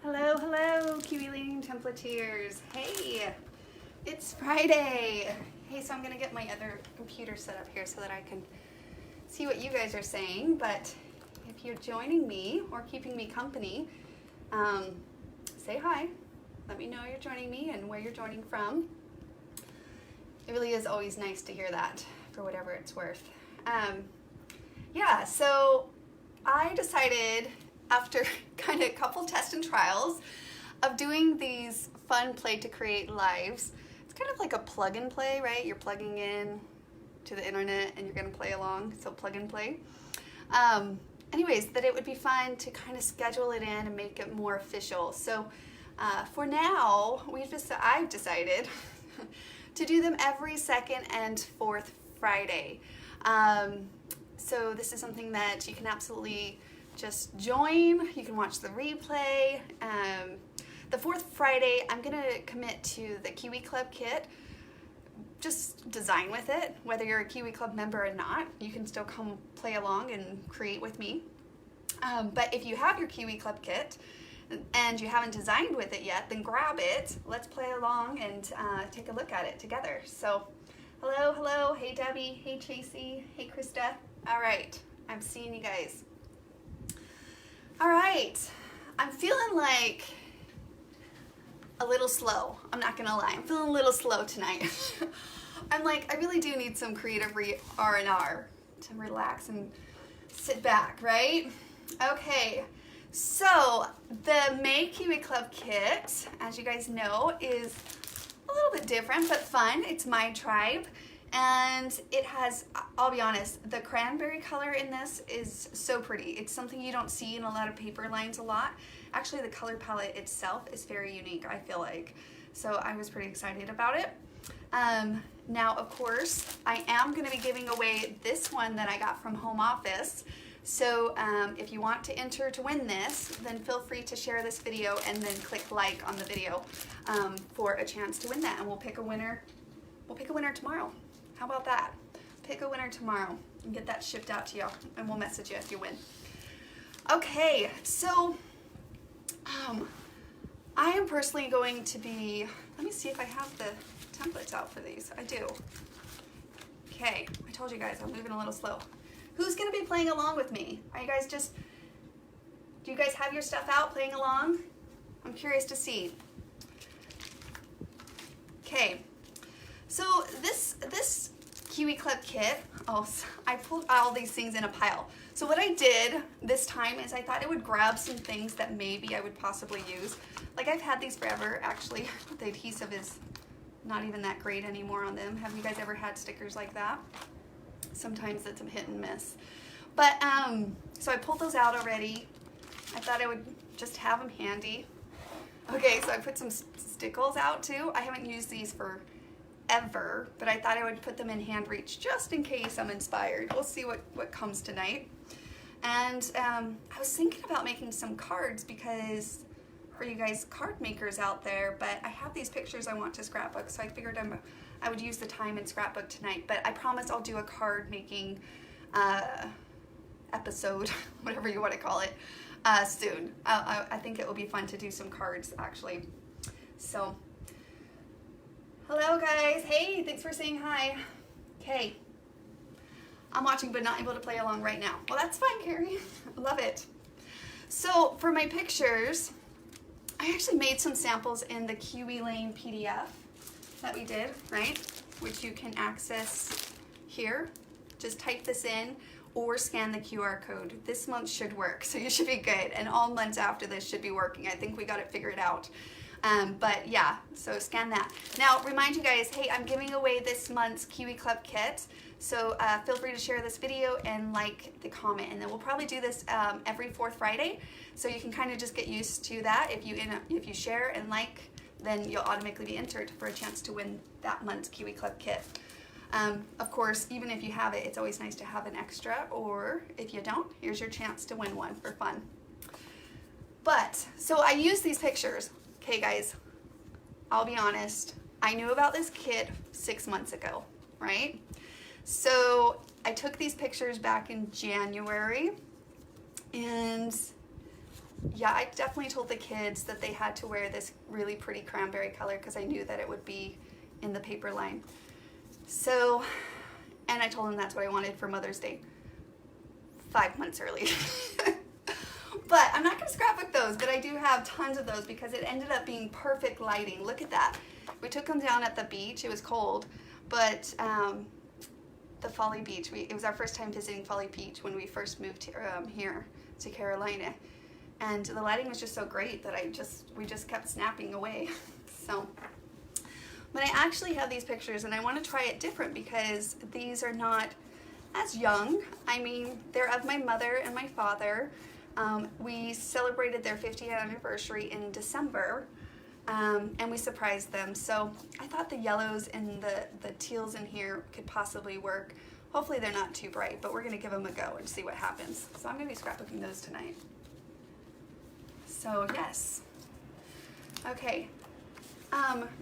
Hello, hello, Kiwi Lane templateers. Hey, it's Friday. Hey, so I'm gonna get my other computer set up here so that I can see what you guys are saying. But if you're joining me or keeping me company, say hi. Let me know you're joining me and where you're joining from. It really is always nice to hear that for whatever it's worth. Yeah, so I decided after kind of a couple tests and trials of doing these fun play to create lives. It's kind of like a plug and play, right? You're plugging in to the internet and you're gonna play along, so plug and play. Anyways, that it would be fun to kind of schedule it in and make it more official. So for now, I've decided to do them every second and fourth Friday. So this is something that you can absolutely just join. You can watch the replay. The fourth Friday, I'm gonna commit to the Kiwi Club kit. Just design with it. Whether you're a Kiwi Club member or not, you can still come play along and create with me. But if you have your Kiwi Club kit and you haven't designed with it yet, then grab it. Let's play along and take a look at it together. So, hello, hello. Hey, Debbie. Hey, Tracy. Hey, Krista. All right, I'm seeing you guys. All right, I'm feeling like a little slow. I'm not gonna lie, I'm feeling a little slow tonight. I'm like, I really do need some creative R&R to relax and sit back, right? Okay, so the May Kiwi Club kit, as you guys know, is a little bit different but fun. It's my tribe. And it has, I'll be honest, the cranberry color in this is so pretty. It's something you don't see in a lot of paper lines a lot. Actually, the color palette itself is very unique, I feel like. So I was pretty excited about it. Now, of course, I am going to be giving away this one that I got from home office. So if you want to enter to win this, then feel free to share this video and then click like on the video for a chance to win that. And we'll pick a winner. We'll pick a winner tomorrow. How about that? Pick a winner tomorrow and get that shipped out to you, and we'll message you if you win. Okay, so I am personally going to be, let me see if I have the templates out for these. I do. Okay, I told you guys I'm moving a little slow. Who's gonna be playing along with me? Are you guys do you guys have your stuff out playing along? I'm curious to see. Okay. So this Kiwi Club kit, I pulled all these things in a pile. So what I did this time is I thought I would grab some things that maybe I would possibly use. Like I've had these forever. Actually, the adhesive is not even that great anymore on them. Have you guys ever had stickers like that? Sometimes it's a hit and miss. But so I pulled those out already. I thought I would just have them handy. Okay, so I put some stickles out too. I haven't used these for ever, but I thought I would put them in hand reach just in case I'm inspired. We'll see what comes tonight. And I was thinking about making some cards because for you guys card makers out there, but I have these pictures I want to scrapbook, so I figured I would use the time in scrapbook tonight, but I promise I'll do a card making episode, whatever you want to call it, soon. I think it will be fun to do some cards actually. So hello guys, hey, thanks for saying hi. Okay, I'm watching but not able to play along right now. Well, that's fine, Carrie, love it. So for my pictures, I actually made some samples in the Kiwi Lane PDF that we did, right? Which you can access here. Just type this in or scan the QR code. This month should work, so you should be good. And all months after this should be working. I think we got it figured out. But yeah, so scan that. Now, remind you guys, hey, I'm giving away this month's Kiwi Club kit. So feel free to share this video and like the comment. And then we'll probably do this every fourth Friday. So you can kind of just get used to that. If you share and like, then you'll automatically be entered for a chance to win that month's Kiwi Club kit. Of course, even if you have it, it's always nice to have an extra. Or if you don't, here's your chance to win one for fun. But, so I use these pictures. Okay guys, I'll be honest, I knew about this kit 6 months ago, right? So I took these pictures back in January and yeah, I definitely told the kids that they had to wear this really pretty cranberry color because I knew that it would be in the paper line. So, and I told them that's what I wanted for Mother's Day 5 months early. But I'm not going to scrapbook those, but I do have tons of those because it ended up being perfect lighting. Look at that. We took them down at the beach. It was cold, but the Folly Beach, it was our first time visiting Folly Beach when we first moved here to Carolina. And the lighting was just so great that we just kept snapping away. So, but I actually have these pictures and I want to try it different because these are not as young. I mean, they're of my mother and my father. We celebrated their 50th anniversary in December, and we surprised them. So I thought the yellows and the teals in here could possibly work. Hopefully they're not too bright, but we're going to give them a go and see what happens. So I'm going to be scrapbooking those tonight. So yes. Okay.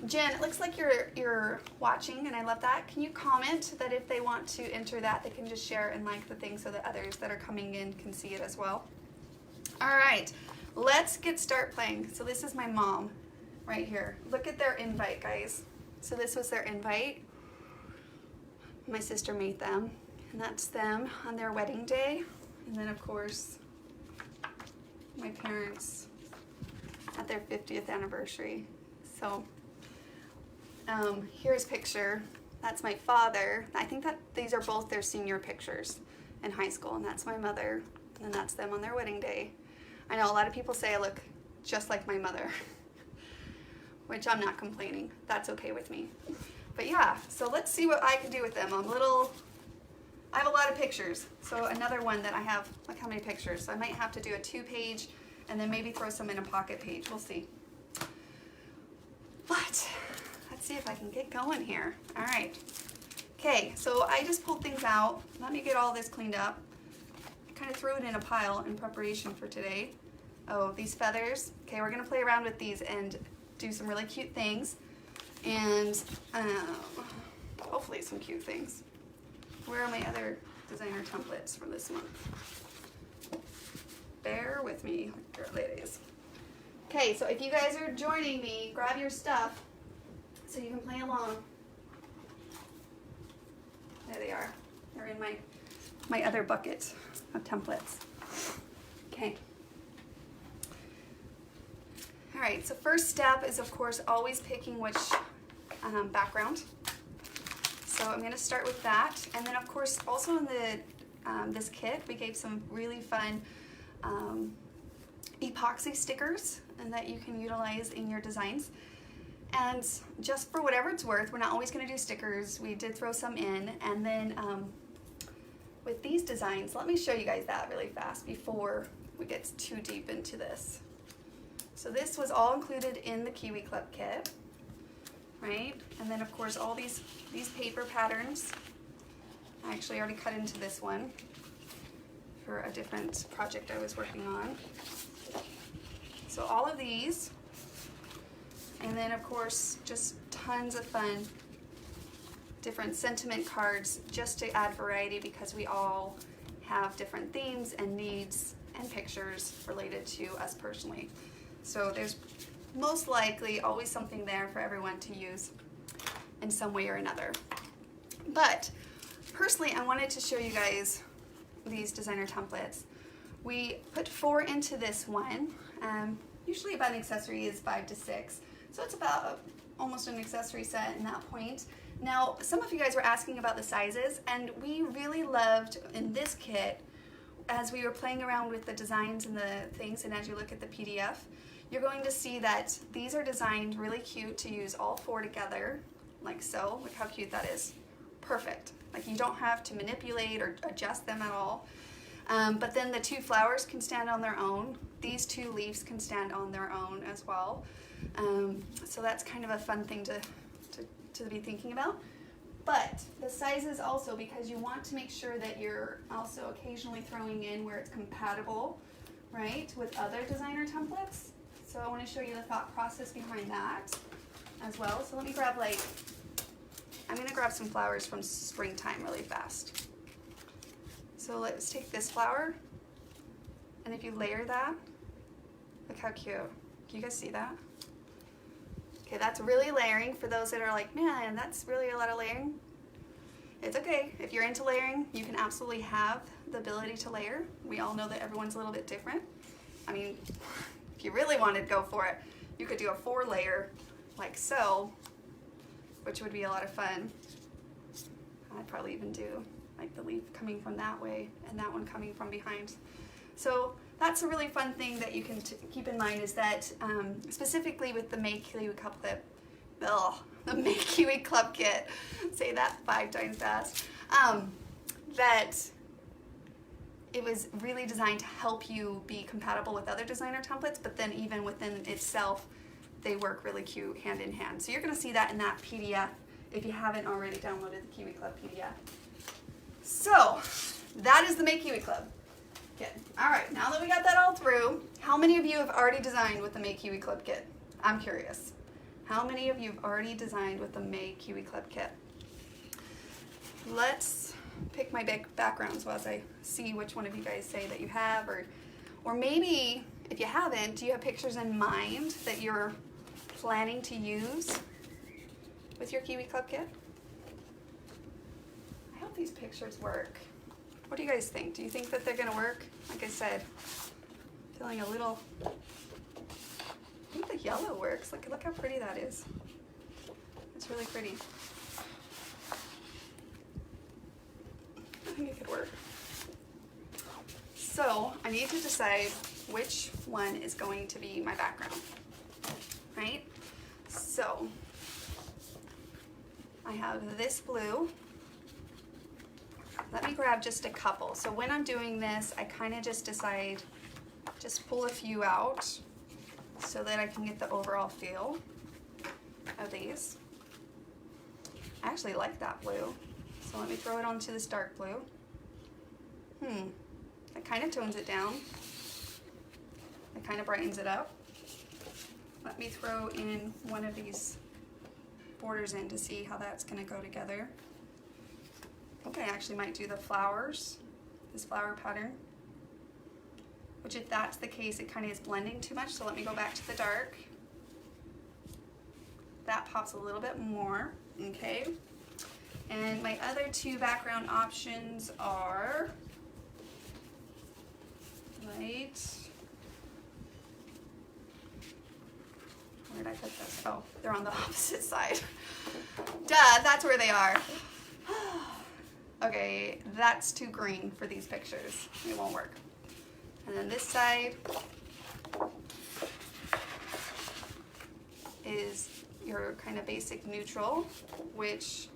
Jen, it looks like you're watching, and I love that. Can you comment that if they want to enter that, they can just share and like the thing so that others that are coming in can see it as well? All right, let's start playing. So this is my mom right here. Look at their invite, guys. So this was their invite. My sister made them, and that's them on their wedding day. And then of course, my parents at their 50th anniversary. So here's a picture. That's my father. I think that these are both their senior pictures in high school, and that's my mother, and that's them on their wedding day. I know a lot of people say I look just like my mother, which I'm not complaining. That's okay with me. But yeah, so let's see what I can do with them. I have a lot of pictures. So another one that I have, look how many pictures. So I might have to do a 2-page and then maybe throw some in a pocket page. We'll see. But let's see if I can get going here. All right. Okay, so I just pulled things out. Let me get all this cleaned up. Kind of threw it in a pile in preparation for today. Oh, these feathers. Okay, we're gonna play around with these and do some really cute things, and hopefully some cute things. Where are my other designer templates for this month? Bear with me, ladies. Okay, so if you guys are joining me, grab your stuff so you can play along. There they are. They're in my other bucket of templates. Okay. All right, so first step is of course always picking which background. So I'm going to start with that, and then of course also in the this kit we gave some really fun epoxy stickers and that you can utilize in your designs. And just for whatever it's worth, we're not always going to do stickers. We did throw some in, and then with these designs, let me show you guys that really fast before we get too deep into this. So this was all included in the Kiwi Club kit, right? And then of course all these paper patterns. I actually already cut into this one for a different project I was working on. So all of these, and then of course just tons of fun different sentiment cards just to add variety because we all have different themes and needs and pictures related to us personally. So there's most likely always something there for everyone to use in some way or another. But personally, I wanted to show you guys these designer templates. We put 4 into this one. Usually about an accessory is 5 to 6. So it's about almost an accessory set in that point. Now, some of you guys were asking about the sizes, and we really loved in this kit, as we were playing around with the designs and the things, and as you look at the PDF, you're going to see that these are designed really cute to use all 4 together, like so. Look how cute that is. Perfect. Like you don't have to manipulate or adjust them at all. But then the 2 flowers can stand on their own. These 2 leaves can stand on their own as well. So that's kind of a fun thing to be thinking about. But the sizes also, because you want to make sure that you're also occasionally throwing in where it's compatible, right, with other designer templates. So I want to show you the thought process behind that as well. So let me grab I'm going to grab some flowers from springtime really fast. So let's take this flower, and if you layer that, Look how cute. Can you guys see that? Okay, that's really layering. For those that are like, man, that's really a lot of layering. It's okay. If you're into layering, you can absolutely have the ability to layer. We all know that everyone's a little bit different. I mean, if you really wanted to go for it, you could do a 4-layer like so, which would be a lot of fun. I'd probably even do like the leaf coming from that way and that one coming from behind. So that's a really fun thing that you can keep in mind, is that specifically with the Make Kiwi Club Kit, the Make Kiwi Club Kit, say that 5 times fast, that it was really designed to help you be compatible with other designer templates, but then even within itself, they work really cute hand in hand. So you're gonna see that in that PDF if you haven't already downloaded the Kiwi Club PDF. So that is the Make Kiwi Club Kit. All right, now that we got that all through, how many of you have already designed with the Make Kiwi Club Kit? I'm curious. How many of you have already designed with the Make Kiwi Club Kit? Let's pick my backgrounds as I see which one of you guys say that you have, or maybe if you haven't, do you have pictures in mind that you're planning to use with your Kiwi Club Kit? I hope these pictures work. What do you guys think? Do you think that they're gonna work? Like I said, feeling a little, I think the yellow works. Look how pretty that is. It's really pretty. I think it could work. So I need to decide which one is going to be my background, right? So I have this blue. Let me grab just a couple. So when I'm doing this, I kind of just decide, just pull a few out so that I can get the overall feel of these. I actually like that blue. So let me throw it onto this dark blue. That kind of tones it down. It kind of brightens it up. Let me throw in one of these borders in to see how that's going to go together. I think I actually might do the flowers, this flower pattern, which if that's the case, it kind of is blending too much. So let me go back to the dark. That pops a little bit more, okay? And my other 2 background options are light. Where did I put this? Oh, they're on the opposite side. Duh, that's where they are. Okay, that's too green for these pictures. It won't work. And then this side is your kind of basic neutral, which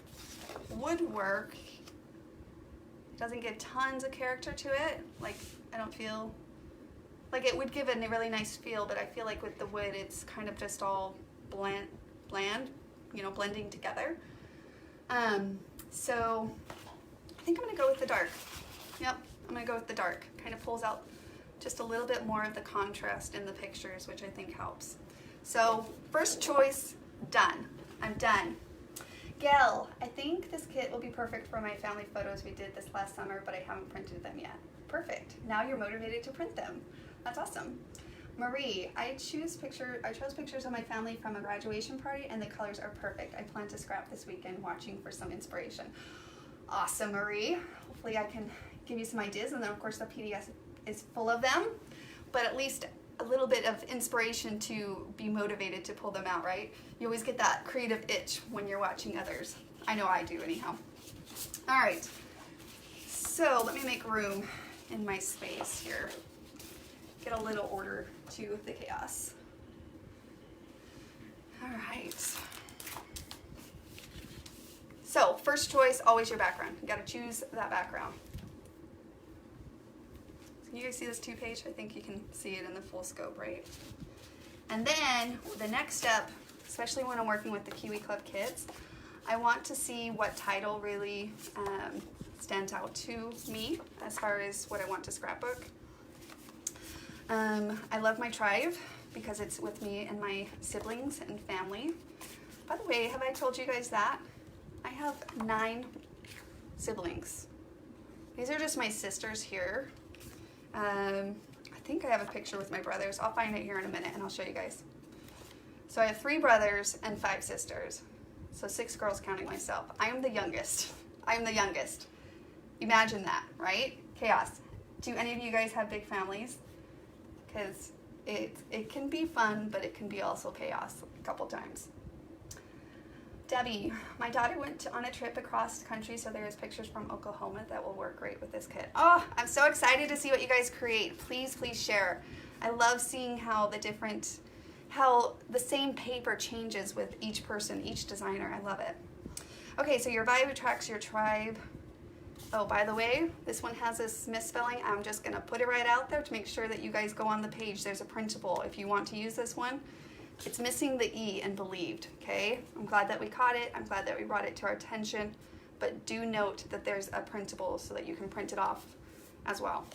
would work. It doesn't give tons of character to it. Like, I don't feel like it would give it a really nice feel, but I feel like with the wood, it's kind of just all bland, you know, blending together. So I think I'm gonna go with the dark. Yep, I'm gonna go with the dark. Kind of pulls out just a little bit more of the contrast in the pictures, which I think helps. So first choice, done. I'm done. Gail, I think this kit will be perfect for my family photos we did this last summer, but I haven't printed them yet. Perfect. Now you're motivated to print them. That's awesome. Marie, I chose pictures of my family from a graduation party, and the colors are perfect. I plan to scrap this weekend watching for some inspiration. Awesome, Marie. Hopefully I can give you some ideas, and then of course the PDF is full of them, but at least a little bit of inspiration to be motivated to pull them out, right? You always get that creative itch when you're watching others. I know I do anyhow. All right, so let me make room in my space here. Get a little order to the chaos. All right. So first choice, always your background. You gotta choose that background. Can you guys see this 2-page? I think you can see it in the full scope, right? And then the next step, especially when I'm working with the Kiwi Club kits, I want to see what title really stands out to me as far as what I want to scrapbook. I love my tribe because it's with me and my siblings and family. By the way, have I told you guys that? I have 9 siblings. These are just my sisters here. I think I have a picture with my brothers. I'll find it here in a minute and I'll show you guys. So I have 3 brothers and 5 sisters. So 6 girls counting myself. I am the youngest. I am the youngest. Imagine that, right? Chaos. Do any of you guys have big families? Because it can be fun, but it can be also chaos a couple times. Debbie, my daughter went on a trip across the country, so there's pictures from Oklahoma that will work great with this kit. Oh, I'm so excited to see what you guys create. Please, please share. I love seeing how the same paper changes with each person, each designer. I love it. Okay, so your vibe attracts your tribe. Oh, by the way, this one has this misspelling. I'm just gonna put it right out there to make sure that you guys go on the page. There's a printable if you want to use this one. It's missing the E in believed, okay? I'm glad that we caught it. I'm glad that we brought it to our attention, but do note that there's a printable so that you can print it off as well.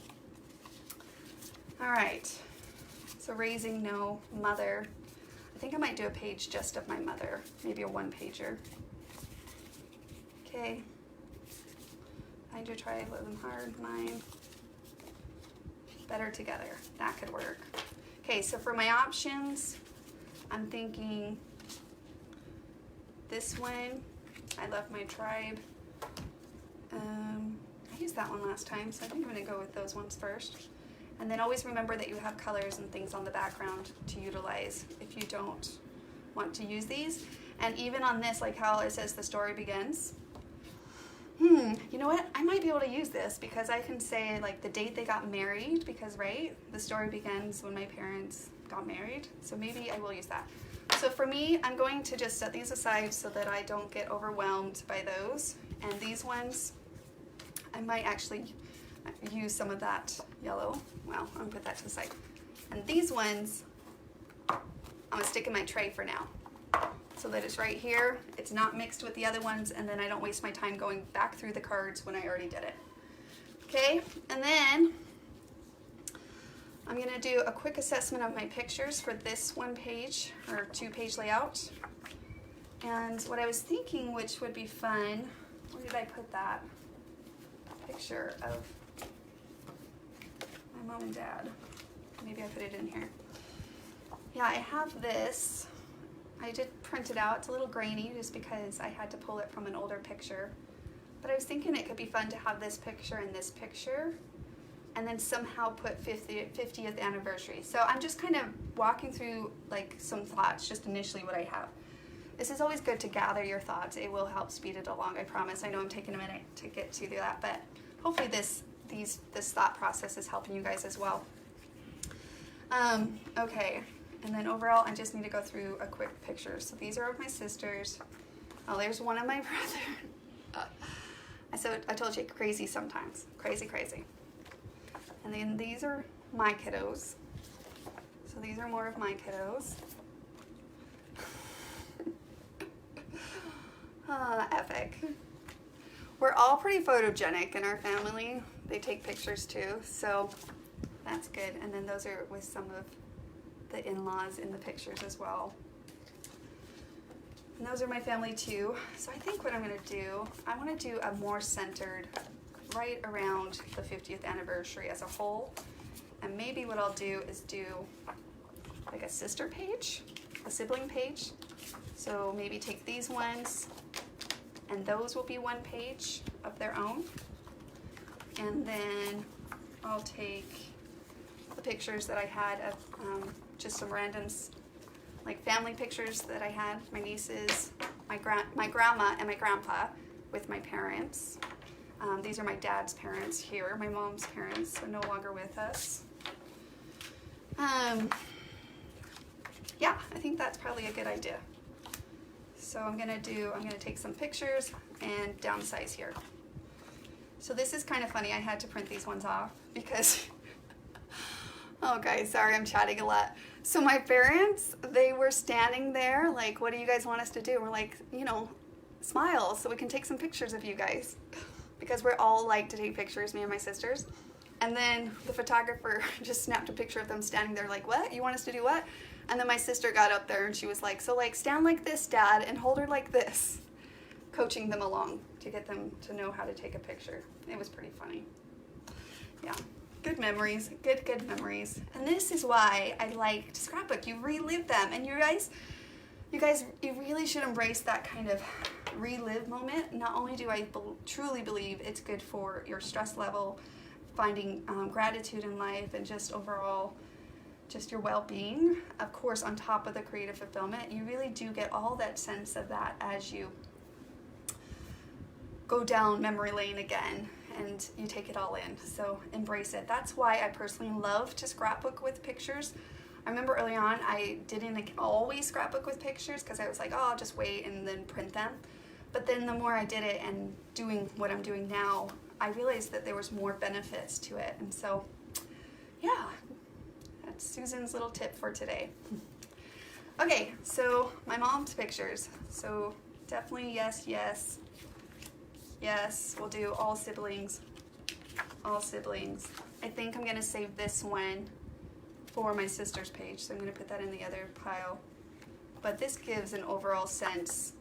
All right, so raising no mother. I think I might do a page just of my mother, maybe a 1-pager. Okay. Find your tribe, live them hard, mine. Better together, that could work. Okay, so for my options, I'm thinking this one, I love my tribe. I used that one last time, so I think I'm gonna go with those ones first. And then always remember that you have colors and things on the background to utilize if you don't want to use these. And even on this, like how it says the story begins, you know what? I might be able to use this because I can say like the date they got married because, right? The story begins when my parents got married. So maybe I will use that. So for me, I'm going to just set these aside so that I don't get overwhelmed by those. And these ones, I might actually use some of that yellow. Well, I'm gonna put that to the side. And these ones, I'm gonna stick in my tray for now, so that it's right here, it's not mixed with the other ones, and then I don't waste my time going back through the cards when I already did it. Okay, and then I'm gonna do a quick assessment of my pictures for this 1-page or 2-page layout. And what I was thinking, which would be fun, where did I put that? Picture of my mom and dad. Maybe I put it in here. Yeah, I have this. I did print it out. It's a little grainy just because I had to pull it from an older picture. But I was thinking it could be fun to have this picture and this picture and then somehow put 50th anniversary. So I'm just kind of walking through like some thoughts, just initially what I have. This is always good to gather your thoughts. It will help speed it along, I promise. I know I'm taking a minute to get to that, but hopefully this thought process is helping you guys as well. Okay. And then overall, I just need to go through a quick picture. So these are of my sisters. Oh, there's one of my brother. I told you, crazy sometimes. Crazy, crazy. And then these are my kiddos. So these are more of my kiddos. Epic. We're all pretty photogenic in our family. They take pictures too, so that's good. And then those are with some of the in-laws in the pictures as well. And those are my family too. So I think what I'm gonna do, I wanna do a more centered right around the 50th anniversary as a whole. And maybe what I'll do is do like a sister page, a sibling page. So maybe take these ones and those will be 1 page of their own. And then I'll take the pictures that I had of just some randoms, like family pictures that I had, my nieces, my grandma and my grandpa with my parents. These are my dad's parents here, my mom's parents are no longer with us. Yeah, I think that's probably a good idea. So I'm gonna take some pictures and downsize here. So this is kind of funny, I had to print these ones off because oh guys, sorry, I'm chatting a lot. So my parents, they were standing there like, what do you guys want us to do? We're like, you know, smile so we can take some pictures of you guys. Because we're all like to take pictures, me and my sisters. And then the photographer just snapped a picture of them standing there like, what? You want us to do what? And then my sister got up there and she was like, so like stand like this, Dad, and hold her like this. Coaching them along to get them to know how to take a picture. It was pretty funny. Yeah. Good memories, good memories. And this is why I like to scrapbook. You relive them, and you really should embrace that kind of relive moment. Not only do I truly believe it's good for your stress level, finding gratitude in life, and just overall, just your well-being. Of course, on top of the creative fulfillment, you really do get all that sense of that as you go down memory lane again and you take it all in. So embrace it. That's why I personally love to scrapbook with pictures. I remember early on I didn't always scrapbook with pictures because I was like, oh, I'll just wait and then print them. But then the more I did it and doing what I'm doing now, I realized that there was more benefits to it. And so, yeah, that's Susan's little tip for today. Okay, so my mom's pictures. So definitely yes, yes. Yes, we'll do all siblings. All siblings. I think I'm gonna save this one for my sister's page, so I'm gonna put that in the other pile. But this gives an overall sense,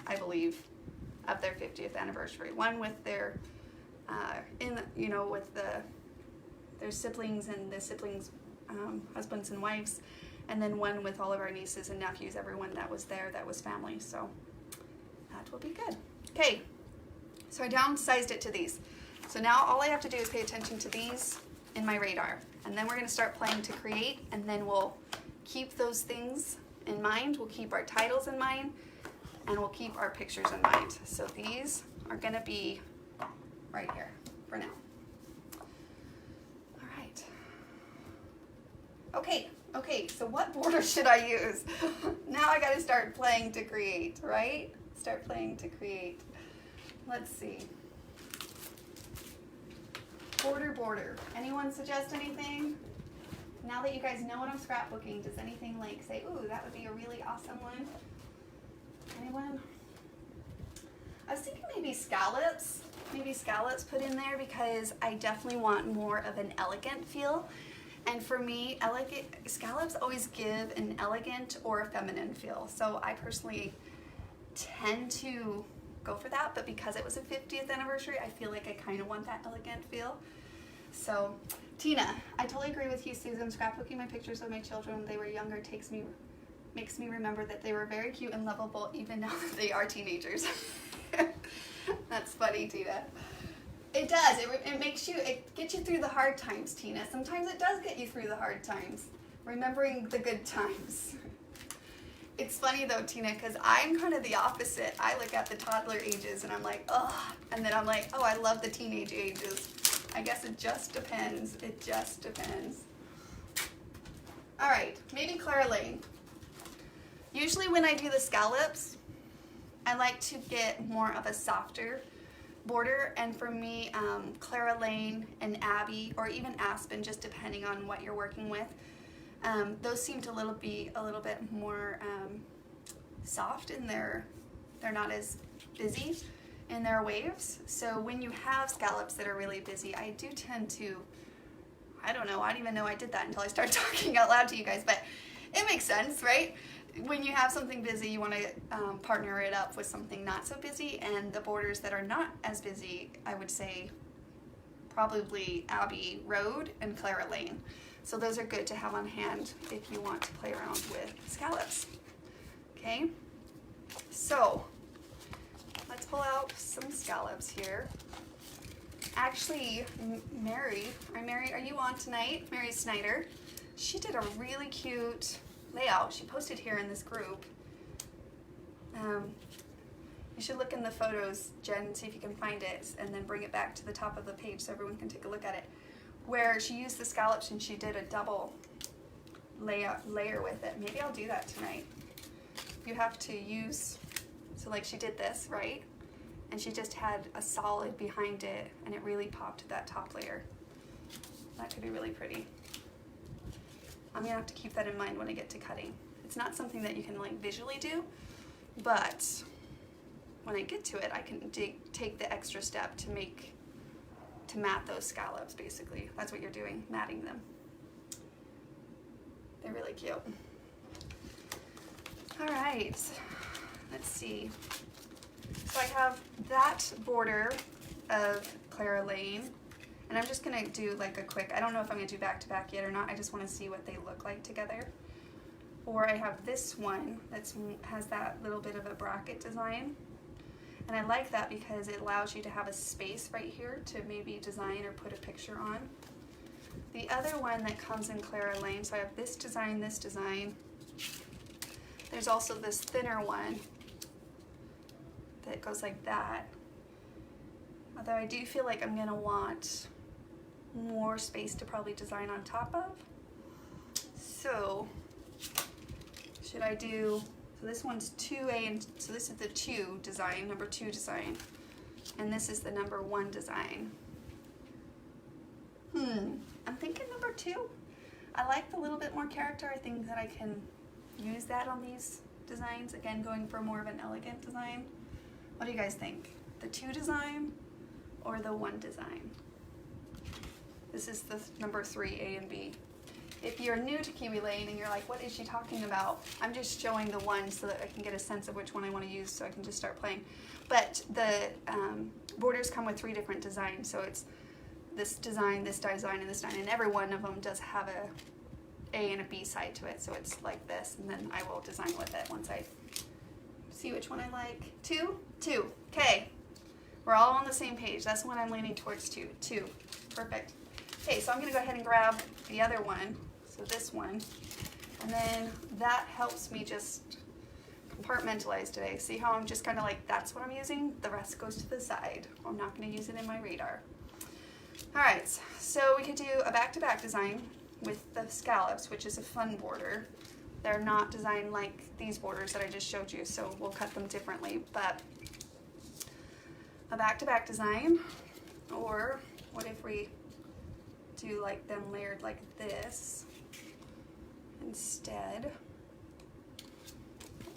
I believe, of their 50th anniversary. One with their, with their siblings and the siblings' husbands and wives, and then one with all of our nieces and nephews, everyone that was there, that was family. So that will be good. Okay. So I downsized it to these. So now all I have to do is pay attention to these in my radar. And then we're gonna start playing to create, and then we'll keep those things in mind. We'll keep our titles in mind, and we'll keep our pictures in mind. So these are gonna be right here for now. All right. Okay, so what border should I use? Now I gotta start playing to create, right? Start playing to create. Let's see. Border. Anyone suggest anything? Now that you guys know what I'm scrapbooking, does anything like say, ooh, that would be a really awesome one? Anyone? I was thinking maybe scallops. Maybe scallops put in there because I definitely want more of an elegant feel. And for me, scallops always give an elegant or a feminine feel. So I personally tend to go for that, but because it was a 50th anniversary, I feel like I kind of want that elegant feel. So, Tina, I totally agree with you, Susan. Scrapbooking my pictures of my children when they were younger makes me remember that they were very cute and lovable even now that they are teenagers. That's funny, Tina. It does. It gets you through the hard times, Tina. Sometimes it does get you through the hard times. Remembering the good times. It's funny though, Tina, because I'm kind of the opposite. I look at the toddler ages and I'm like, ugh. And then I'm like, oh, I love the teenage ages. I guess it just depends. It just depends. All right, maybe Clara Lane. Usually when I do the scallops, I like to get more of a softer border. And for me, Clara Lane and Abby, or even Aspen, just depending on what you're working with, those seem to be a little bit more soft in they're not as busy in their waves. So when you have scallops that are really busy, I do tend to, I don't even know I did that until I started talking out loud to you guys, but it makes sense, right? When you have something busy, you want to partner it up with something not so busy, and the borders that are not as busy, I would say probably Abbey Road and Clara Lane. So those are good to have on hand if you want to play around with scallops. Okay, so let's pull out some scallops here. Actually, Mary, are you on tonight? Mary Snyder, she did a really cute layout. She posted here in this group. You should look in the photos, Jen, see if you can find it, and then bring it back to the top of the page so everyone can take a look at it. Where she used the scallops and she did a double layer with it. Maybe I'll do that tonight. You have to use, so like she did this, right? And she just had a solid behind it and it really popped that top layer. That could be really pretty. I'm gonna have to keep that in mind when I get to cutting. It's not something that you can like visually do, but when I get to it, I can take the extra step to mat those scallops, basically. That's what you're doing, matting them. They're really cute. All right, let's see. So I have that border of Clara Lane, And I'm just gonna do like a quick, I don't know if I'm gonna do back to back yet or not. I just wanna see what they look like together. Or I have this one that has that little bit of a bracket design. And I like that because it allows you to have a space right here to maybe design or put a picture on. The other one that comes in Kiwi Lane, so I have this design, this design. There's also this thinner one that goes like that. Although I do feel like I'm gonna want more space to probably design on top of. So, should I do, so this one's 2A, and so this is the 2 design, number 2 design. And this is the number 1 design. I'm thinking number 2. I like the little bit more character. I think that I can use that on these designs. Again, going for more of an elegant design. What do you guys think? The 2 design or the 1 design? This is the number 3, A and B. If you're new to Kiwi Lane and you're like, what is she talking about? I'm just showing the one so that I can get a sense of which one I want to use so I can just start playing. But the borders come with 3 different designs. So it's this design, and this design, and every one of them does have a and a B side to it. So it's like this, and then I will design with it once I see which one I like. 2? 2. Okay. We're all on the same page. That's what I'm leaning towards. 2. Perfect. Okay, so I'm going to go ahead and grab the other one, so this one, and then that helps me just compartmentalize today. See how I'm just kind of like, that's what I'm using, the rest goes to the side. I'm not going to use it in my radar. Alright, so we could do a back-to-back design with the scallops, which is a fun border. They're not designed like these borders that I just showed you, so we'll cut them differently, but a back-to-back design, or what if we do like them layered like this instead?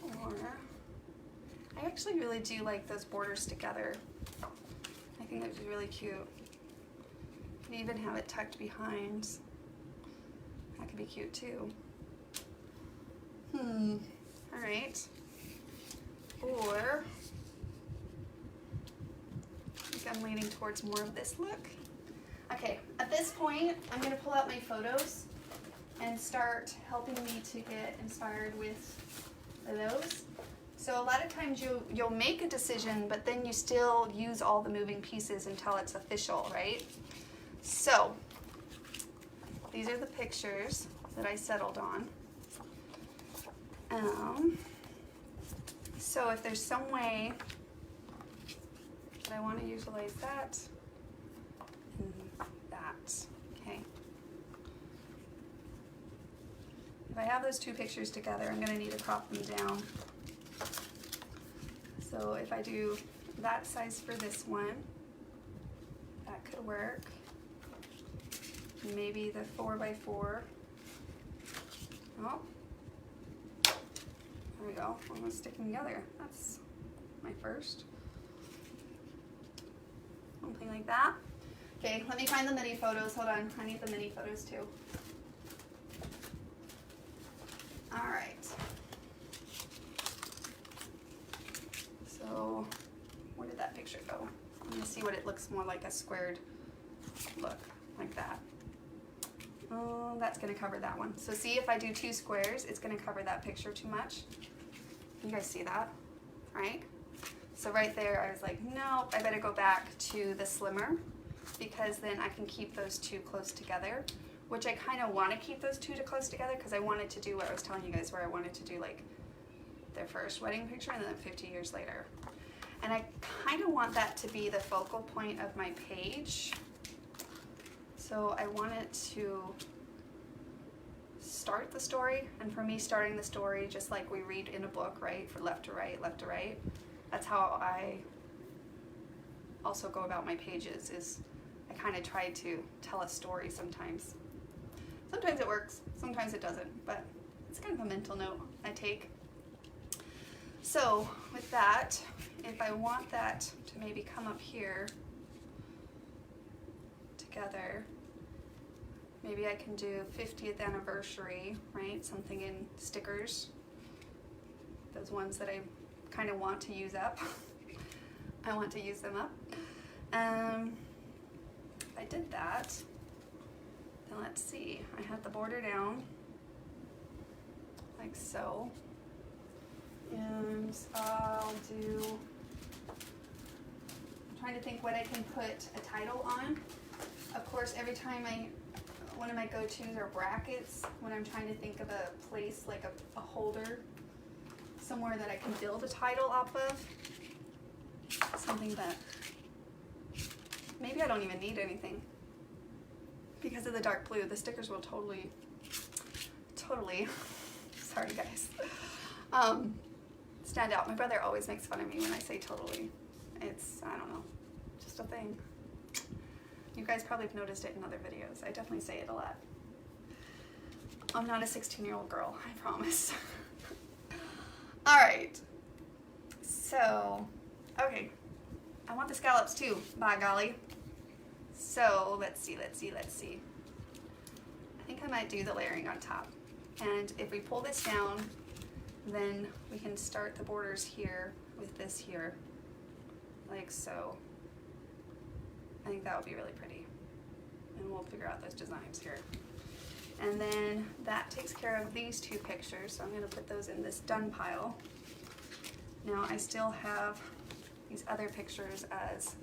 Or I actually really do like those borders together. I think that would be really cute. You can even have it tucked behind. That could be cute too. Alright. Or I think I'm leaning towards more of this look. Okay, at this point, I'm going to pull out my photos and start helping me to get inspired with those. So a lot of times you'll make a decision, but then you still use all the moving pieces until it's official, right? So these are the pictures that I settled on. So if there's some way that I want to utilize that and that, okay. If I have those 2 pictures together, I'm going to need to crop them down. So if I do that size for this one, that could work. Maybe the 4x4. Oh, there we go. Almost sticking together. That's my first. Something like that. Okay, let me find the mini photos. Hold on, I need the mini photos too. All right. So, where did that picture go? I'm gonna see what it looks more like, a squared look, like that. Oh, that's gonna cover that one. So see, if I do 2 squares, it's gonna cover that picture too much. You guys see that, right? So right there, I was like, no, I better go back to the slimmer, because then I can keep those 2 close together, which I kind of want to keep those 2 close together because I wanted to do what I was telling you guys, where I wanted to do like their first wedding picture and then 50 years later. And I kind of want that to be the focal point of my page. So I want it to start the story, and for me, starting the story just like we read in a book, right? For left to right, left to right. That's how I also go about my pages, is I kind of try to tell a story sometimes. Sometimes it works, sometimes it doesn't, but it's kind of a mental note I take. So with that, if I want that to maybe come up here together, maybe I can do 50th anniversary, right? Something in stickers. Those ones that I kind of want to use up. I want to use them up. I I did that, then let's see, I have the border down like so, and I'll do, I'm trying to think what I can put a title on. Of course, every time one of my go-tos are brackets when I'm trying to think of a place like a holder, somewhere that I can build a title off of. Something that maybe I don't even need anything. Because of the dark blue, the stickers will totally, sorry guys, stand out. My brother always makes fun of me when I say totally. It's, I don't know, just a thing. You guys probably have noticed it in other videos. I definitely say it a lot. I'm not a 16-year-old girl, I promise. All right, so, okay. I want the scallops too, by golly. So let's see. I think I might do the layering on top. And if we pull this down, then we can start the borders here with this here, like so. I think that would be really pretty. And we'll figure out those designs here. And then that takes care of these two pictures, so I'm gonna put those in this done pile. Now I still have these other pictures as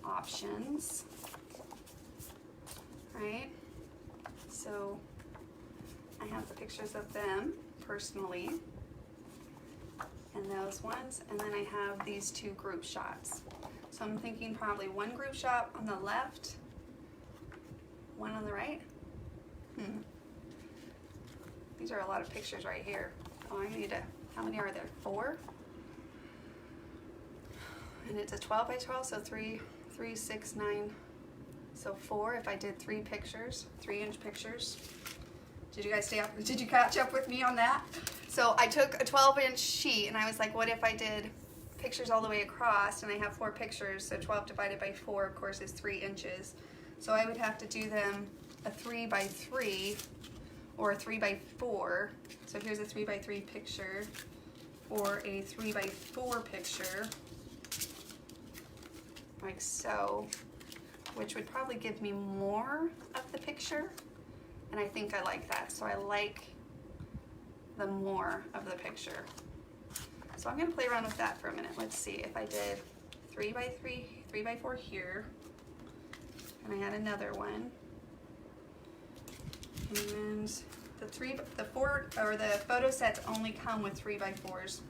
options, right? So I have the pictures of them personally, and those ones, and then I have these two group shots. So I'm thinking probably one group shot on the left, one on the right. These are a lot of pictures right here. Oh, I need to, how many are there? 4? And it's a 12 by 12, so 3, 6, 9, so 4. If I did 3 pictures, 3-inch pictures. Did you guys stay up? Did you catch up with me on that? So I took a 12-inch sheet and I was like, what if I did pictures all the way across, and I have 4 pictures, so 12 divided by 4 of course is 3 inches. So I would have to do them a 3 by 3 or a 3 by 4. So here's a 3 by 3 picture or a 3 by 4 picture, like so, which would probably give me more of the picture, and I think I like that. So I like the more of the picture. So I'm going to play around with that for a minute. Let's see if I did 3 by 3, 3 by 4 here, and I had another one, and the photo sets only come with 3 by 4s,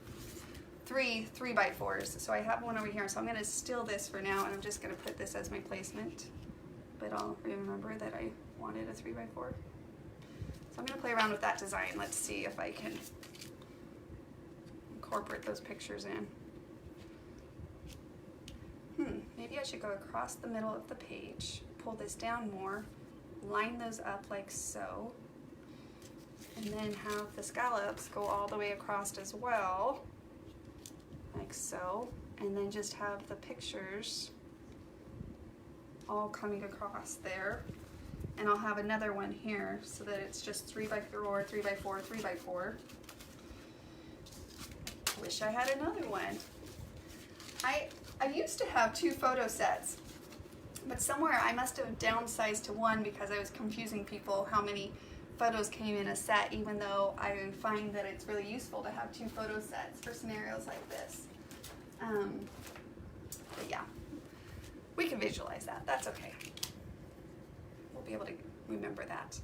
3 by 4s. So I have one over here. So I'm going to still this for now, and I'm just going to put this as my placement. But I'll remember that I wanted a 3 by 4. So I'm going to play around with that design. Let's see if I can incorporate those pictures in. Maybe I should go across the middle of the page, pull this down more, line those up like so, and then have the scallops go all the way across as well, like so, and then just have the pictures all coming across there. And I'll have another one here so that it's just 3 by 4, 3 by 4, 3 by 4. Wish I had another one. I used to have 2 photo sets, but somewhere I must have downsized to 1 because I was confusing people how many photos came in a set, even though I find that it's really useful to have 2 photo sets for scenarios like this. But yeah, we can visualize that. That's okay. We'll be able to remember that.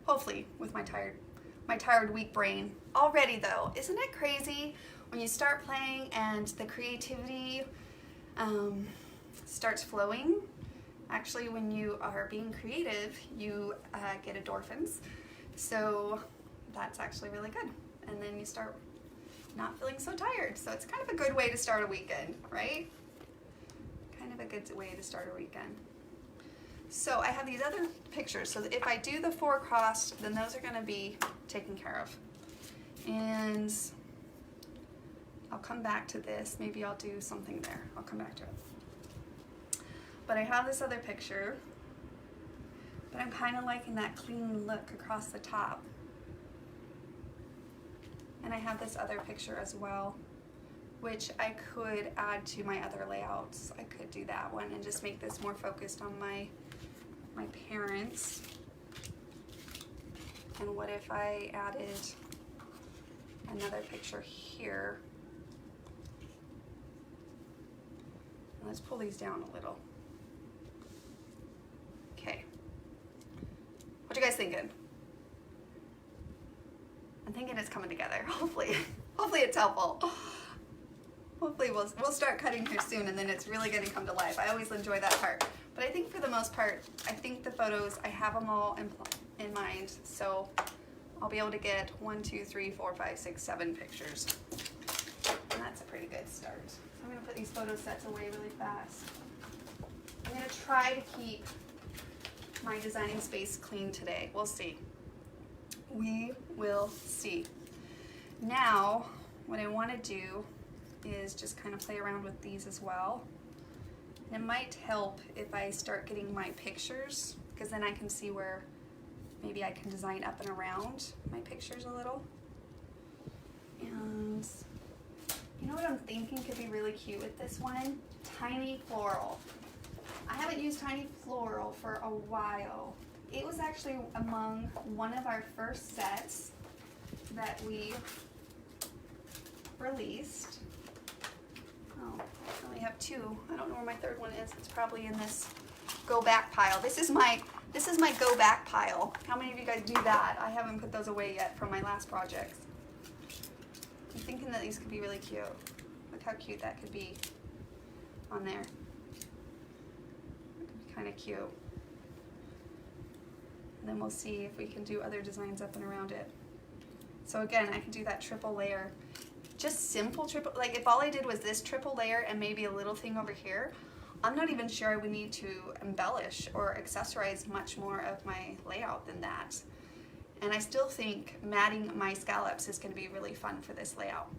Hopefully with my tired weak brain. Already though, isn't it crazy when you start playing and the creativity starts flowing? Actually, when you are being creative, you get endorphins. So that's actually really good. And then you start not feeling so tired. So it's kind of a good way to start a weekend, right? Kind of a good way to start a weekend. So I have these other pictures. So that if I do the 4 across, then those are going to be taken care of. And I'll come back to this. Maybe I'll do something there. I'll come back to it. But I have this other picture. But I'm kind of liking that clean look across the top. And I have this other picture as well, which I could add to my other layouts. I could do that one and just make this more focused on my my parents? And what if I added another picture here? Let's pull these down a little. Okay. What you guys thinking? I'm thinking it's coming together. Hopefully it's helpful. Hopefully we'll start cutting here soon, and then it's really going to come to life. I always enjoy that part. But I think for the most part, I think the photos, I have them all in mind. So I'll be able to get 1, 2, 3, 4, 5, 6, 7 pictures. And that's a pretty good start. So I'm going to put these photo sets away really fast. I'm going to try to keep my designing space clean today. We'll see. We will see. Now, what I want to do is just kind of play around with these as well. And it might help if I start getting my pictures, because then I can see where maybe I can design up and around my pictures a little. And you know what I'm thinking could be really cute with this one? Tiny floral. I haven't used tiny floral for a while. It was actually among one of our first sets that we released. Oh, I only have 2. I don't know where my third one is. It's probably in this go back pile. This is my go back pile. How many of you guys do that? I haven't put those away yet from my last projects. I'm thinking that these could be really cute. Look how cute that could be on there. Kind of cute. And then we'll see if we can do other designs up and around it. So again, I can do that triple layer. Just simple triple, like if all I did was this triple layer and maybe a little thing over here, I'm not even sure I would need to embellish or accessorize much more of my layout than that. And I still think matting my scallops is going to be really fun for this layout.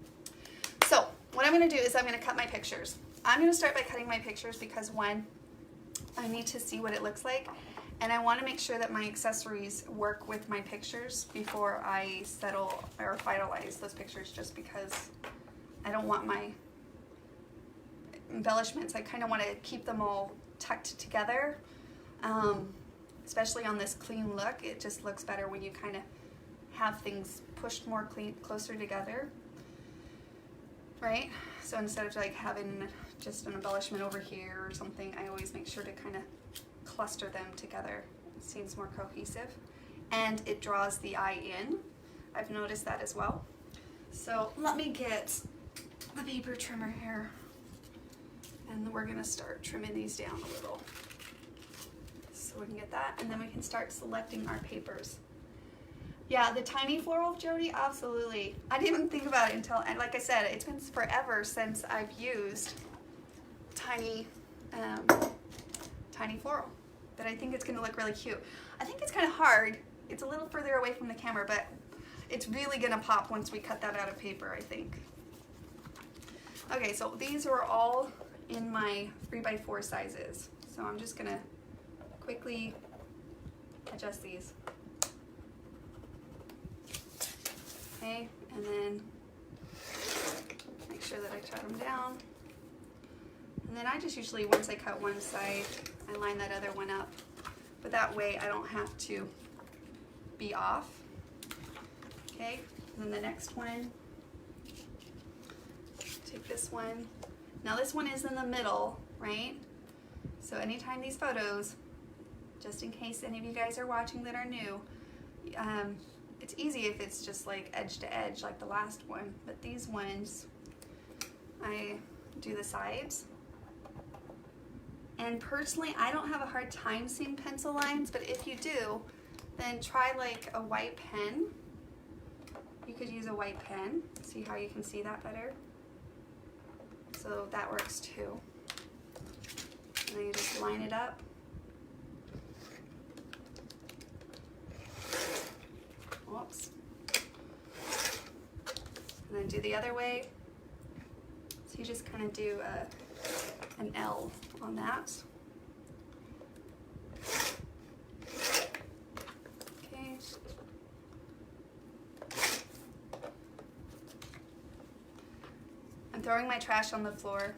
So what I'm going to do is I'm going to cut my pictures. I'm going to start by cutting my pictures because one, I need to see what it looks like, and I want to make sure that my accessories work with my pictures before I settle or finalize those pictures, just because I don't want my embellishments, I kind of want to keep them all tucked together, especially on this clean look. It just looks better when you kind of have things pushed more closer together, right? So instead of like having just an embellishment over here or something, I always make sure to kind of cluster them together. It seems more cohesive and it draws the eye in. I've noticed that as well. So let me get the paper trimmer here, and we're gonna start trimming these down a little so we can get that, and then we can start selecting our papers. Yeah, the tiny floral, Jody, absolutely. I didn't even think about it until, and like I said, it's been forever since I've used tiny floral, but I think it's gonna look really cute. I think it's kind of hard. It's a little further away from the camera, but it's really gonna pop once we cut that out of paper, I think. Okay, so these are all in my 3x4 sizes. So I'm just gonna quickly adjust these. Okay, and then make sure that I cut them down. And then I just usually, once I cut one side, I line that other one up. But that way I don't have to be off. Okay, and then the next one, take this one. Now this one is in the middle, right? So anytime these photos, just in case any of you guys are watching that are new, it's easy if it's just like edge to edge like the last one, but these ones, I do the sides. And personally, I don't have a hard time seeing pencil lines, but if you do, then try like a white pen. You could use a white pen, see how you can see that better. So that works too. And then you just line it up. Whoops. And then do the other way. So you just kind of do an L on that. Okay. I'm throwing my trash on the floor.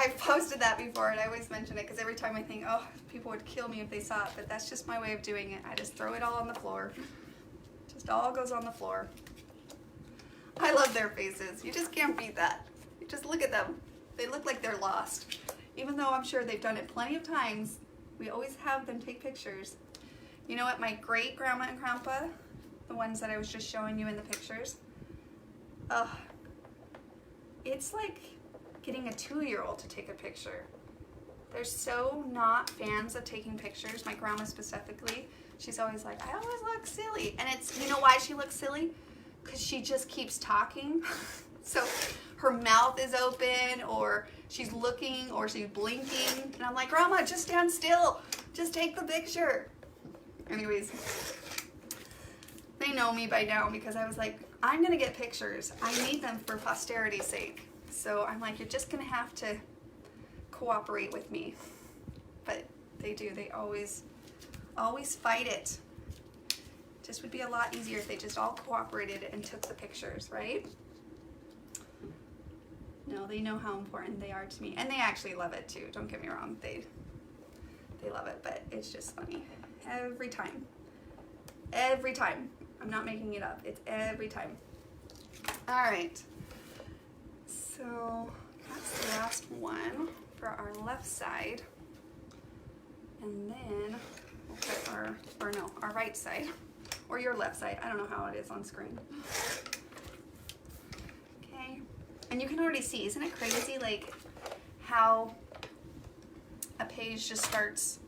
I've posted that before, and I always mention it because every time I think, oh, people would kill me if they saw it, but that's just my way of doing it. I just throw it all on the floor. Just all goes on the floor. I love their faces. You just can't beat that. You just look at them. They look like they're lost. Even though I'm sure they've done it plenty of times, we always have them take pictures. You know what, my great grandma and grandpa, the ones that I was just showing you in the pictures, it's like getting a 2-year-old to take a picture. They're so not fans of taking pictures. My grandma specifically, she's always like, I always look silly. And it's, you know why she looks silly? Because she just keeps talking. So her mouth is open, or she's looking, or she's blinking. And I'm like, Grandma, just stand still. Just take the picture. Anyways, they know me by now because I was like, I'm going to get pictures. I need them for posterity's sake. So I'm like, you're just going to have to cooperate with me. But they do. They always fight it. Just would be a lot easier if they just all cooperated and took the pictures, right? No, they know how important they are to me. And they actually love it too. Don't get me wrong. They love it, but it's just funny. Every time. Every time. I'm not making it up. It's every time. All right. So that's the last one for our left side. And then we'll put our right side. Or your left side. I don't know how it is on screen. Okay. And you can already see, isn't it crazy, like how a page just starts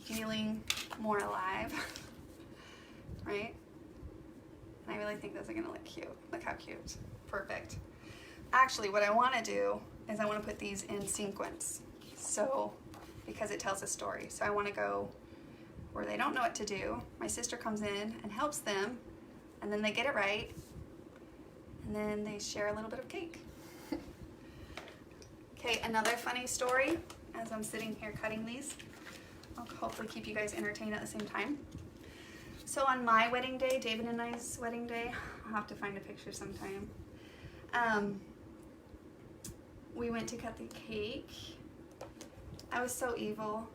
feeling more alive, right? And I really think those are gonna look cute. Look how cute. Perfect. Actually, what I wanna do is I wanna put these in sequence. So, because it tells a story. So I wanna go where they don't know what to do. My sister comes in and helps them, and then they get it right, and then they share a little bit of cake. Okay, another funny story as I'm sitting here cutting these. I'll hopefully keep you guys entertained at the same time. So on my wedding day, David and I's wedding day, I'll have to find a picture sometime. We went to cut the cake. I was so evil.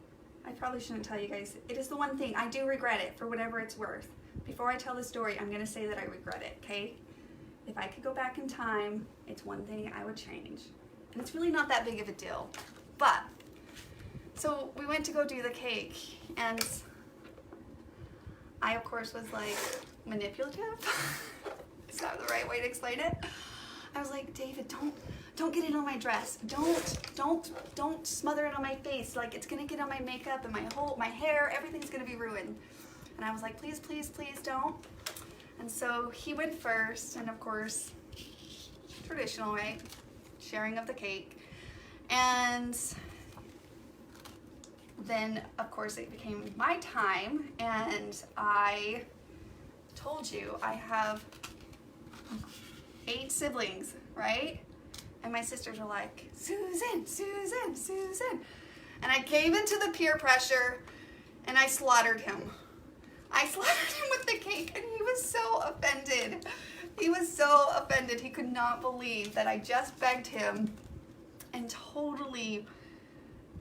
I probably shouldn't tell you guys. It is the one thing, I do regret it for whatever it's worth. Before I tell the story, I'm gonna say that I regret it, okay? If I could go back in time, it's one thing I would change. And it's really not that big of a deal. But, so we went to go do the cake, and I, of course, was like manipulative. Is that the right way to explain it? I was like, David, don't get it on my dress. Don't smother it on my face. Like, it's gonna get on my makeup and my hair, everything's gonna be ruined. And I was like, please, please, please don't. And so he went first, and of course, traditional, right? Sharing of the cake. And then, of course, it became my time, and I told you I have 8 siblings, right? And my sisters were like, Susan, Susan, Susan. And I gave into the peer pressure, and I slaughtered him. I slaughtered him with the cake, and he was so offended. He was so offended. He could not believe that I just begged him and totally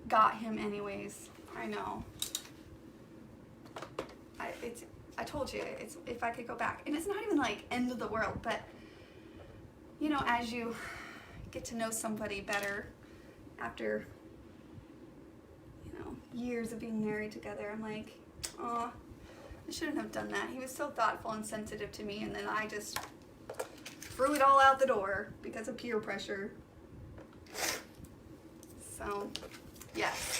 got him anyways. I know. I told you, it's if I could go back. And it's not even like end of the world, but you know, as you get to know somebody better after, you know, years of being married together, I'm like, oh, I shouldn't have done that. He was so thoughtful and sensitive to me, and then I just threw it all out the door because of peer pressure. So, yes.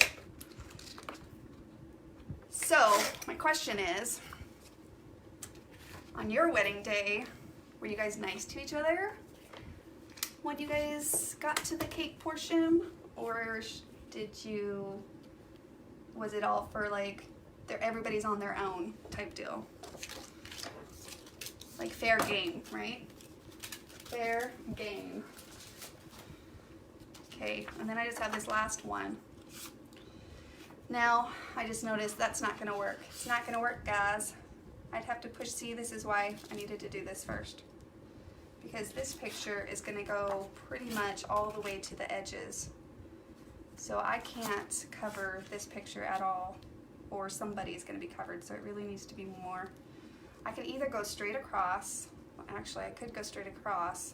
So, my question is, on your wedding day, were you guys nice to each other when you guys got to the cake portion? Or was it all for like, everybody's on their own type deal? Like fair game, right? Fair game. Okay, and then I just have this last one. Now, I just noticed that's not gonna work. It's not gonna work, guys. I'd have to push, see, this is why I needed to do this first. Because this picture is gonna go pretty much all the way to the edges. So I can't cover this picture at all, or somebody's going to be covered, so it really needs to be more. I can either go straight across, well, actually I could go straight across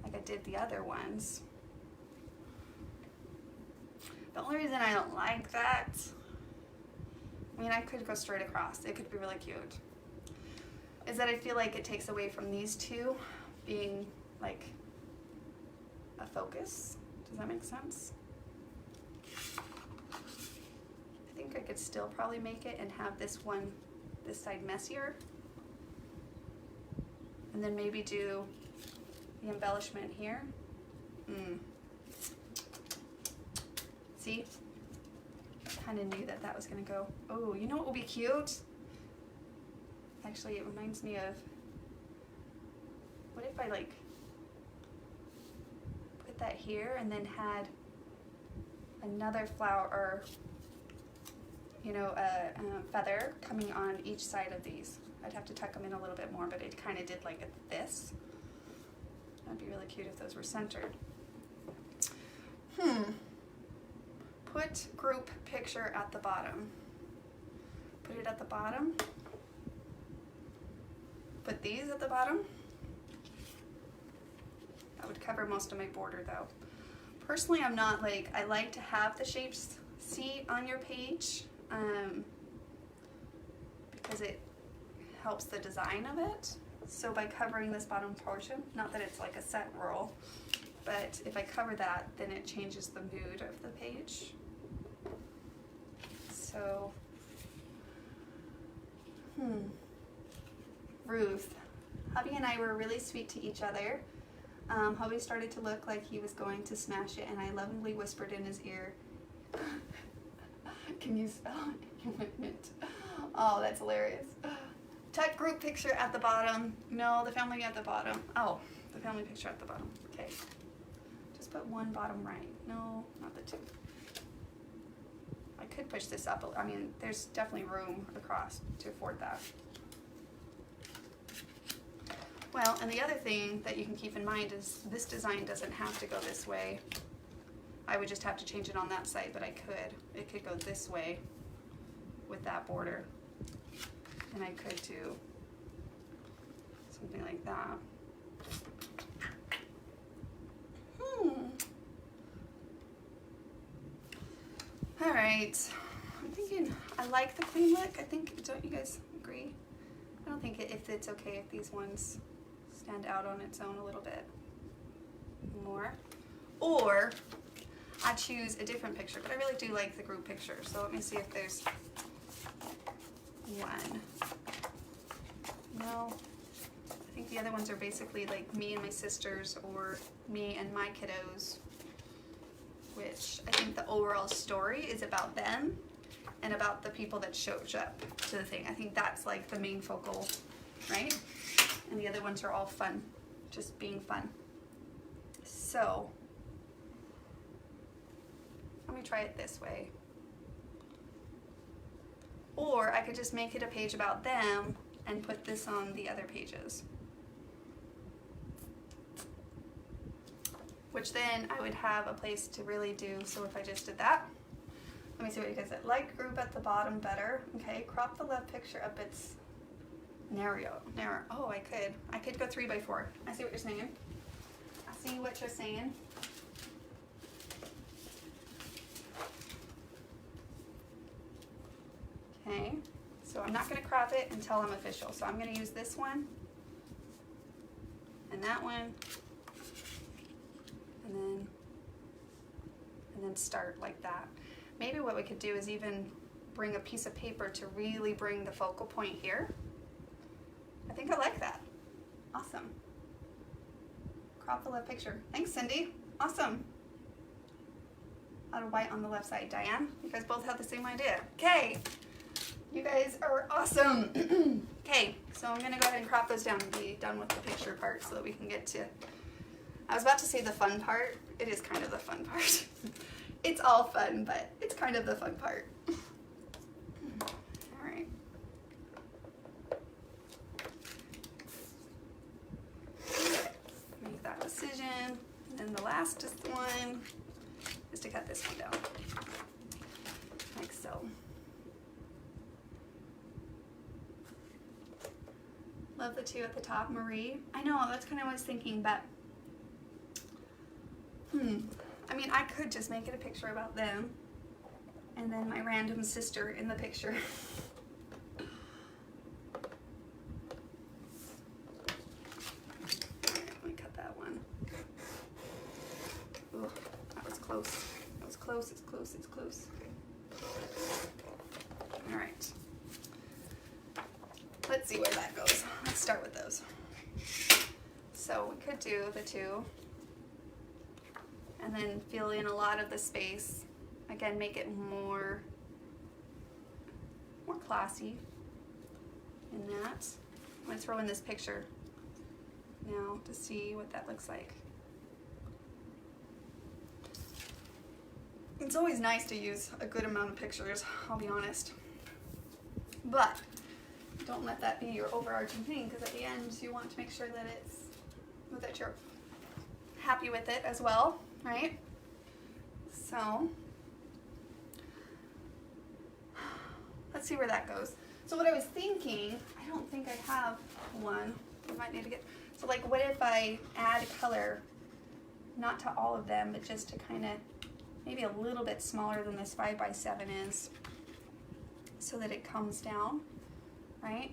like I did the other ones. The only reason I don't like that, I mean I could go straight across, it could be really cute, is that I feel like it takes away from these two being like a focus. Does that make sense? I think I could still probably make it and have this side messier. And then maybe do the embellishment here. See? I kind of knew that that was going to go. Oh, you know what will be cute? Actually, it reminds me of, what if I like put that here and then had another flower, or you know, a feather coming on each side of these. I'd have to tuck them in a little bit more, but it kind of did like this. That'd be really cute if those were centered. Put group picture at the bottom. Put it at the bottom. Put these at the bottom. That would cover most of my border though. Personally, I'm not like, I like to have the shapes see on your page because it helps the design of it. So by covering this bottom portion, not that it's like a set roll, but if I cover that, then it changes the mood of the page. So, Ruth. Hubby and I were really sweet to each other. Hubby started to look like he was going to smash it, and I lovingly whispered in his ear, "Can you spell equipment?" Oh, that's hilarious. Tuck group picture at the bottom. No, the family at the bottom. Oh, the family picture at the bottom. Okay. Just put one bottom right. No, not the two. I could push this up. I mean, there's definitely room across to afford that. Well, and the other thing that you can keep in mind is this design doesn't have to go this way. I would just have to change it on that side, but I could. It could go this way with that border. And I could do something like that. All right. I'm thinking, I like the clean look. I think, don't you guys agree? I don't think if it's okay if these ones stand out on its own a little bit more. Or I choose a different picture, but I really do like the group picture. So let me see if there's one. No, I think the other ones are basically like me and my sisters, or me and my kiddos, which I think the overall story is about them and about the people that shows up to the thing. I think that's like the main focal, right? And the other ones are all fun, just being fun. So let me try it this way. Or I could just make it a page about them and put this on the other pages. Which then I would have a place to really do, so if I just did that, let me see what you guys said. Like group at the bottom better. Okay, crop the left picture up, it's narrow. Oh, I could go 3x4. I see what you're saying. I see what you're saying. Okay, so I'm not going to crop it until I'm official. So I'm going to use this one and that one, and then start like that. Maybe what we could do is even bring a piece of paper to really bring the focal point here. I think I like that. Awesome. Crop the left picture. Thanks, Cindy. Awesome. A lot of white on the left side. Diane, you guys both have the same idea. Okay. You guys are awesome. Okay, so I'm gonna go ahead and crop those down and be done with the picture part so that we can get to, I was about to say the fun part. It is kind of the fun part. It's all fun, but it's kind of the fun part. All right. Make that decision. And then the last one is to cut this one down, like so. Love the two at the top, Marie. I know, that's kind of what I was thinking, but I mean, I could just make it a picture about them and then my random sister in the picture. Let me cut that one. Ooh, that was close. That was close, it's close, it's close. All right. Let's see where that goes. Let's start with those. So we could do the two and then fill in a lot of the space. Again, make it more classy in that. I'm gonna throw in this picture now to see what that looks like. It's always nice to use a good amount of pictures, I'll be honest. But don't let that be your overarching thing, because at the end you want to make sure that that you're happy with it as well, right? So let's see where that goes. So what I was thinking, I don't think I have one. I might need to get, so like what if I add color, not to all of them, but just to kind of, maybe a little bit smaller than this 5x7 is, so that it comes down, right?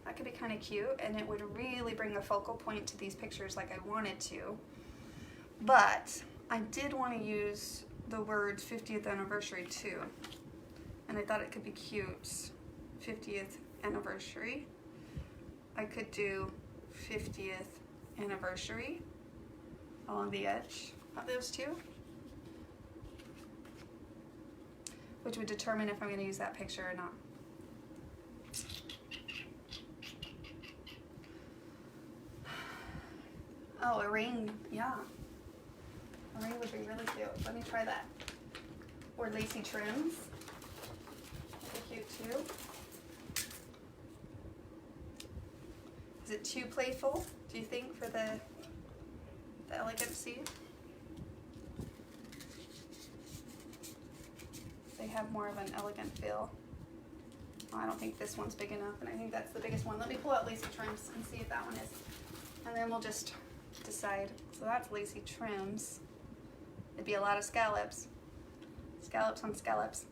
That could be kind of cute, and it would really bring a focal point to these pictures like I wanted to. But I did want to use the words 50th anniversary too, and I thought it could be cute. 50th anniversary. I could do 50th anniversary along the edge of those two, which would determine if I'm going to use that picture or not. Oh, a ring, yeah. A ring would be really cute. Let me try that. Or lacy trims. That'd be cute too. Is it too playful, do you think, for the elegancy? They have more of an elegant feel. Oh, I don't think this one's big enough, and I think that's the biggest one. Let me pull out lacy trims and see if that one is. And then we'll just decide. So that's lacy trims. It'd be a lot of scallops. Scallops on scallops.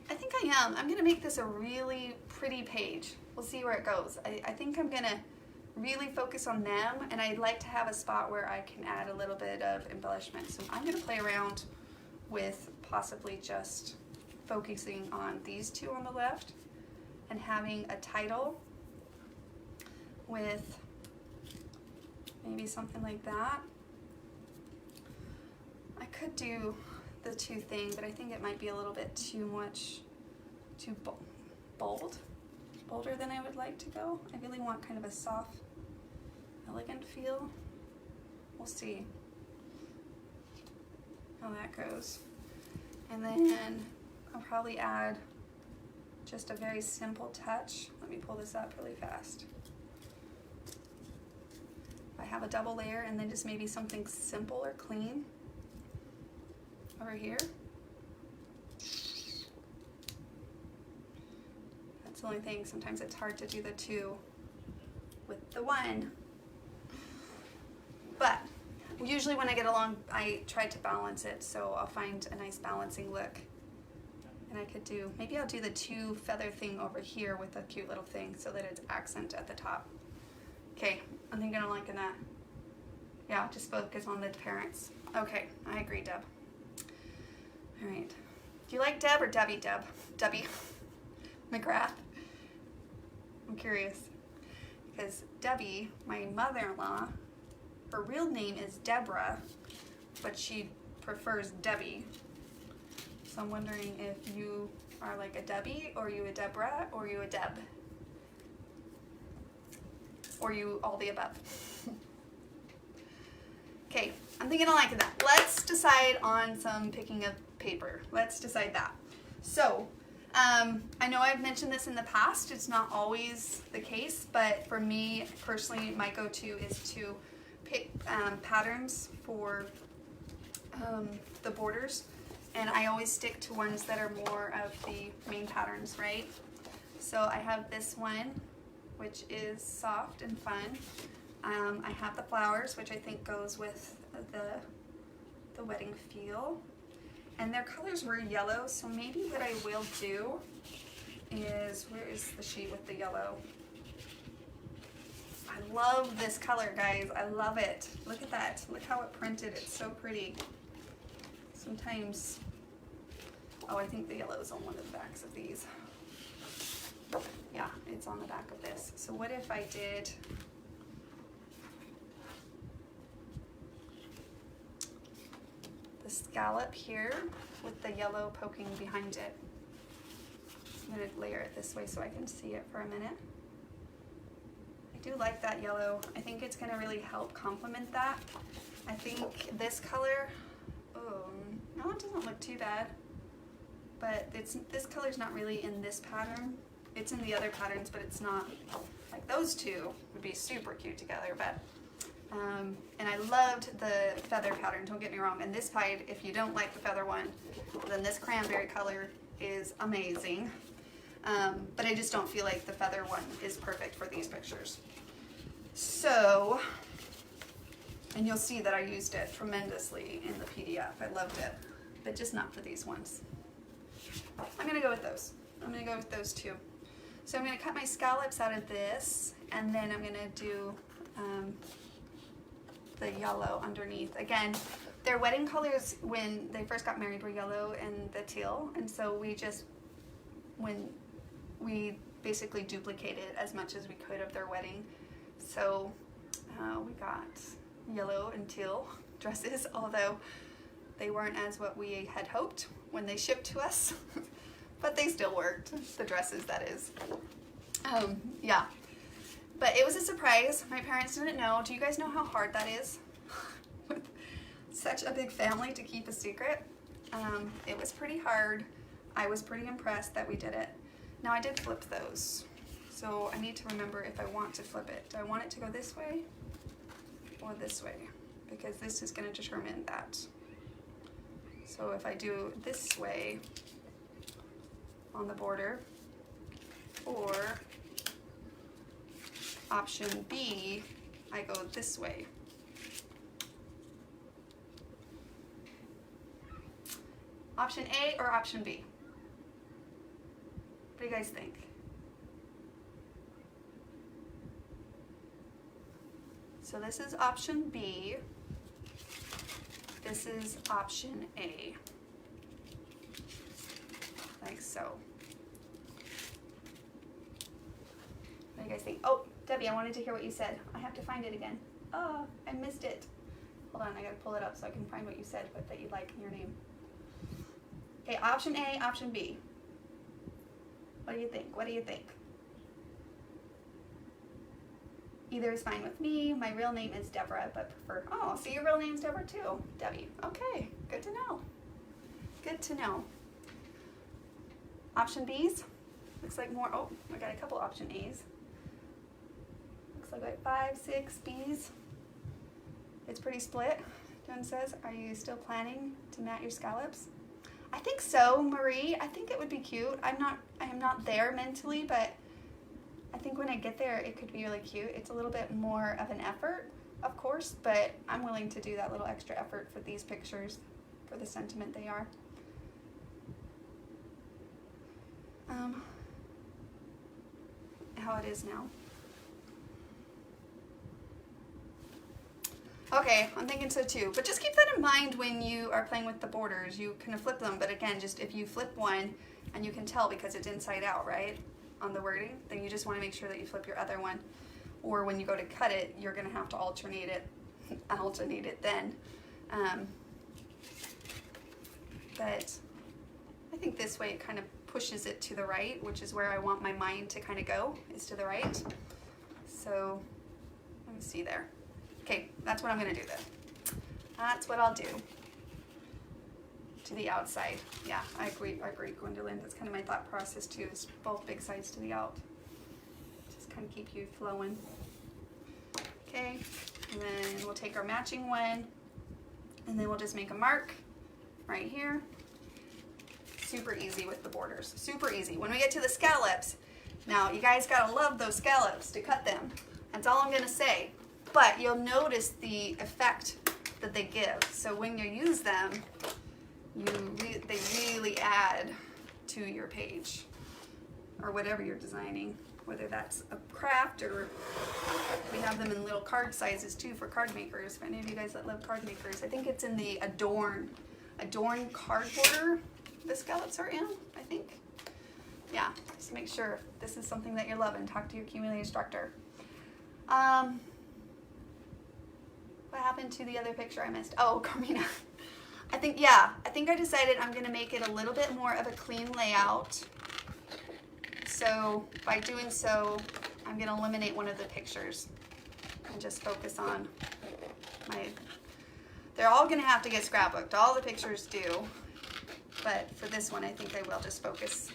I think I am. I'm gonna make this a really pretty page. We'll see where it goes. I think I'm gonna really focus on them, and I'd like to have a spot where I can add a little bit of embellishment. So I'm gonna play around with possibly just focusing on these two on the left and having a title with maybe something like that. I could do the two thing, but I think it might be a little bit too bolder than I would like to go. I really want kind of a soft, elegant feel. We'll see how that goes. And then I'll probably add just a very simple touch. Let me pull this up really fast. I have a double layer, and then just maybe something simple or clean over here. That's the only thing. Sometimes it's hard to do the two with the one. But usually when I get along, I try to balance it, so I'll find a nice balancing look. And I could do, maybe I'll do the two feather thing over here with a cute little thing so that it's accent at the top. Okay, I'm thinking I'm liking that. Yeah, just focus on the parents. Okay, I agree, Deb. All right. Do you like Deb or Debbie, Deb? Debbie McGrath? I'm curious. Because Debbie, my mother-in-law, her real name is Deborah, but she prefers Debbie. So I'm wondering if you are like a Debbie, or you a Deborah, or you a Deb. Or you all the above. Okay, I'm thinking I like that. Let's decide on some picking of paper. Let's decide that. So I know I've mentioned this in the past, it's not always the case, but for me personally, my go-to is to pick patterns for the borders, and I always stick to ones that are more of the main patterns, right? So I have this one, which is soft and fun. I have the flowers, which I think goes with the wedding feel. And their colors were yellow, so maybe what I will do is, where is the sheet with the yellow? I love this color, guys. I love it. Look at that. Look how it printed. It's so pretty. Sometimes, oh, I think the yellow is on one of the backs of these. Yeah, it's on the back of this. So what if I did the scallop here with the yellow poking behind it? I'm going to layer it this way so I can see it for a minute. I do like that yellow. I think it's going to really help complement that. I think this color, oh, no, it doesn't look too bad. But this color's not really in this pattern. It's in the other patterns, but it's not. Like those two would be super cute together. But and I loved the feather pattern, don't get me wrong. And this side, if you don't like the feather one, then this cranberry color is amazing. But I just don't feel like the feather one is perfect for these pictures. So, and you'll see that I used it tremendously in the PDF. I loved it, but just not for these ones. I'm gonna go with those. I'm gonna go with those two. So I'm gonna cut my scallops out of this, and then I'm gonna do the yellow underneath. Again, their wedding colors when they first got married were yellow and the teal, and so we basically duplicated as much as we could of their wedding. So we got yellow and teal dresses, although they weren't as what we had hoped when they shipped to us, but they still worked, the dresses that is. Yeah, but it was a surprise. My parents didn't know. Do you guys know how hard that is? With such a big family to keep a secret. It was pretty hard. I was pretty impressed that we did it. Now I did flip those, so I need to remember if I want to flip it. Do I want it to go this way or this way? Because this is going to determine that. So if I do this way on the border, or option B, I go this way. Option A or option B? What do you guys think? So this is option B. This is option A. Like so. What do you guys think? Oh, Debbie, I wanted to hear what you said. I have to find it again. Oh, I missed it. Hold on, I gotta pull it up so I can find what you said, but that you like in your name. Okay, option A, option B. What do you think? What do you think? Either is fine with me. My real name is Deborah, but prefer. Oh, so your real name's Deborah too, Debbie. Okay, good to know. Good to know. Option B's. Looks like more. Oh, I got a couple option A's. Looks like 5, 6 B's. It's pretty split. Jen says, "Are you still planning to mat your scallops?" I think so, Marie. I think it would be cute. I am not there mentally, but I think when I get there, it could be really cute. It's a little bit more of an effort, of course, but I'm willing to do that little extra effort for these pictures, for the sentiment they are. How it is now. Okay, I'm thinking so too. But just keep that in mind when you are playing with the borders. You can flip them, but again, just if you flip one, and you can tell because it's inside out, right, on the wording, then you just want to make sure that you flip your other one. Or when you go to cut it, you're going to have to alternate it then. But I think this way it kind of pushes it to the right, which is where I want my mind to kind of go, is to the right. So let me see there. Okay, that's what I'm going to do then. That's what I'll do. to the outside. Yeah, I agree, Gwendolyn. That's kind of my thought process too, is both big sides to the out. Just kind of keep you flowing. Okay, and then we'll take our matching one, and then we'll just make a mark right here. Super easy with the borders, super easy. When we get to the scallops, now you guys gotta love those scallops to cut them. That's all I'm gonna say. But you'll notice the effect that they give. So when you use them, they really add to your page or whatever you're designing, whether that's a craft or we have them in little card sizes too for card makers. For any of you guys that love card makers, I think it's in the Adorn card border the scallops are in, I think. Yeah, just make sure this is something that you're loving. Talk to your Kiwi Lane instructor. What happened to the other picture I missed? Oh, Carmina. I think I decided I'm gonna make it a little bit more of a clean layout. So by doing so, I'm gonna eliminate one of the pictures and just focus on they're all gonna have to get scrapbooked. All the pictures do. But for this one, I think I will just focus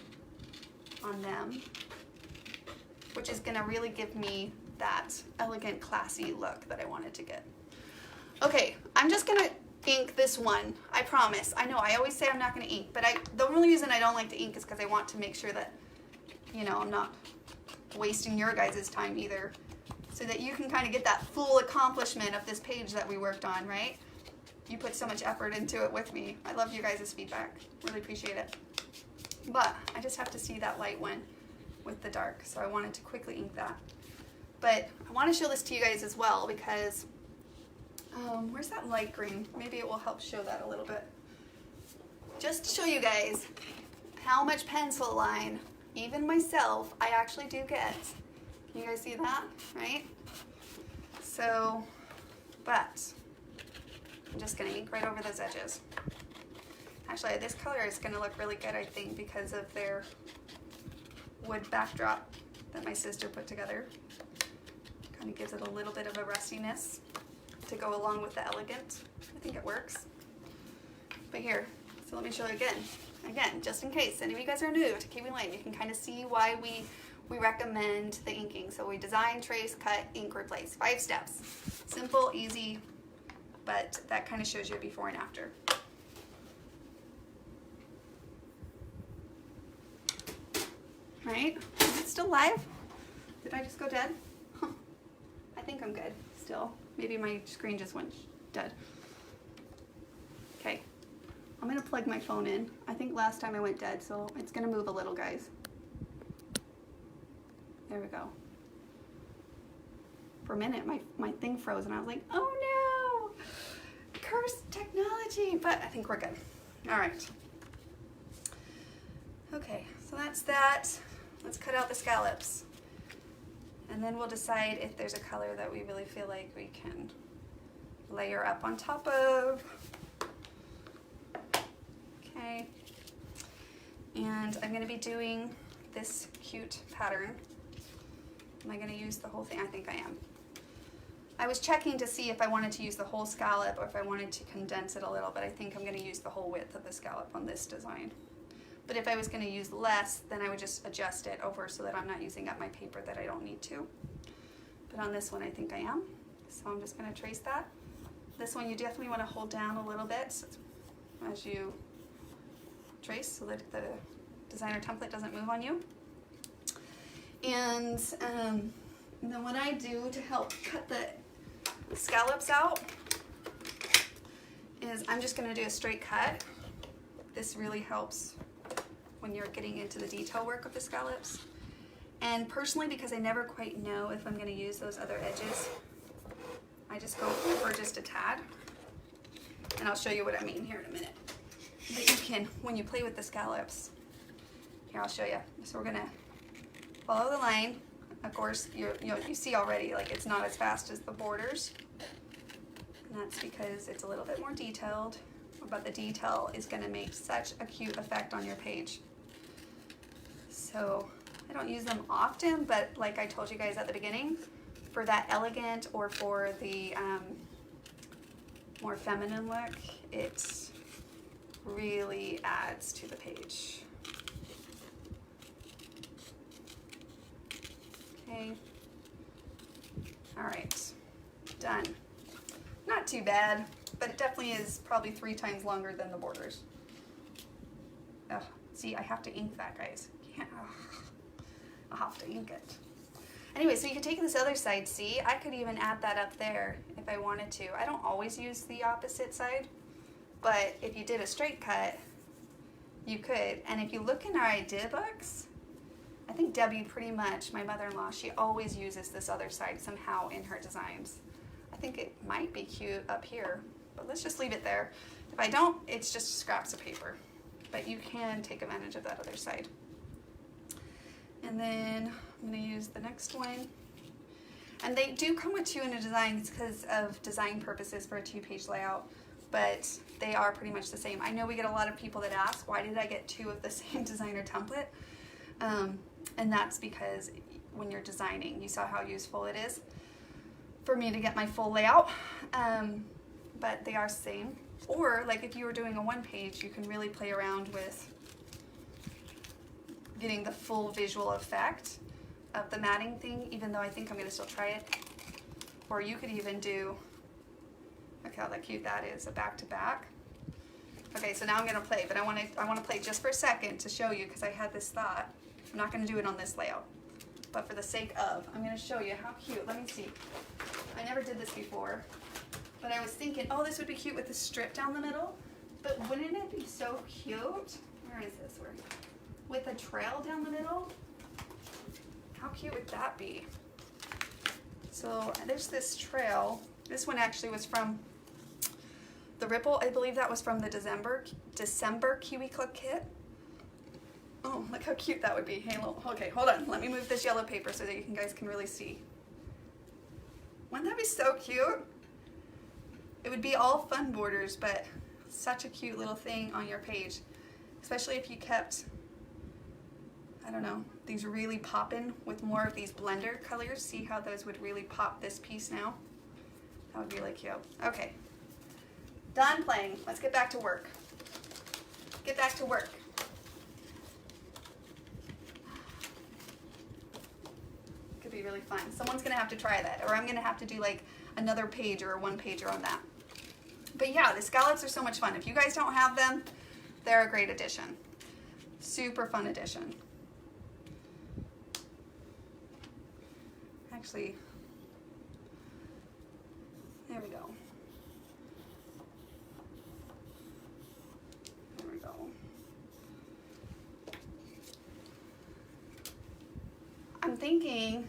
on them, which is gonna really give me that elegant, classy look that I wanted to get. Okay, I'm just gonna ink this one, I promise. I know, I always say I'm not gonna ink, but the only reason I don't like to ink is because I want to make sure that, you know, I'm not wasting your guys' time either, so that you can kind of get that full accomplishment of this page that we worked on, right? You put so much effort into it with me. I love you guys' feedback. Really appreciate it. But I just have to see that light one with the dark, so I wanted to quickly ink that. But I want to show this to you guys as well because, where's that light green? Maybe it will help show that a little bit. Just to show you guys how much pencil line, even myself, I actually do get. Can you guys see that, right? So, but I'm just gonna ink right over those edges. Actually, this color is gonna look really good, I think, because of their wood backdrop that my sister put together. Kind of gives it a little bit of a rustiness to go along with the elegant. I think it works. But here, so let me show you again. Again, just in case any of you guys are new to Kiwi Lane, you can kind of see why we recommend the inking. So we design, trace, cut, ink, replace. 5 steps. Simple, easy, but that kind of shows you before and after. Right? Is it still live? Did I just go dead? Huh. I think I'm good still. Maybe my screen just went dead. Okay. I'm gonna plug my phone in. I think last time I went dead, so it's gonna move a little, guys. There we go. For a minute, my thing froze and I was like, oh no! Cursed technology! But I think we're good. All right. Okay, so that's that. Let's cut out the scallops. And then we'll decide if there's a color that we really feel like we can layer up on top of. Okay. And I'm gonna be doing this cute pattern. Am I gonna use the whole thing? I think I am. I was checking to see if I wanted to use the whole scallop or if I wanted to condense it a little, but I think I'm gonna use the whole width of the scallop on this design. But if I was gonna use less, then I would just adjust it over so that I'm not using up my paper that I don't need to. But on this one, I think I am. So I'm just gonna trace that. This one, you definitely wanna hold down a little bit as you trace so that the designer template doesn't move on you. And then what I do to help cut the scallops out is I'm just gonna do a straight cut. This really helps when you're getting into the detail work of the scallops. And personally, because I never quite know if I'm gonna use those other edges, I just go over just a tad. And I'll show you what I mean here in a minute. But you can, when you play with the scallops, here I'll show you. So we're gonna follow the line. Of course, you see already, like it's not as fast as the borders. And that's because it's a little bit more detailed, but the detail is gonna make such a cute effect on your page. So I don't use them often, but like I told you guys at the beginning, for that elegant or for the more feminine look, really adds to the page. Okay. All right, done. Not too bad, but it definitely is probably 3 times longer than the borders. Ugh, see, I have to ink that, guys. Can't, I'll have to ink it. Anyway, so you could take this other side, see? I could even add that up there if I wanted to. I don't always use the opposite side, but if you did a straight cut, you could. And if you look in our idea books, I think Debbie pretty much, my mother-in-law, she always uses this other side somehow in her designs. I think it might be cute up here, but let's just leave it there. If I don't, it's just scraps of paper, but you can take advantage of that other side. And then I'm going to use the next one. And they do come with 2 in a design because of design purposes for a 2-page layout, but they are pretty much the same. I know we get a lot of people that ask, why did I get 2 of the same designer template? And that's because when you're designing, you saw how useful it is for me to get my full layout, but they are the same. Or like if you were doing a 1-page, you can really play around with getting the full visual effect of the matting thing, even though I think I'm going to still try it. Or you could even do, look how cute that is, a back-to-back. Okay, so now I'm going to play, but I want to play just for a second to show you, because I had this thought. I'm not going to do it on this layout, but for the sake of, I'm going to show you how cute. Let me see. I never did this before, but I was thinking, oh, this would be cute with the strip down the middle, but wouldn't it be so cute? Where is this? Where? With a trail down the middle? How cute would that be? So there's this trail. This one actually was from the Ripple. I believe that was from the December Kiwi Club kit. Oh, look how cute that would be. Hey, okay, hold on. Let me move this yellow paper so that you guys can really see. Wouldn't that be so cute? It would be all fun borders, but such a cute little thing on your page. Especially if you kept, I don't know, these really poppin' with more of these blender colors. See how those would really pop this piece now? That would be really cute. Okay, done playing. Let's get back to work. Get back to work. Could be really fun. Someone's gonna have to try that, or I'm gonna have to do like another page or a 1-pager on that. But yeah, the scallops are so much fun. If you guys don't have them, they're a great addition. Super fun addition. Actually, there we go. There we go. I'm thinking,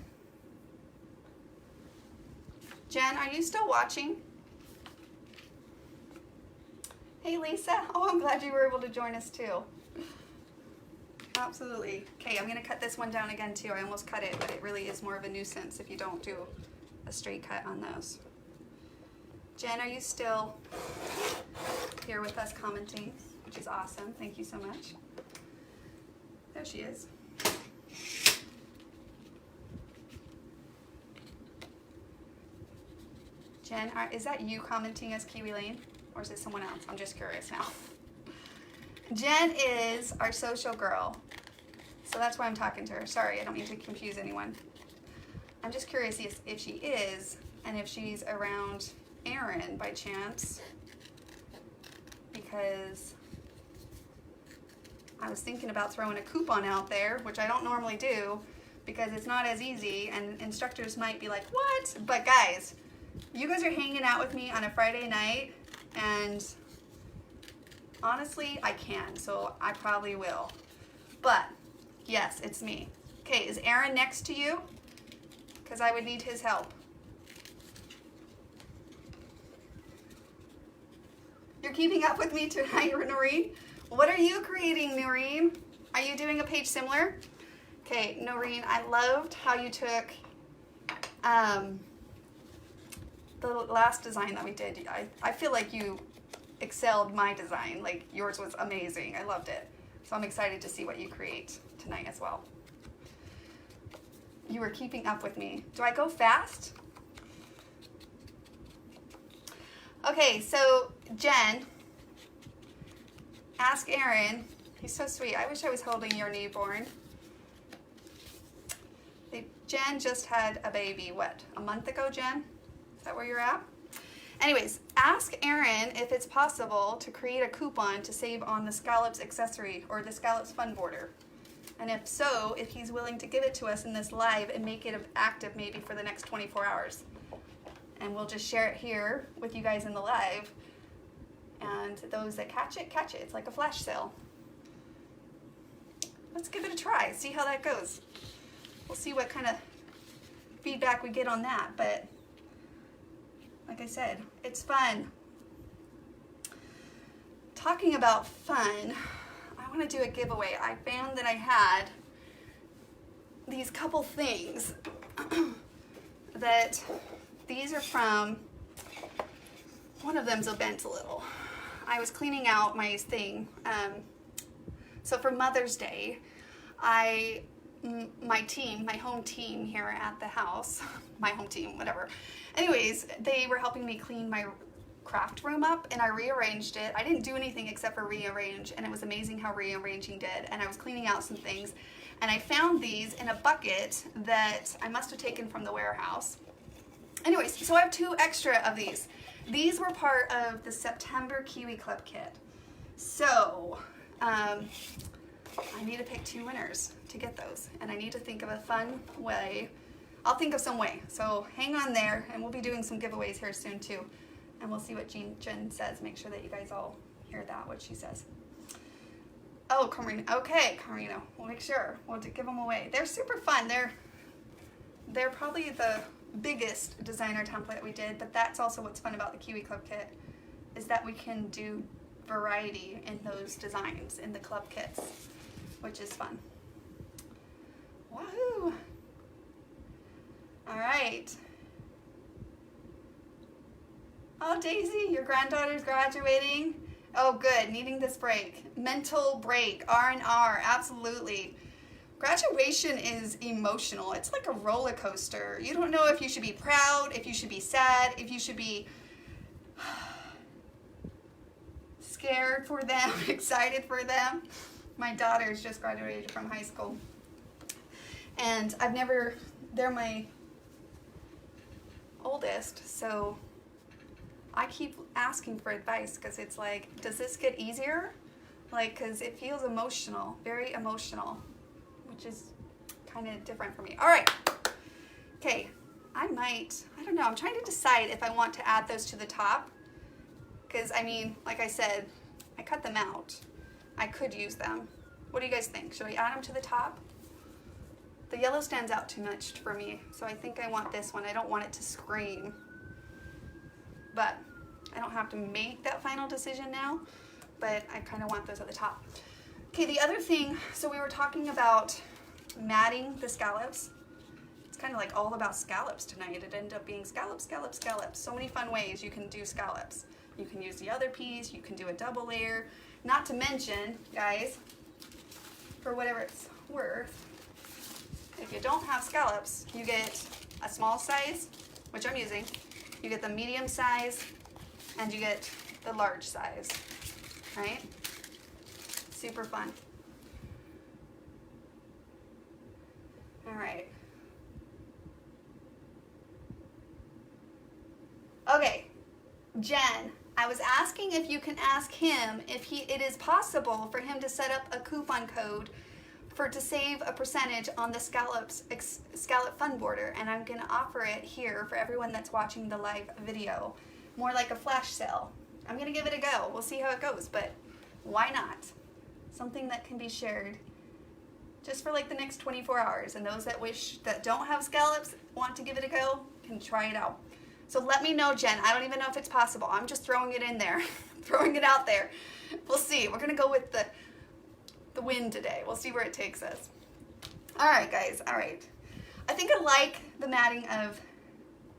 Jen, are you still watching? Hey Lisa, oh, I'm glad you were able to join us too. Absolutely. Okay, I'm gonna cut this one down again too. I almost cut it, but it really is more of a nuisance if you don't do a straight cut on those. Jen, are you still here with us commenting, which is awesome. Thank you so much. There she is. Jen, is that you commenting as Kiwi Lane, or is it someone else? I'm just curious now. Jen is our social girl, so that's why I'm talking to her. Sorry, I don't mean to confuse anyone. I'm just curious if she is, and if she's around Erin by chance, because I was thinking about throwing a coupon out there, which I don't normally do, because it's not as easy, and instructors might be like, what? But guys, you guys are hanging out with me on a Friday night, and honestly, I can, so I probably will. But yes, it's me. Okay, is Aaron next to you? Because I would need his help. You're keeping up with me tonight, Noreen? What are you creating, Noreen? Are you doing a page similar? Okay, Noreen, I loved how you took the last design that we did. I feel like you excelled my design. Like, yours was amazing. I loved it. So I'm excited to see what you create tonight as well. You were keeping up with me. Do I go fast? Okay, so Jen, Ask Aaron. He's so sweet. I wish I was holding your newborn. Jen just had a baby, what, a month ago, Jen? Is that where you're at? Anyways, ask Aaron if it's possible to create a coupon to save on the scallops accessory or the scallops fun border. And if so, if he's willing to give it to us in this live and make it active maybe for the next 24 hours. And we'll just share it here with you guys in the live. And those that catch it, catch it. It's like a flash sale. Let's give it a try, see how that goes. We'll see what kind of feedback we get on that, but like I said, it's fun. Talking about fun, I want to do a giveaway. I found that I had these couple things that these are from, one of them's bent a little. I was cleaning out my thing. So for Mother's Day, my home team here at the house, my home team, whatever. Anyways, they were helping me clean my craft room up and I rearranged it. I didn't do anything except for rearrange, and it was amazing how rearranging did. And I was cleaning out some things and I found these in a bucket that I must have taken from the warehouse. Anyways, so I have 2 extra of these. These were part of the September Kiwi Club kit. So, I need to pick 2 winners to get those, and I need to think of a fun way. I'll think of some way, so hang on there, and we'll be doing some giveaways here soon too, and we'll see what Jen says. Make sure that you guys all hear that, what she says. Oh, Carmina, okay, Carmina, we'll make sure. We'll give them away. They're super fun. They're probably the biggest designer template we did, but that's also what's fun about the Kiwi Club kit, is that we can do variety in those designs in the club kits, which is fun. Wahoo! All right. Oh, Daisy, your granddaughter's graduating. Oh, good. Needing this break. Mental break. R&R. Absolutely. Graduation is emotional. It's like a roller coaster. You don't know if you should be proud, if you should be sad, if you should be scared for them, excited for them. My daughter's just graduated from high school. And they're my oldest, so I keep asking for advice because it's like, does this get easier? Like, because it feels emotional, very emotional, which is kind of different for me. All right. Okay. I don't know. I'm trying to decide if I want to add those to the top. Because, I mean, like I said, I cut them out. I could use them. What do you guys think? Should I add them to the top? The yellow stands out too much for me, so I think I want this one. I don't want it to scream. But I don't have to make that final decision now, but I kind of want those at the top. Okay, the other thing, so we were talking about matting the scallops. It's kind of like all about scallops tonight. It ended up being scallops, scallops, scallops. So many fun ways you can do scallops. You can use the other piece, you can do a double layer. Not to mention, guys, for whatever it's worth, if you don't have scallops, you get a small size, which I'm using, you get the medium size, and you get the large size, right? Super fun. All right. Okay, Jen, I was asking if you can ask him if it is possible for him to set up a coupon code to save a percentage on the scallop fun border, and I'm going to offer it here for everyone that's watching the live video, more like a flash sale. I'm going to give it a go. We'll see how it goes, but why not? Something that can be shared just for like the next 24 hours, and those that don't have scallops, want to give it a go, can try it out. So let me know, Jen. I don't even know if it's possible. I'm just throwing it in there, throwing it out there. We'll see. We're going to go with the wind today. We'll see where it takes us. All right, guys. All right. I think I like the matting of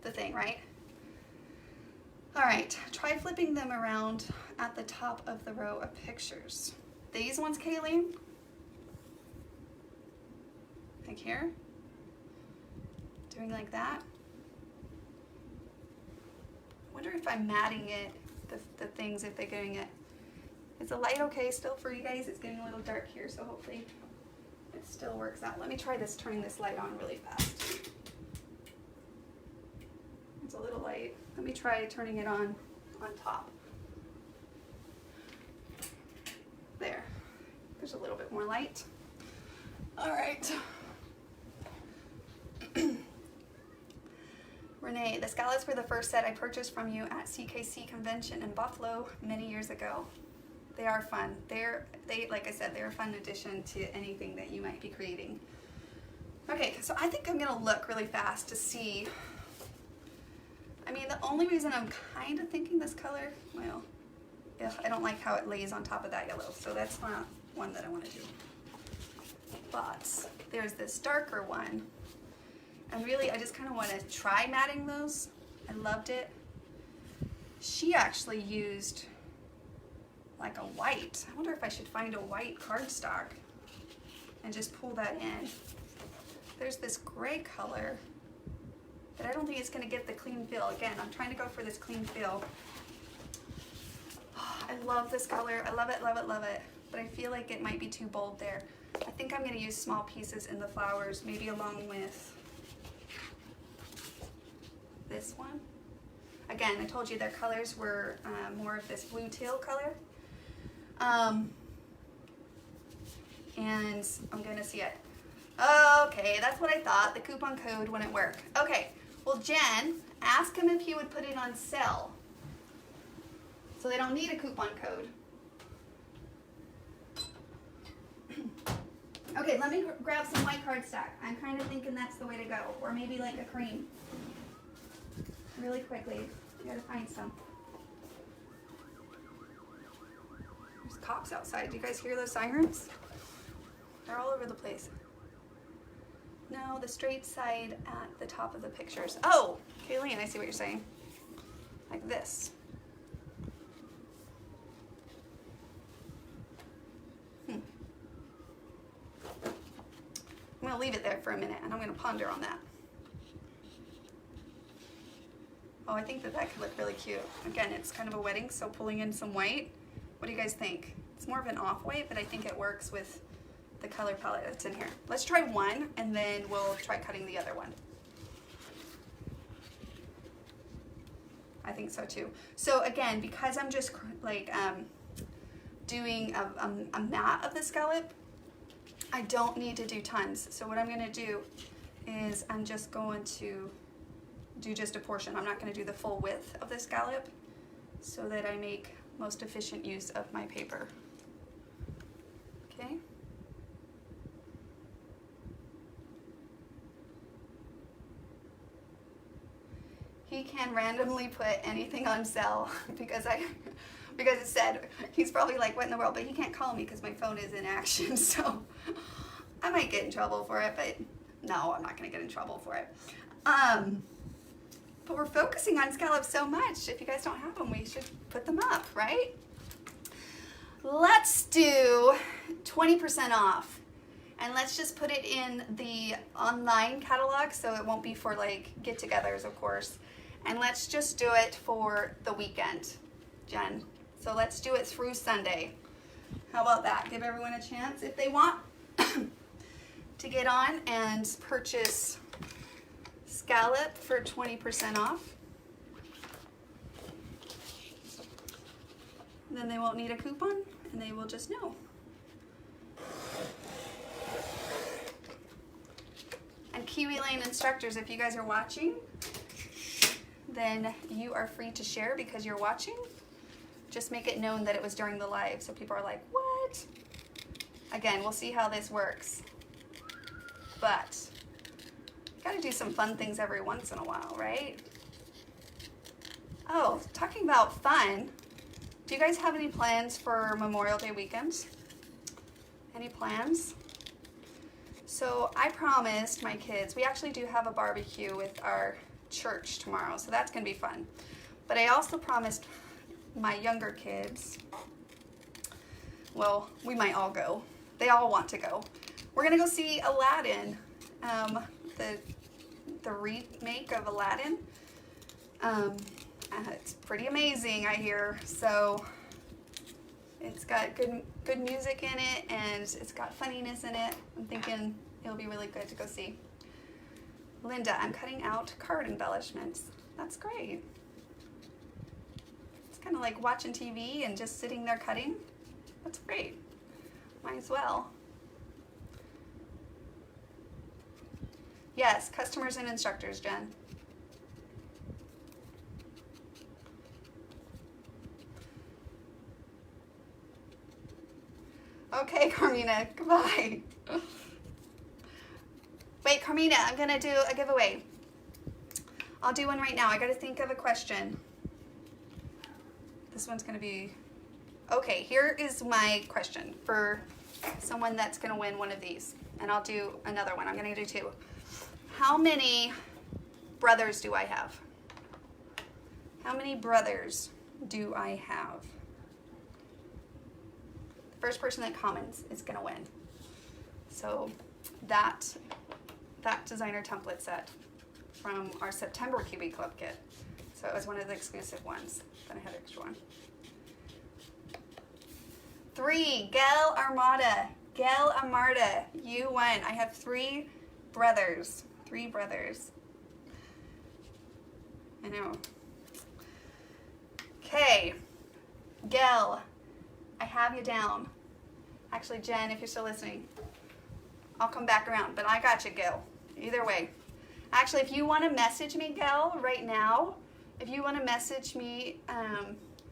the thing, right? All right. Try flipping them around at the top of the row of pictures. These ones, Kayleen. Like here. Doing like that. I wonder if I'm matting it, the things, if they're getting it Is the light okay still for you guys? It's getting a little dark here, so hopefully it still works out. Let me try this, turning this light on really fast. It's a little light. Let me try turning it on top. There. There's a little bit more light. All right. Renee, the scallops were the first set I purchased from you at CKC convention in Buffalo many years ago. They are fun. Like I said, they're a fun addition to anything that you might be creating. Okay, so I think I'm gonna look really fast to see. I mean, the only reason I'm kind of thinking this color, well, I don't like how it lays on top of that yellow, so that's not one that I want to do. But there's this darker one, and really I just kind of want to try matting those. I loved it. She actually used like a white. I wonder if I should find a white cardstock and just pull that in. There's this gray color, but I don't think it's going to get the clean feel. Again, I'm trying to go for this clean feel. Oh, I love this color. I love it, love it, love it. But I feel like it might be too bold there. I think I'm going to use small pieces in the flowers, maybe along with this one. Again, I told you their colors were more of this blue teal color. And I'm going to see it. Okay, that's what I thought. The coupon code wouldn't work. Okay, well, Jen, ask him if he would put it on sale. So they don't need a coupon code. Okay, let me grab some white cardstock. I'm kind of thinking that's the way to go. Or maybe like a cream. Really quickly. You gotta find some. There's cops outside. Do you guys hear those sirens? They're all over the place. No, the straight side at the top of the pictures. Oh, Kayleen, I see what you're saying. Like this. I'm gonna leave it there for a minute and I'm gonna ponder on that. Oh, I think that could look really cute. Again, it's kind of a wedding, so pulling in some white. What do you guys think? It's more of an off-white, but I think it works with the color palette that's in here. Let's try one, and then we'll try cutting the other one. I think so too. So again, because I'm just like doing a mat of the scallop, I don't need to do tons. So what I'm gonna do is I'm just going to do just a portion. I'm not gonna do the full width of the scallop so that I make most efficient use of my paper. Okay. He can randomly put anything on sale because it said, he's probably like, what in the world? But he can't call me because my phone is in action, so I might get in trouble for it, but no, I'm not gonna get in trouble for it. But we're focusing on scallops so much. If you guys don't have them, we should put them up, right? Let's do 20% off. And let's just put it in the online catalog so it won't be for like get-togethers, of course. And let's just do it for the weekend, Jen. So let's do it through Sunday. How about that? Give everyone a chance if they want to get on and purchase scallop for 20% off. Then they won't need a coupon and they will just know. And Kiwi Lane instructors, if you guys are watching, then you are free to share because you're watching. Just make it known that it was during the live so people are like, what? Again, we'll see how this works. But you gotta do some fun things every once in a while, right? Oh, talking about fun, do you guys have any plans for Memorial Day weekend? Any plans? So I promised my kids, we actually do have a barbecue with our church tomorrow, so that's gonna be fun. But I also promised my younger kids, well, we might all go. They all want to go. We're gonna go see Aladdin, the remake of Aladdin. It's pretty amazing, I hear. So It's got good music in it, and it's got funniness in it. I'm thinking it'll be really good to go see. Linda, I'm cutting out card embellishments. That's great. It's kind of like watching TV and just sitting there cutting. That's great. Might as well. Yes, customers and instructors, Jen. Okay, Carmina, goodbye. Wait, Carmina, I'm gonna do a giveaway. I'll do one right now. I gotta think of a question. This one's gonna be, okay, here is my question for someone that's gonna win one of these. And I'll do another one. I'm gonna do two. How many brothers do I have? How many brothers do I have? The first person that comments is gonna win. So that designer template set from our September Kiwi Club kit. So it was one of the exclusive ones. Then I had an extra one. 3, Gail Armada. Gail Armada, you won. I have 3 brothers. 3 brothers. I know. Okay, Gail, I have you down. Actually, Jen, if you're still listening, I'll come back around, but I got you, Gail. Either way. Actually, if you want to message me, Gail, right now, if you want to message me,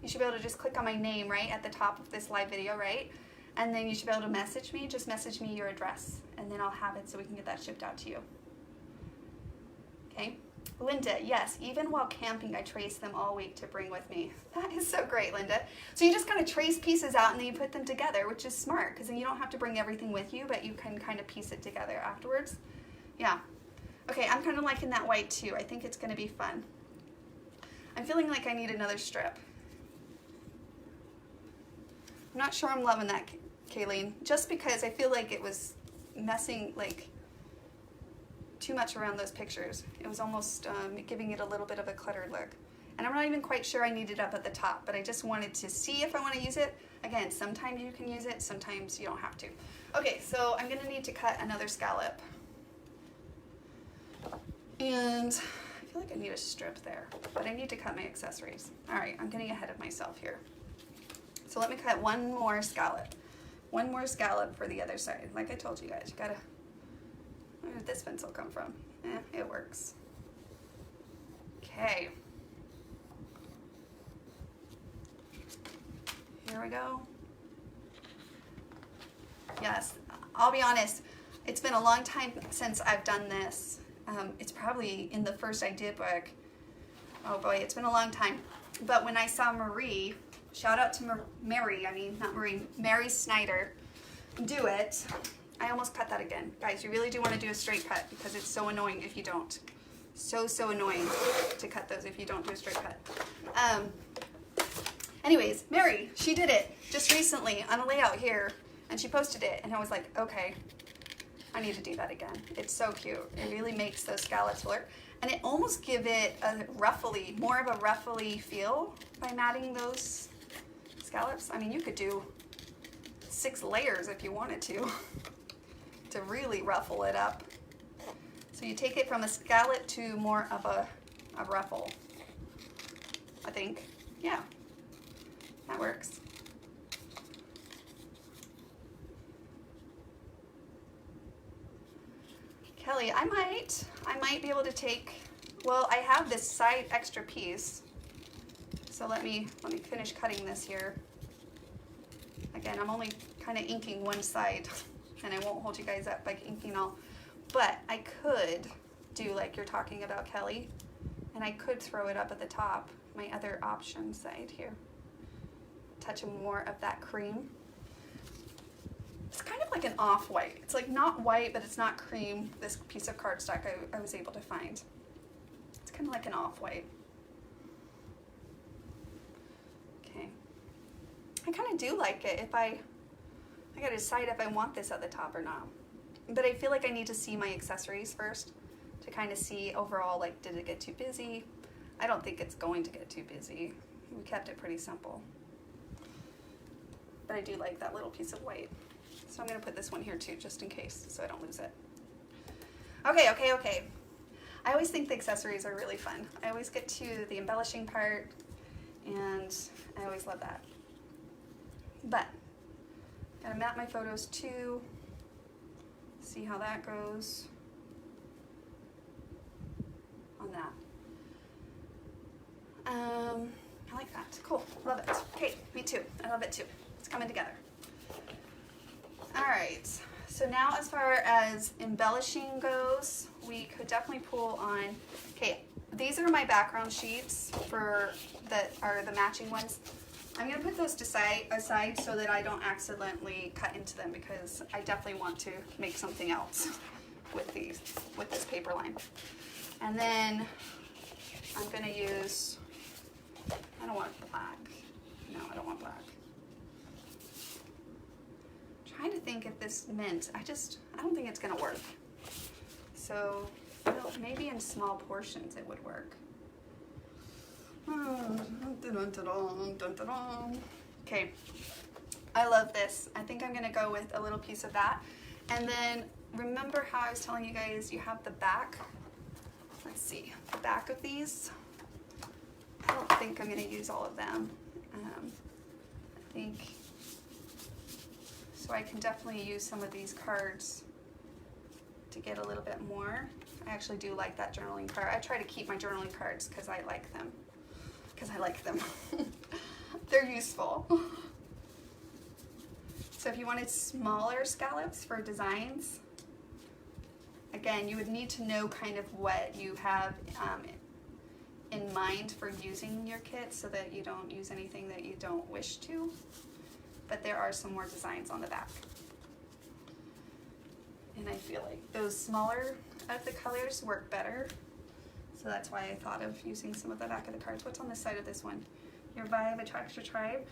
you should be able to just click on my name right at the top of this live video, right? And then you should be able to message me. Just message me your address, and then I'll have it so we can get that shipped out to you. Okay? Linda, yes, even while camping, I trace them all week to bring with me. That is so great, Linda. So you just kind of trace pieces out and then you put them together, which is smart, because then you don't have to bring everything with you, but you can kind of piece it together afterwards. Yeah. Okay, I'm kind of liking that white too. I think it's going to be fun. I'm feeling like I need another strip. I'm not sure I'm loving that, Kayleen, just because I feel like it was messing, like, too much around those pictures. It was almost giving it a little bit of a cluttered look. And I'm not even quite sure I need it up at the top, but I just wanted to see if I want to use it. Again, sometimes you can use it, sometimes you don't have to. Okay, so I'm going to need to cut another scallop. And I feel like I need a strip there, but I need to cut my accessories. All right, I'm getting ahead of myself here. So let me cut one more scallop. One more scallop for the other side. Like I told you guys, you gotta, where did this pencil come from? It works. Okay. Here we go. Yes, I'll be honest, it's been a long time since I've done this. It's probably in the first idea book. Oh boy, it's been a long time. But when I saw Marie, shout out to Mary Snyder, do it, I almost cut that again. Guys, you really do want to do a straight cut because it's so annoying if you don't. So annoying to cut those if you don't do a straight cut. Anyways, Mary, she did it just recently on a layout here, and she posted it, and I was like, okay, I need to do that again. It's so cute. It really makes those scallops look, and it almost give it a ruffly, more of a ruffly feel by matting those scallops. I mean, you could do 6 layers if you wanted to really ruffle it up. So you take it from a scallop to more of a ruffle, I think. Yeah, that works. Kelly, I might be able to take, well, I have this side extra piece. So let me finish cutting this here. Again, I'm only kind of inking one side, and I won't hold you guys up by inking all. But I could do like you're talking about, Kelly, and I could throw it up at the top, my other option side here. Touch more of that cream. It's kind of like an off-white. It's like not white, but it's not cream. This piece of cardstock I was able to find. It's kind of like an off-white. Okay. I kind of do like it. I gotta decide if I want this at the top or not. But I feel like I need to see my accessories first to kind of see overall, like, did it get too busy? I don't think it's going to get too busy. We kept it pretty simple. but I do like that little piece of white. So I'm gonna put this one here too, just in case, so I don't lose it. Okay, okay, okay. I always think the accessories are really fun. I always get to the embellishing part, and I always love that. But, gotta map my photos too, see how that goes on that. I like that, cool, love it. Okay, me too, I love it too. It's coming together. All right, so now as far as embellishing goes, we could definitely pull on, okay, these are my background sheets that are the matching ones. I'm gonna put those aside so that I don't accidentally cut into them, because I definitely want to make something else with this paper line. And then I'm gonna use, I don't want black. No, I don't want black. I'm trying to think if this mint, I don't think it's gonna work. So maybe in small portions it would work. Okay, I love this. I think I'm gonna go with a little piece of that. And then remember how I was telling you guys you have the back? Let's see, the back of these. I don't think I'm gonna use all of them. I think, so I can definitely use some of these cards to get a little bit more. I actually do like that journaling card. I try to keep my journaling cards because I like them. They're useful. So if you wanted smaller scallops for designs, again, you would need to know kind of what you have in mind for using your kit so that you don't use anything that you don't wish to. But there are some more designs on the back. And I feel like those smaller of the colors work better. So that's why I thought of using some of the back of the cards. What's on this side of this one? Your vibe attracts your tribe.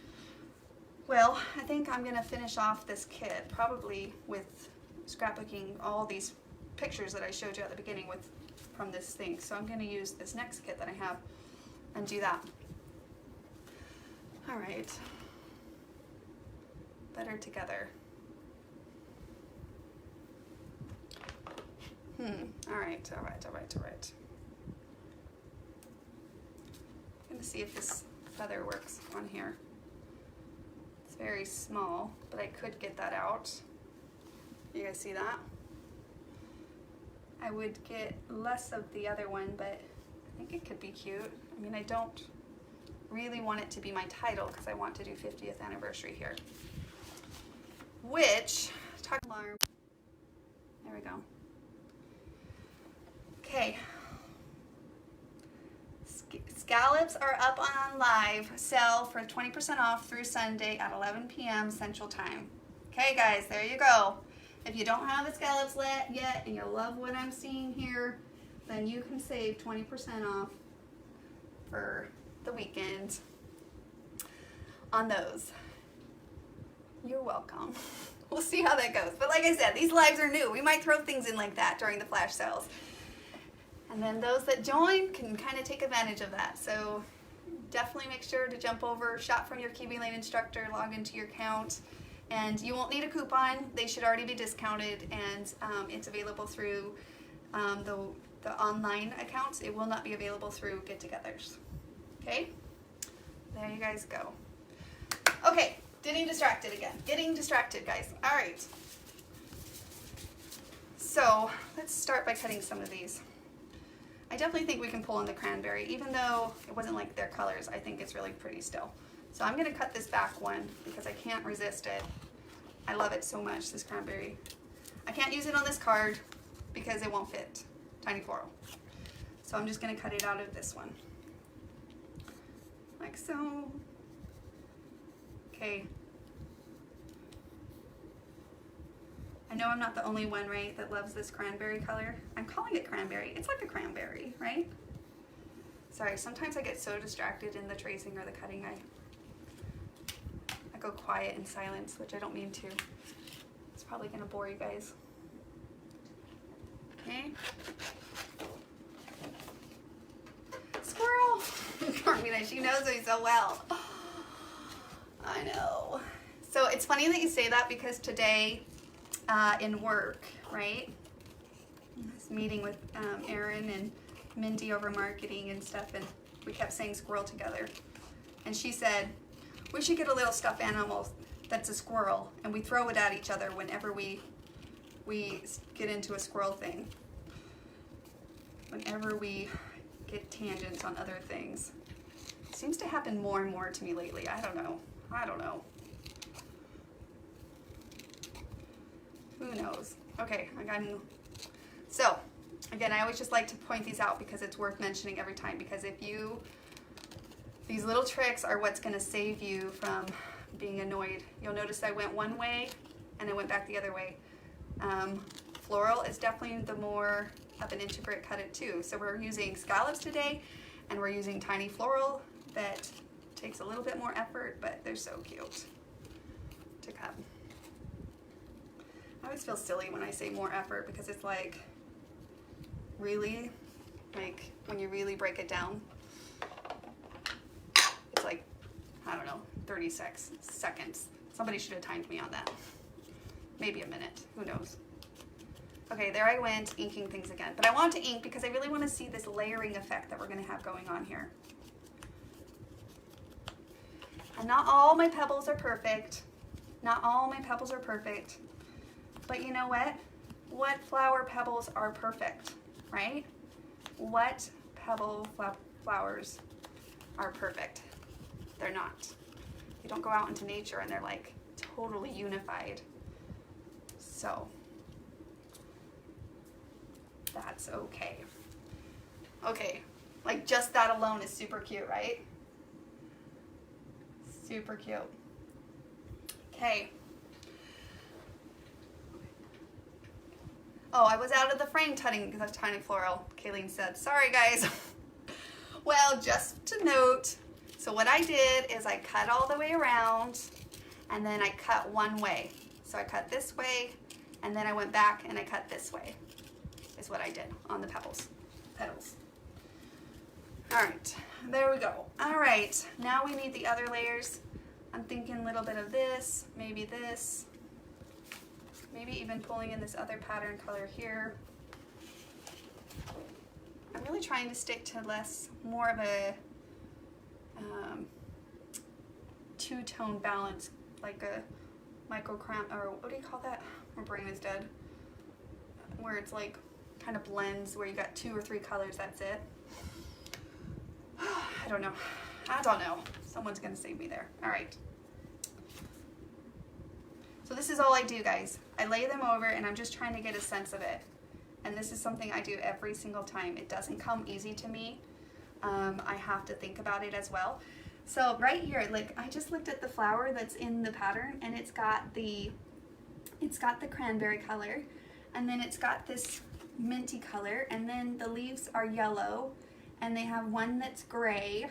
Well, I think I'm gonna finish off this kit probably with scrapbooking all these pictures that I showed you at the beginning from this thing. So I'm gonna use this next kit that I have and do that. All right. Better together. All right. I'm gonna see if this feather works on here. It's very small, but I could get that out. You guys see that? I would get less of the other one, but I think it could be cute. I mean, I don't really want it to be my title because I want to do 50th anniversary here. Which, talk alarm. There we go. Okay. Scallops are up on live sale for 20% off through Sunday at 11 p.m. Central Time. Okay, guys, there you go. If you don't have the scallops yet and you love what I'm seeing here, then you can save 20% off for the weekend on those. You're welcome. We'll see how that goes. But like I said, these lives are new. We might throw things in like that during the flash sales. And then those that join can kind of take advantage of that. So definitely make sure to jump over, shop from your Kiwi Lane instructor, log into your account, and you won't need a coupon. They should already be discounted, and it's available through the online accounts. It will not be available through get-togethers. Okay? There you guys go. Okay, getting distracted again. Getting distracted, guys. All right. So let's start by cutting some of these. I definitely think we can pull in the cranberry, even though it wasn't like their colors. I think it's really pretty still. So I'm gonna cut this back one because I can't resist it. I love it so much, this cranberry. I can't use it on this card because it won't fit tiny floral. So I'm just gonna cut it out of this one. Like so. Okay. I know I'm not the only one, right, that loves this cranberry color. I'm calling it cranberry. It's like a cranberry, right? Sorry, sometimes I get so distracted in the tracing or the cutting, I go quiet in silence, which I don't mean to. It's probably gonna bore you guys. Okay. Squirrel! Carmina, she knows me so well. I know. So it's funny that you say that because today in work, right? I was meeting with Erin and Mindy over marketing and stuff, and we kept saying squirrel together. And she said, we should get a little stuffed animal that's a squirrel, and we throw it at each other whenever we get into a squirrel thing. Whenever we get tangents on other things. It seems to happen more and more to me lately. I don't know. Who knows? Okay, so again, I always just like to point these out because it's worth mentioning every time, because these little tricks are what's going to save you from being annoyed. You'll notice I went one way and I went back the other way. Floral is definitely the more of an intricate cut it too. So we're using scallops today, and we're using tiny floral that takes a little bit more effort, but they're so cute to cut. I always feel silly when I say more effort because it's like, really? Like when you really break it down, it's like, I don't know, 36 seconds. Somebody should have timed me on that. Maybe a minute, who knows? Okay, there I went inking things again. But I want to ink because I really want to see this layering effect that we're going to have going on here. And not all my pebbles are perfect. Not all my pebbles are perfect. But you know what? What flower pebbles are perfect, right? What pebble flowers are perfect? They're not. You don't go out into nature and they're like totally unified. So that's okay. Okay, like just that alone is super cute, right? Super cute. Okay. Oh, I was out of the frame tutting the tiny floral, Kayleen said. Sorry, guys. Well, just to note, so what I did is I cut all the way around, and then I cut one way. So I cut this way, and then I went back and I cut this way, is what I did on the petals. All right, there we go. All right, now we need the other layers. I'm thinking a little bit of this, maybe even pulling in this other pattern color here. I'm really trying to stick to more of a two-tone balance, like a microcram, or what do you call that? My brain is dead. Where it's like kind of blends, where you got 2 or 3 colors, that's it. I don't know. Someone's gonna save me there. All right. So this is all I do, guys. I lay them over and I'm just trying to get a sense of it. And this is something I do every single time. It doesn't come easy to me. I have to think about it as well. So right here, like I just looked at the flower that's in the pattern, and it's got the cranberry color, and then it's got this minty color, and then the leaves are yellow, and they have one that's gray.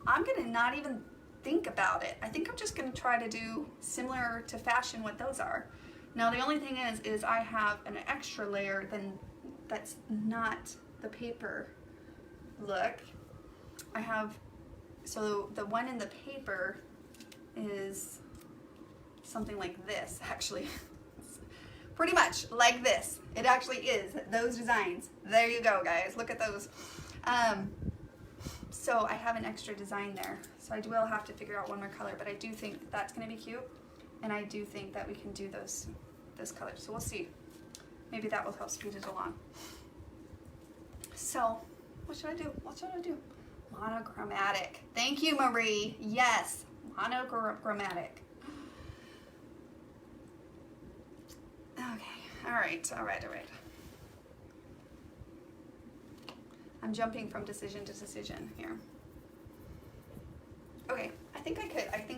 I'm gonna not even think about it. I think I'm just gonna try to do similar to fashion what those are. Now the only thing is I have an extra layer that's not the paper look. So the one in the paper is something like this, actually. Pretty much like this. It actually is, those designs. There you go, guys, look at those. So I have an extra design there. So I will have to figure out one more color, but I do think that's gonna be cute. And I do think that we can do those colors. So we'll see. Maybe that will help speed it along. So what should I do? Monochromatic. Thank you, Marie. Yes, monochromatic. Okay, all right. I'm jumping from decision to decision here. Okay, I think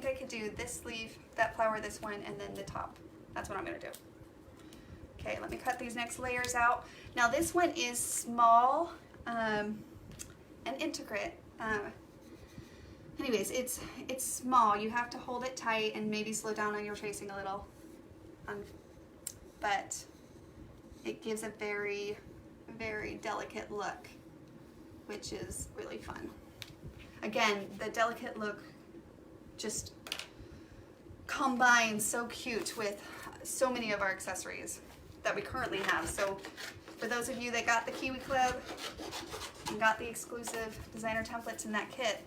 I could do this leaf, that flower, this one, and then the top. That's what I'm gonna do. Okay, let me cut these next layers out. Now this one is small and intricate. Anyways, it's small. You have to hold it tight and maybe slow down on your tracing a little. But it gives a very, very delicate look, which is really fun. Again, the delicate look just combine so cute with so many of our accessories that we currently have. So for those of you that got the Kiwi Club and got the exclusive designer templates in that kit,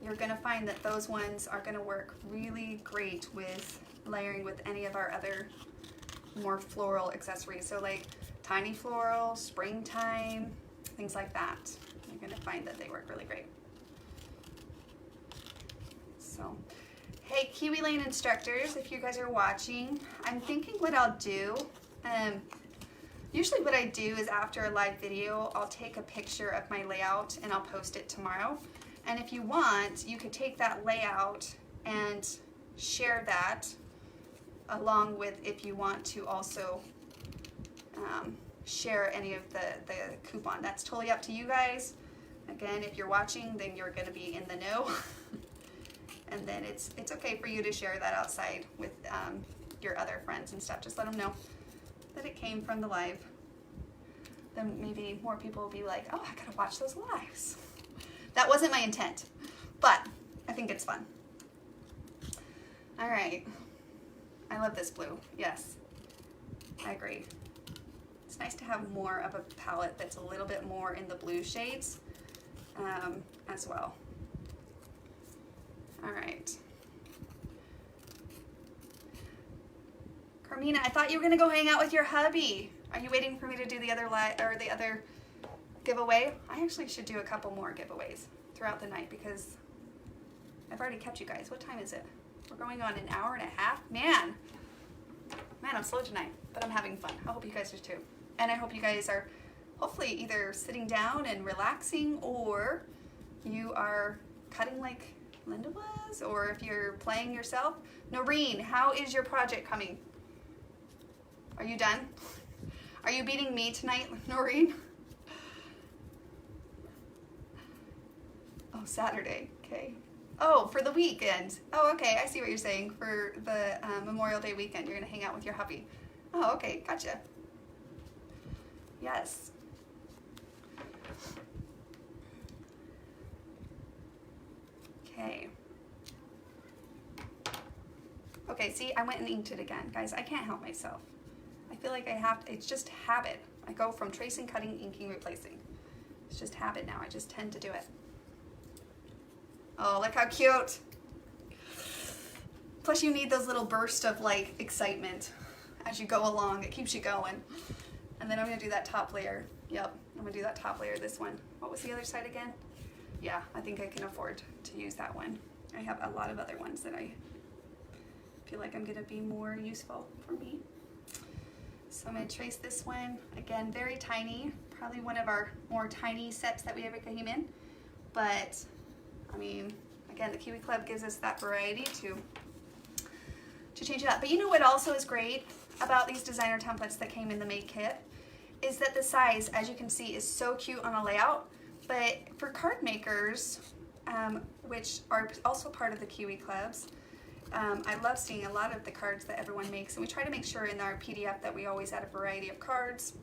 you're going to find that those ones are going to work really great with layering with any of our other more floral accessories. So like tiny floral, springtime, things like that. You're going to find that they work really great. So, hey, Kiwi Lane instructors, if you guys are watching, I'm thinking what I'll do. Usually what I do is after a live video, I'll take a picture of my layout and I'll post it tomorrow. And if you want, you could take that layout and share that along with, if you want to also share any of the coupon. That's totally up to you guys. Again, if you're watching, then you're going to be in the know. And then it's okay for you to share that outside with your other friends and stuff. Just let them know that it came from the live. Then maybe more people will be like, oh, I gotta watch those lives. That wasn't my intent, but I think it's fun. All right. I love this blue. Yes, I agree. It's nice to have more of a palette that's a little bit more in the blue shades as well. All right. Carmina, I thought you were gonna go hang out with your hubby. Are you waiting for me to do the other giveaway? I actually should do a couple more giveaways throughout the night because I've already kept you guys. What time is it? We're going on an hour and a half. Man, I'm slow tonight, but I'm having fun. I hope you guys are too. And I hope you guys are hopefully either sitting down and relaxing, or you are cutting like Linda was, or if you're playing yourself. Noreen, how is your project coming? Are you done? Are you beating me tonight, Noreen? Oh, Saturday, okay. Oh, for the weekend. Oh, okay, I see what you're saying. For the Memorial Day weekend, you're gonna hang out with your hubby. Oh, okay, gotcha. Yes. Okay. Okay, see, I went and inked it again. Guys, I can't help myself. I feel like I have to, it's just habit. I go from tracing, cutting, inking, replacing. It's just habit now. I just tend to do it. Oh, look how cute. Plus you need those little bursts of like excitement as you go along. It keeps you going. And then I'm gonna do that top layer. Yep, I'm gonna do that top layer, this one. What was the other side again? Yeah, I think I can afford to use that one. I have a lot of other ones that I feel like I'm gonna be more useful for me. So I'm gonna trace this one. Again, very tiny, probably one of our more tiny sets that we ever came in. But, I mean, again, the Kiwi Club gives us that variety to change it up. But you know what also is great about these designer templates that came in the Made Kit is that the size, as you can see, is so cute on a layout. But for card makers, which are also part of the Kiwi Clubs, I love seeing a lot of the cards that everyone makes, and we try to make sure in our PDF that we always add a variety of cards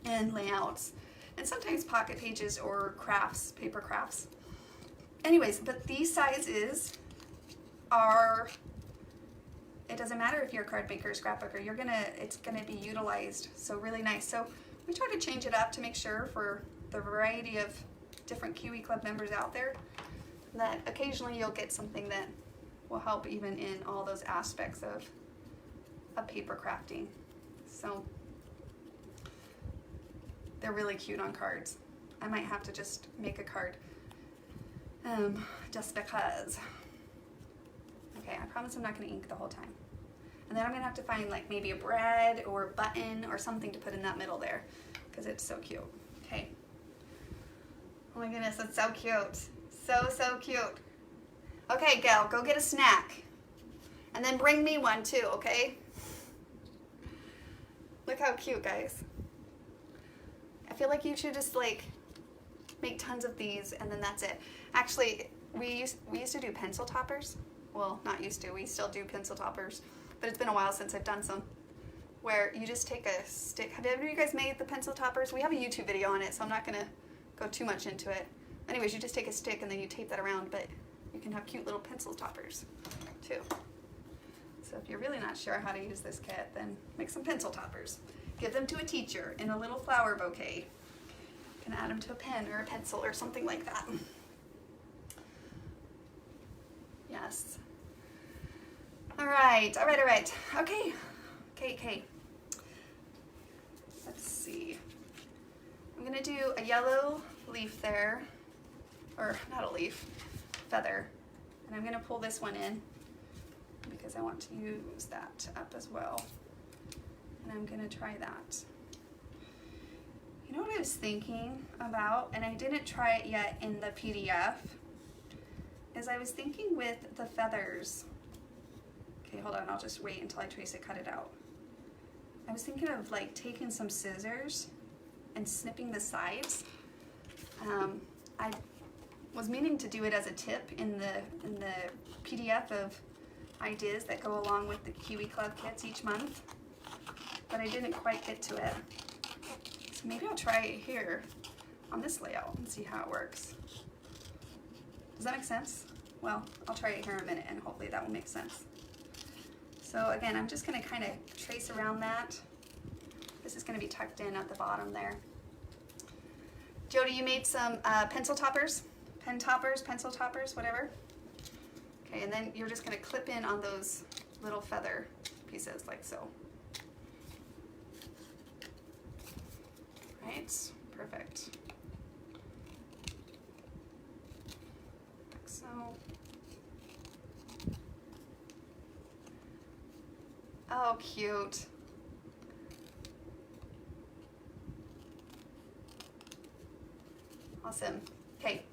and layouts, and sometimes pocket pages or crafts, paper crafts. Anyways, but these sizes are, it doesn't matter if you're a card maker or scrapbooker, it's gonna be utilized, so really nice. So we try to change it up to make sure for the variety of different Kiwi Club members out there that occasionally you'll get something that will help even in all those aspects of paper crafting. So they're really cute on cards. I might have to just make a card just because. Okay, I promise I'm not going to ink the whole time. And then I'm going to have to find like maybe a bread or a button or something to put in that middle there because it's so cute. Okay. Oh my goodness, that's so cute. So cute. Okay, Gail, go get a snack. And then bring me one too, okay? Look how cute, guys. I feel like you should just like make tons of these and then that's it. Actually, we used to do pencil toppers. Well, not used to, we still do pencil toppers, but it's been a while since I've done some. Where you just take a stick. Have any of you guys made the pencil toppers? We have a YouTube video on it, so I'm not gonna go too much into it. Anyways, you just take a stick and then you tape that around, but you can have cute little pencil toppers too. So if you're really not sure how to use this kit, then make some pencil toppers. Give them to a teacher in a little flower bouquet. You can add them to a pen or a pencil or something like that. Yes. All right. Okay. Let's see. I'm gonna do a yellow leaf there, or not a leaf, feather. And I'm gonna pull this one in because I want to use that up as well. And I'm gonna try that. You know what I was thinking about, and I didn't try it yet in the PDF, is I was thinking with the feathers. Okay, hold on, I'll just wait until I trace it, cut it out. I was thinking of like taking some scissors and snipping the sides. I was meaning to do it as a tip in the PDF of ideas that go along with the Kiwi Club kits each month, but I didn't quite get to it. So maybe I'll try it here on this layout and see how it works. Does that make sense? Well, I'll try it here in a minute and hopefully that will make sense. So again, I'm just gonna kind of trace around that. This is gonna be tucked in at the bottom there. Jody, you made some pencil toppers, pen toppers, pencil toppers, whatever. Okay, and then you're just gonna clip in on those little feather pieces like so. Right, perfect. Like so. Oh, cute. Awesome. Okay.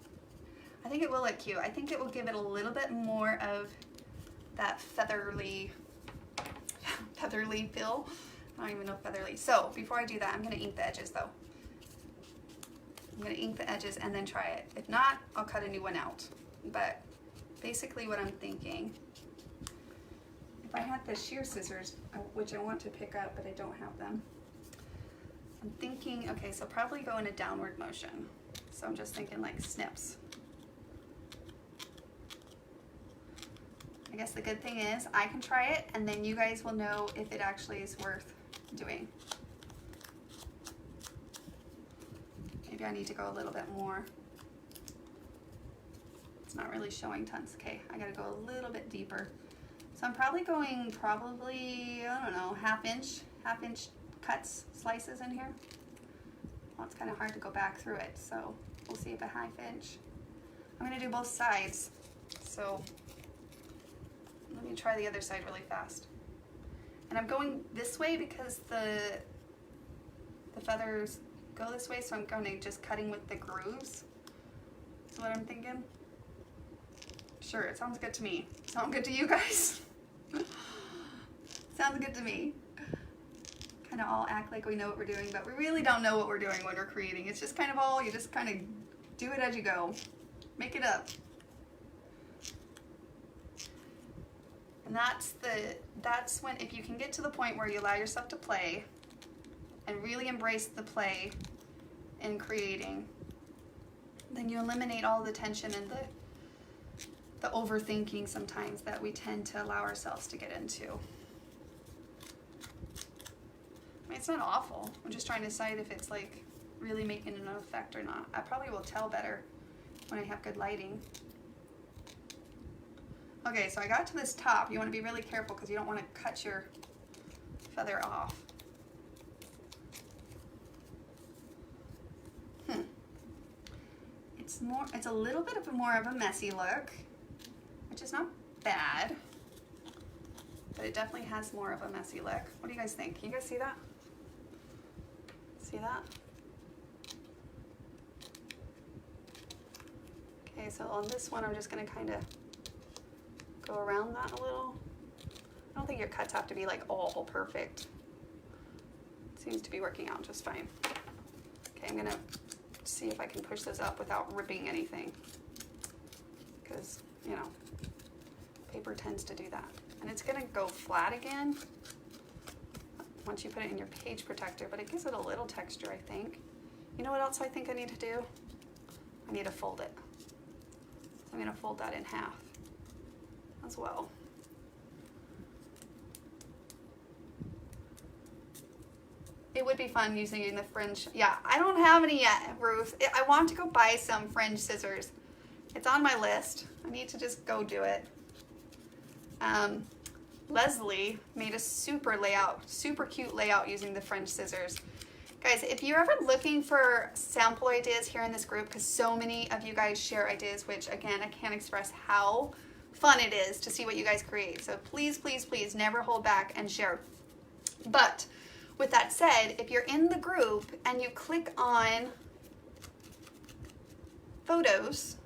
I think it will look cute. I think it will give it a little bit more of that featherly feel. I don't even know featherly. So before I do that, I'm going to ink the edges though. I'm going to ink the edges and then try it. If not, I'll cut a new one out. But basically what I'm thinking, if I had the shear scissors, which I want to pick up, but I don't have them, I'm thinking, okay, so probably go in a downward motion. So I'm just thinking like snips. I guess the good thing is I can try it and then you guys will know if it actually is worth doing. Maybe I need to go a little bit more. It's not really showing tons. Okay, I gotta go a little bit deeper. So I'm probably going I don't know, half inch cuts, slices in here. Well, it's kind of hard to go back through it, so we'll see if a half inch. I'm gonna do both sides. So let me try the other side really fast. And I'm going this way because the feathers go this way, so I'm going to just cutting with the grooves. That's what I'm thinking. Sure, it sounds good to me. Sound good to you guys? Sounds good to me. Kind of all act like we know what we're doing, but we really don't know what we're doing when we're creating. It's just kind of all, you just kind of do it as you go. Make it up. And that's when, if you can get to the point where you allow yourself to play and really embrace the play in creating, then you eliminate all the tension and the overthinking sometimes that we tend to allow ourselves to get into. I mean, it's not awful. I'm just trying to decide if it's like really making an effect or not. I probably will tell better when I have good lighting. Okay, so I got to this top. You want to be really careful because you don't want to cut your feather off. It's a little bit of more of a messy look, which is not bad, but it definitely has more of a messy look. What do you guys think? Can you guys see that? See that? Okay, so on this one, I'm just gonna kind of go around that a little. I don't think your cuts have to be like all perfect. It seems to be working out just fine. Okay, I'm gonna see if I can push this up without ripping anything, because, you know, paper tends to do that. And it's gonna go flat again once you put it in your page protector, but it gives it a little texture, I think. You know what else I think I need to do? I need to fold it. So I'm going to fold that in half as well. It would be fun using the fringe. Yeah, I don't have any yet, Ruth. I want to go buy some fringe scissors. It's on my list. I need to just go do it. Leslie made a super cute layout using the fringe scissors. Guys, if you're ever looking for sample ideas here in this group, because so many of you guys share ideas, which again, I can't express how fun it is to see what you guys create. So please, please, please never hold back and share. But with that said, if you're in the group and you click on photos,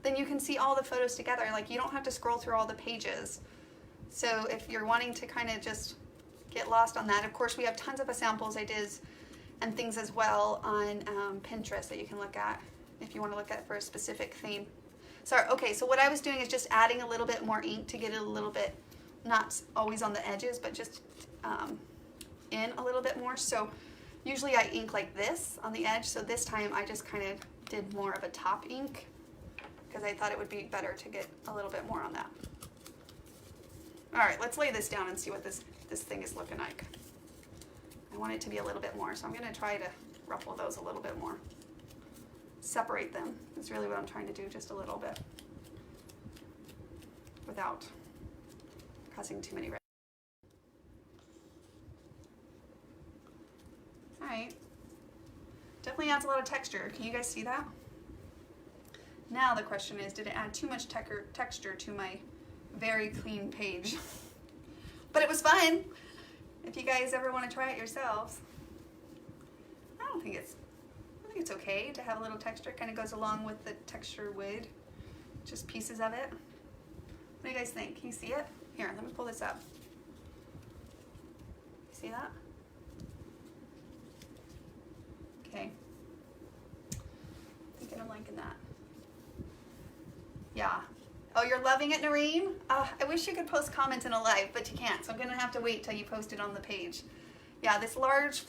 then you can see all the photos together. Like, you don't have to scroll through all the pages. So if you're wanting to kind of just get lost on that, of course we have tons of samples, ideas, and things as well on Pinterest that you can look at if you want to look at for a specific theme. Sorry, okay, so what I was doing is just adding a little bit more ink to get it a little bit, not always on the edges, but just in a little bit more. So usually I ink like this on the edge, so this time I just kind of did more of a top ink because I thought it would be better to get a little bit more on that. All right, let's lay this down and see what this thing is looking like. I want it to be a little bit more, so I'm going to try to ruffle those a little bit more. Separate them is really what I'm trying to do, just a little bit, without causing too many. All right, definitely adds a lot of texture. Can you guys see that? Now the question is, did it add too much texture to my very clean page? But it was fun. If you guys ever want to try it yourselves, I think it's okay to have a little texture. It kind of goes along with the texture wood, just pieces of it. What do you guys think? Can you see it? Here, let me pull this up. See that? Okay. I think I'm liking that. Yeah. Oh, you're loving it, Noreen? I wish you could post comments in a live, but you can't, so I'm gonna have to wait till you post it on the page. Yeah, this large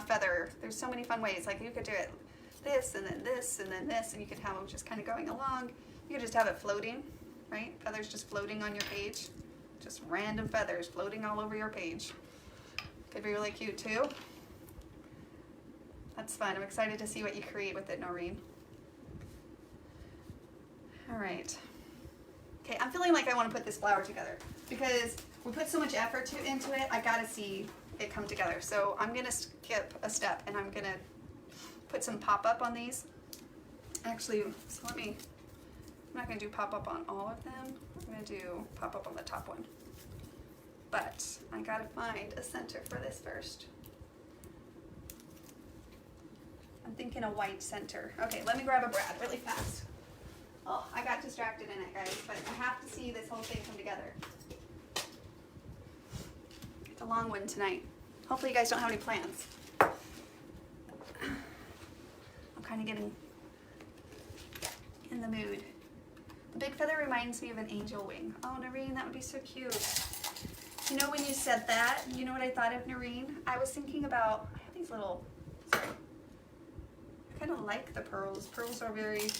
feather, there's so many fun ways. Like, you could do it this, and then this, and then this, and you could have them just kind of going along. You could just have it floating, right? Feathers just floating on your page. Just random feathers floating all over your page. Could be really cute too. That's fun. I'm excited to see what you create with it, Noreen. All right. Okay, I'm feeling like I want to put this flower together because we put so much effort into it. I gotta see it come together. So I'm gonna skip a step and I'm gonna put some pop-up on these. Actually, so I'm not gonna do pop-up on all of them. I'm gonna do pop-up on the top one. But I gotta find a center for this first. I'm thinking a white center. Okay, let me grab a brad really fast. Oh, I got distracted in it, guys, but I have to see this whole thing come together. It's a long one tonight. Hopefully you guys don't have any plans. I'm kind of getting in the mood. The big feather reminds me of an angel wing. Oh, Noreen, that would be so cute. You know, when you said that, you know what I thought of, Noreen? I was thinking about, I have these little, sorry. I kind of like the pearls. Pearls are very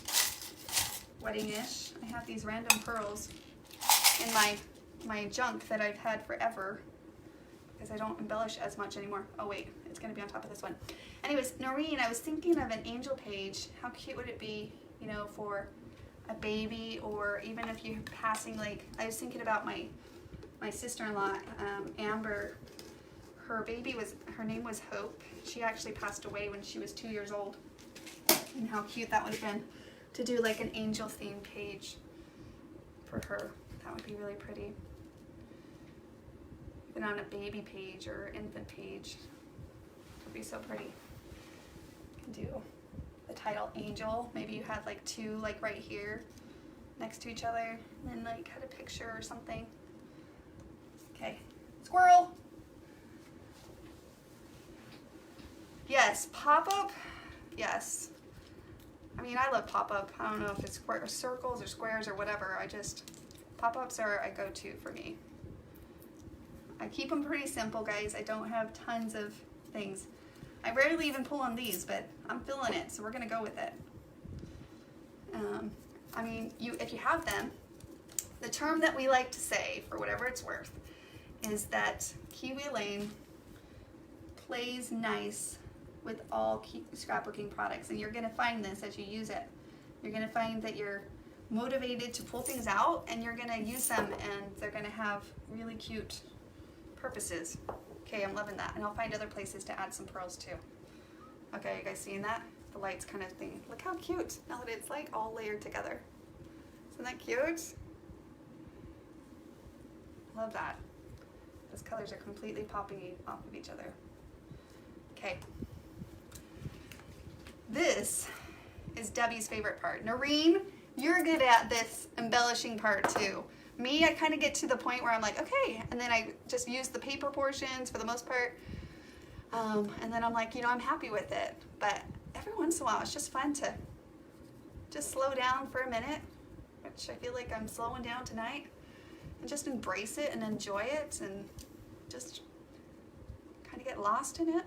wedding-ish. I have these random pearls in my junk that I've had forever because I don't embellish as much anymore. Oh wait, it's gonna be on top of this one. Anyways, Noreen, I was thinking of an angel page. How cute would it be, you know, for a baby, or even if you're passing, like, I was thinking about my sister-in-law, Amber. Her name was Hope. She actually passed away when she was 2 years old. And how cute that would have been to do like an angel themed page for her. That would be really pretty. Even on a baby page or infant page, it would be so pretty. You can do the title Angel. Maybe you had like two like right here next to each other, and then like had a picture or something. Okay, squirrel. Yes, pop-up, yes. I mean, I love pop-up. I don't know if it's circles or squares or whatever. Pop-ups are a go-to for me. I keep them pretty simple, guys. I don't have tons of things. I rarely even pull on these, but I'm feeling it, so we're gonna go with it. I mean, if you have them, the term that we like to say, for whatever it's worth, is that Kiwi Lane plays nice with all scrapbooking products, and you're going to find this as you use it. You're going to find that you're motivated to pull things out, and you're going to use them, and they're going to have really cute purposes. Okay, I'm loving that, and I'll find other places to add some pearls too. Okay, you guys seeing that? The lights kind of thing. Look how cute, now that it's like all layered together. Isn't that cute? Love that. Those colors are completely popping off of each other. Okay. This is Debbie's favorite part. Noreen, you're good at this embellishing part too. Me, I kind of get to the point where I'm like, okay, and then I just use the paper portions for the most part. And then I'm like, you know, I'm happy with it. But every once in a while, it's just fun to just slow down for a minute, which I feel like I'm slowing down tonight, and just embrace it and enjoy it and just kind of get lost in it.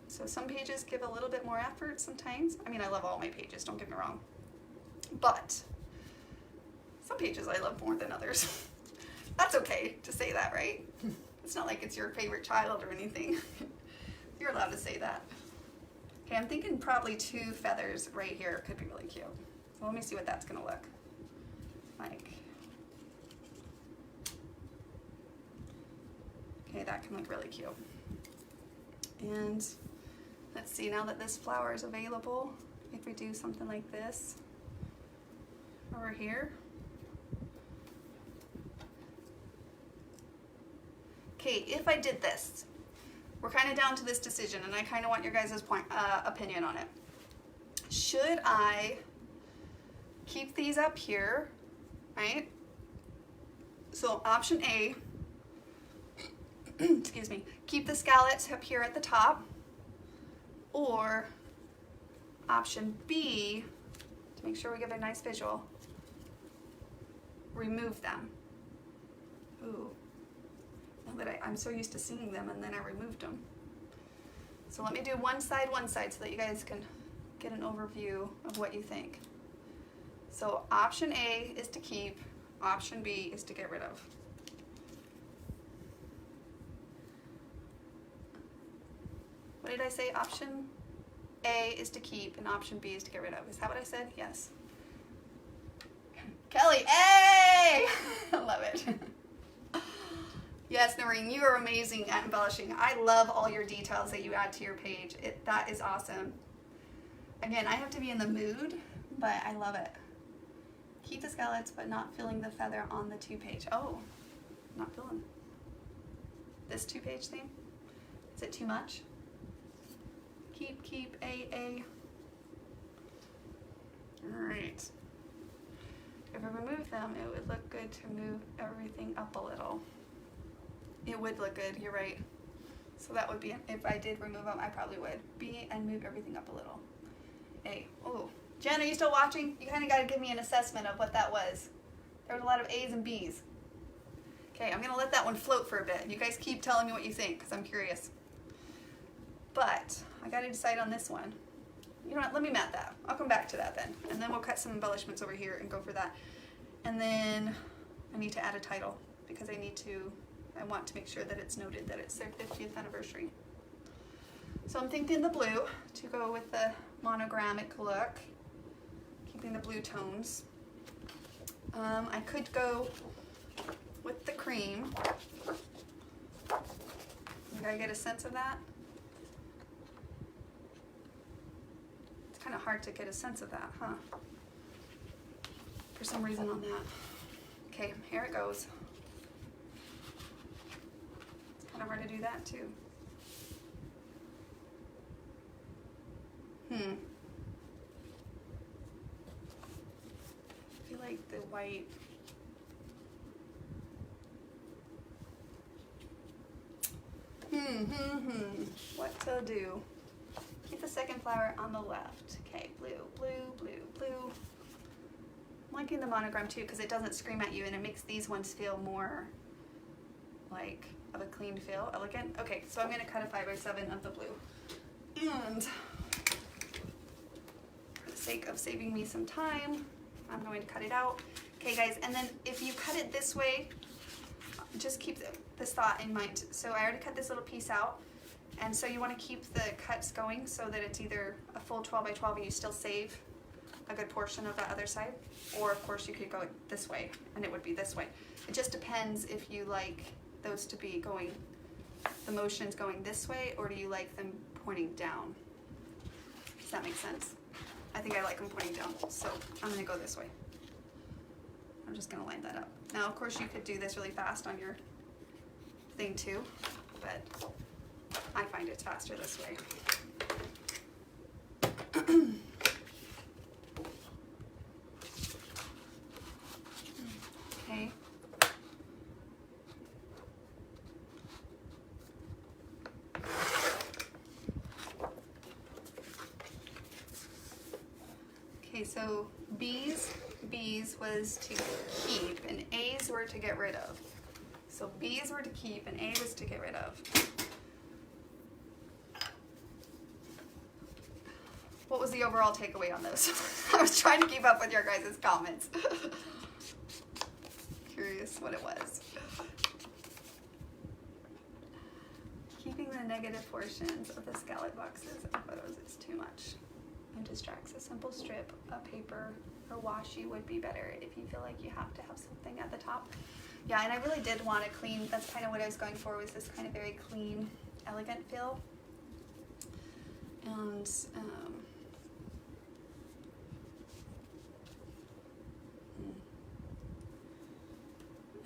So some pages give a little bit more effort sometimes. I mean, I love all my pages, don't get me wrong. But some pages I love more than others. That's okay to say that, right? It's not like it's your favorite child or anything. You're allowed to say that. Okay, I'm thinking probably 2 feathers right here could be really cute. So let me see what that's gonna look like. Okay, that can look really cute. And let's see, now that this flower is available, if we do something like this over here. Okay, if I did this, we're kind of down to this decision, and I kind of want your guys' opinion on it. Should I keep these up here, right? So option A, excuse me, keep the scallops up here at the top, or option B, to make sure we get a nice visual, remove them. Ooh. Now that I'm so used to seeing them, and then I removed them. So let me do one side so that you guys can get an overview of what you think. So option A is to keep, option B is to get rid of. What did I say? Option A is to keep and option B is to get rid of. Is that what I said? Yes. Kelly, hey! I love it. Yes, Noreen, you are amazing at embellishing. I love all your details that you add to your page. That is awesome. Again, I have to be in the mood, but I love it. Keep the scallops, but not filling the feather on the 2-page. Oh, not filling. This 2-page thing? Is it too much? Keep, A. All right. If I remove them, it would look good to move everything up a little. It would look good, you're right. So that would be, if I did remove them, I probably would. B, and move everything up a little. A. Oh, Jen, are you still watching? You kind of got to give me an assessment of what that was. There was a lot of A's and B's. Okay, I'm going to let that one float for a bit. You guys keep telling me what you think, because I'm curious. But I got to decide on this one. You know what, let me mat that. I'll come back to that then. And then we'll cut some embellishments over here and go for that. And then I need to add a title, because I want to make sure that it's noted that it's their 50th anniversary. So I'm thinking the blue to go with the monogrammic look, keeping the blue tones. I could go with the cream. You gotta get a sense of that. It's kind of hard to get a sense of that, huh? For some reason on that. Okay, here it goes. Kind of hard to do that too. I feel like the white. What to do? Keep the second flower on the left. Okay, blue. I'm liking the monogram too, because it doesn't scream at you and it makes these ones feel more like of a clean feel, elegant. Okay, so I'm going to cut a 5x7 of the blue. And for the sake of saving me some time, I'm going to cut it out. Okay guys, and then if you cut it this way, just keep this thought in mind. So I already cut this little piece out, and so you want to keep the cuts going so that it's either a full 12 by 12 and you still save a good portion of that other side, or of course you could go this way and it would be this way. It just depends if you like those to be going, the motions going this way, or do you like them pointing down? Does that make sense? I think I like them pointing down, so I'm going to go this way. I'm just going to line that up. Now, of course, you could do this really fast on your thing too, but I find it's faster this way. Okay. Okay, so B's was to keep and A's were to get rid of. So B's were to keep and A was to get rid of. What was the overall takeaway on those? I was trying to keep up with your guys' comments. Curious what it was. Keeping the negative portions of the scallop boxes and photos is too much and distracts. A simple strip of paper or washi would be better if you feel like you have to have something at the top. Yeah, and I really did want a clean, that's kind of what I was going for, was this kind of very clean, elegant feel. And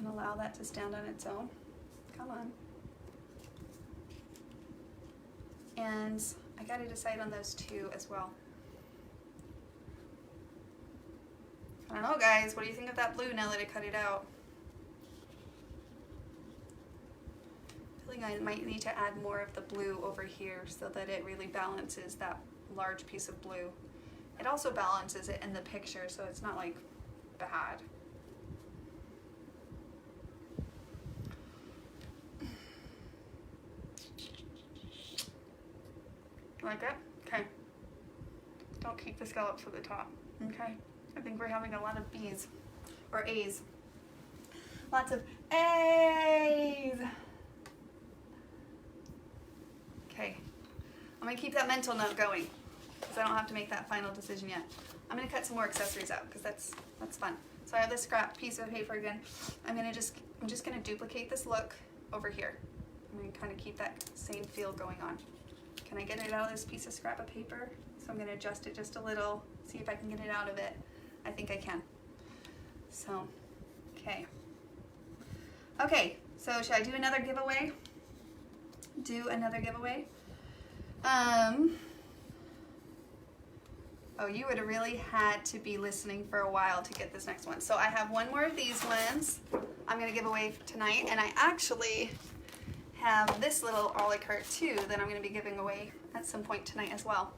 allow that to stand on its own. Come on. And I got to decide on those two as well. I don't know, guys. What do you think of that blue now that I cut it out? I feel like I might need to add more of the blue over here so that it really balances that large piece of blue. It also balances it in the picture, so it's not like bad. Like it? Okay. Don't keep the scallops at the top. Okay. I think we're having a lot of B's or A's. Lots of A's. Okay. I'm gonna keep that mental note going because I don't have to make that final decision yet. I'm gonna cut some more accessories out because that's fun. So I have this scrap piece of paper again. I'm just gonna duplicate this look over here. I'm gonna kind of keep that same feel going on. Can I get it out of this piece of scrap of paper? So I'm going to adjust it just a little, see if I can get it out of it. I think I can. So, okay. Okay, so should I do another giveaway? Do another giveaway? Oh, you would have really had to be listening for a while to get this next one. So I have one more of these ones I'm going to give away tonight, and I actually have this little a la carte too that I'm going to be giving away at some point tonight as well.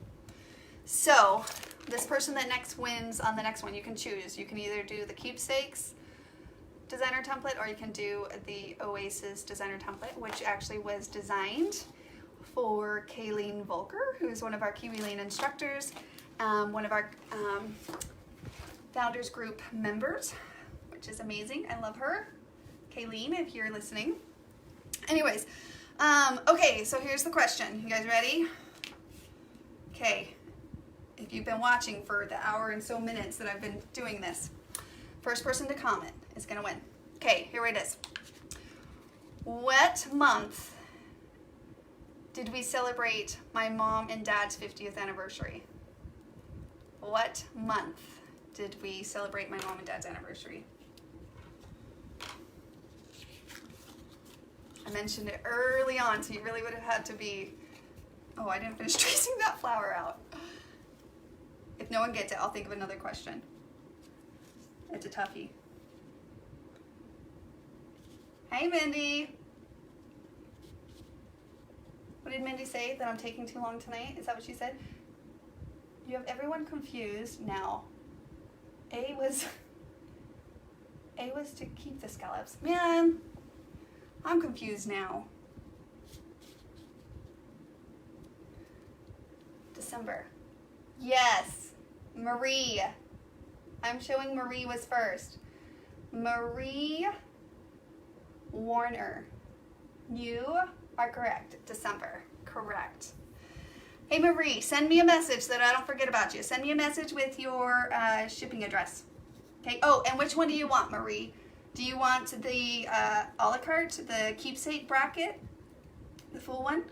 So this person that next wins on the next one, you can choose. You can either do the keepsakes designer template, or you can do the Oasis designer template, which actually was designed for Kayleen Volker, who's one of our Kiwi Lane instructors, one of our founders group members, which is amazing. I love her. Kayleen, if you're listening. Anyways, okay, so here's the question. You guys ready? Okay, if you've been watching for the hour and so minutes that I've been doing this, first person to comment is going to win. Okay, here it is. What month did we celebrate my mom and dad's 50th anniversary? What month did we celebrate my mom and dad's anniversary? I mentioned it early on, so you really would have had to be... Oh, I didn't finish tracing that flower out. If no one gets it, I'll think of another question. It's a toughie. Hey, Mindy. What did Mindy say? That I'm taking too long tonight? Is that what she said? You have everyone confused now. A was to keep the scallops. Man, I'm confused now. December. Yes. Marie. I'm showing Marie was first. Marie Warner. You are correct. December. Correct. Hey Marie, send me a message so that I don't forget about you. Send me a message with your shipping address. Okay. Oh, and which one do you want, Marie? Do you want the a la carte, the keepsake bracket, the full one?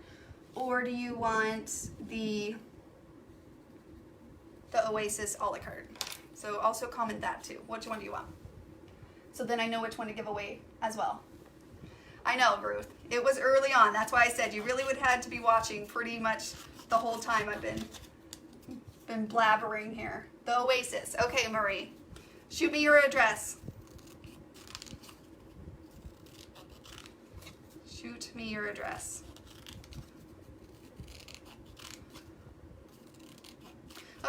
Or do you want the Oasis a la carte? So also comment that too. Which one do you want? So then I know which one to give away as well. I know, Ruth. It was early on. That's why I said you really would have to be watching pretty much the whole time I've been blabbering here. The Oasis. Okay, Marie. Shoot me your address. Shoot me your address.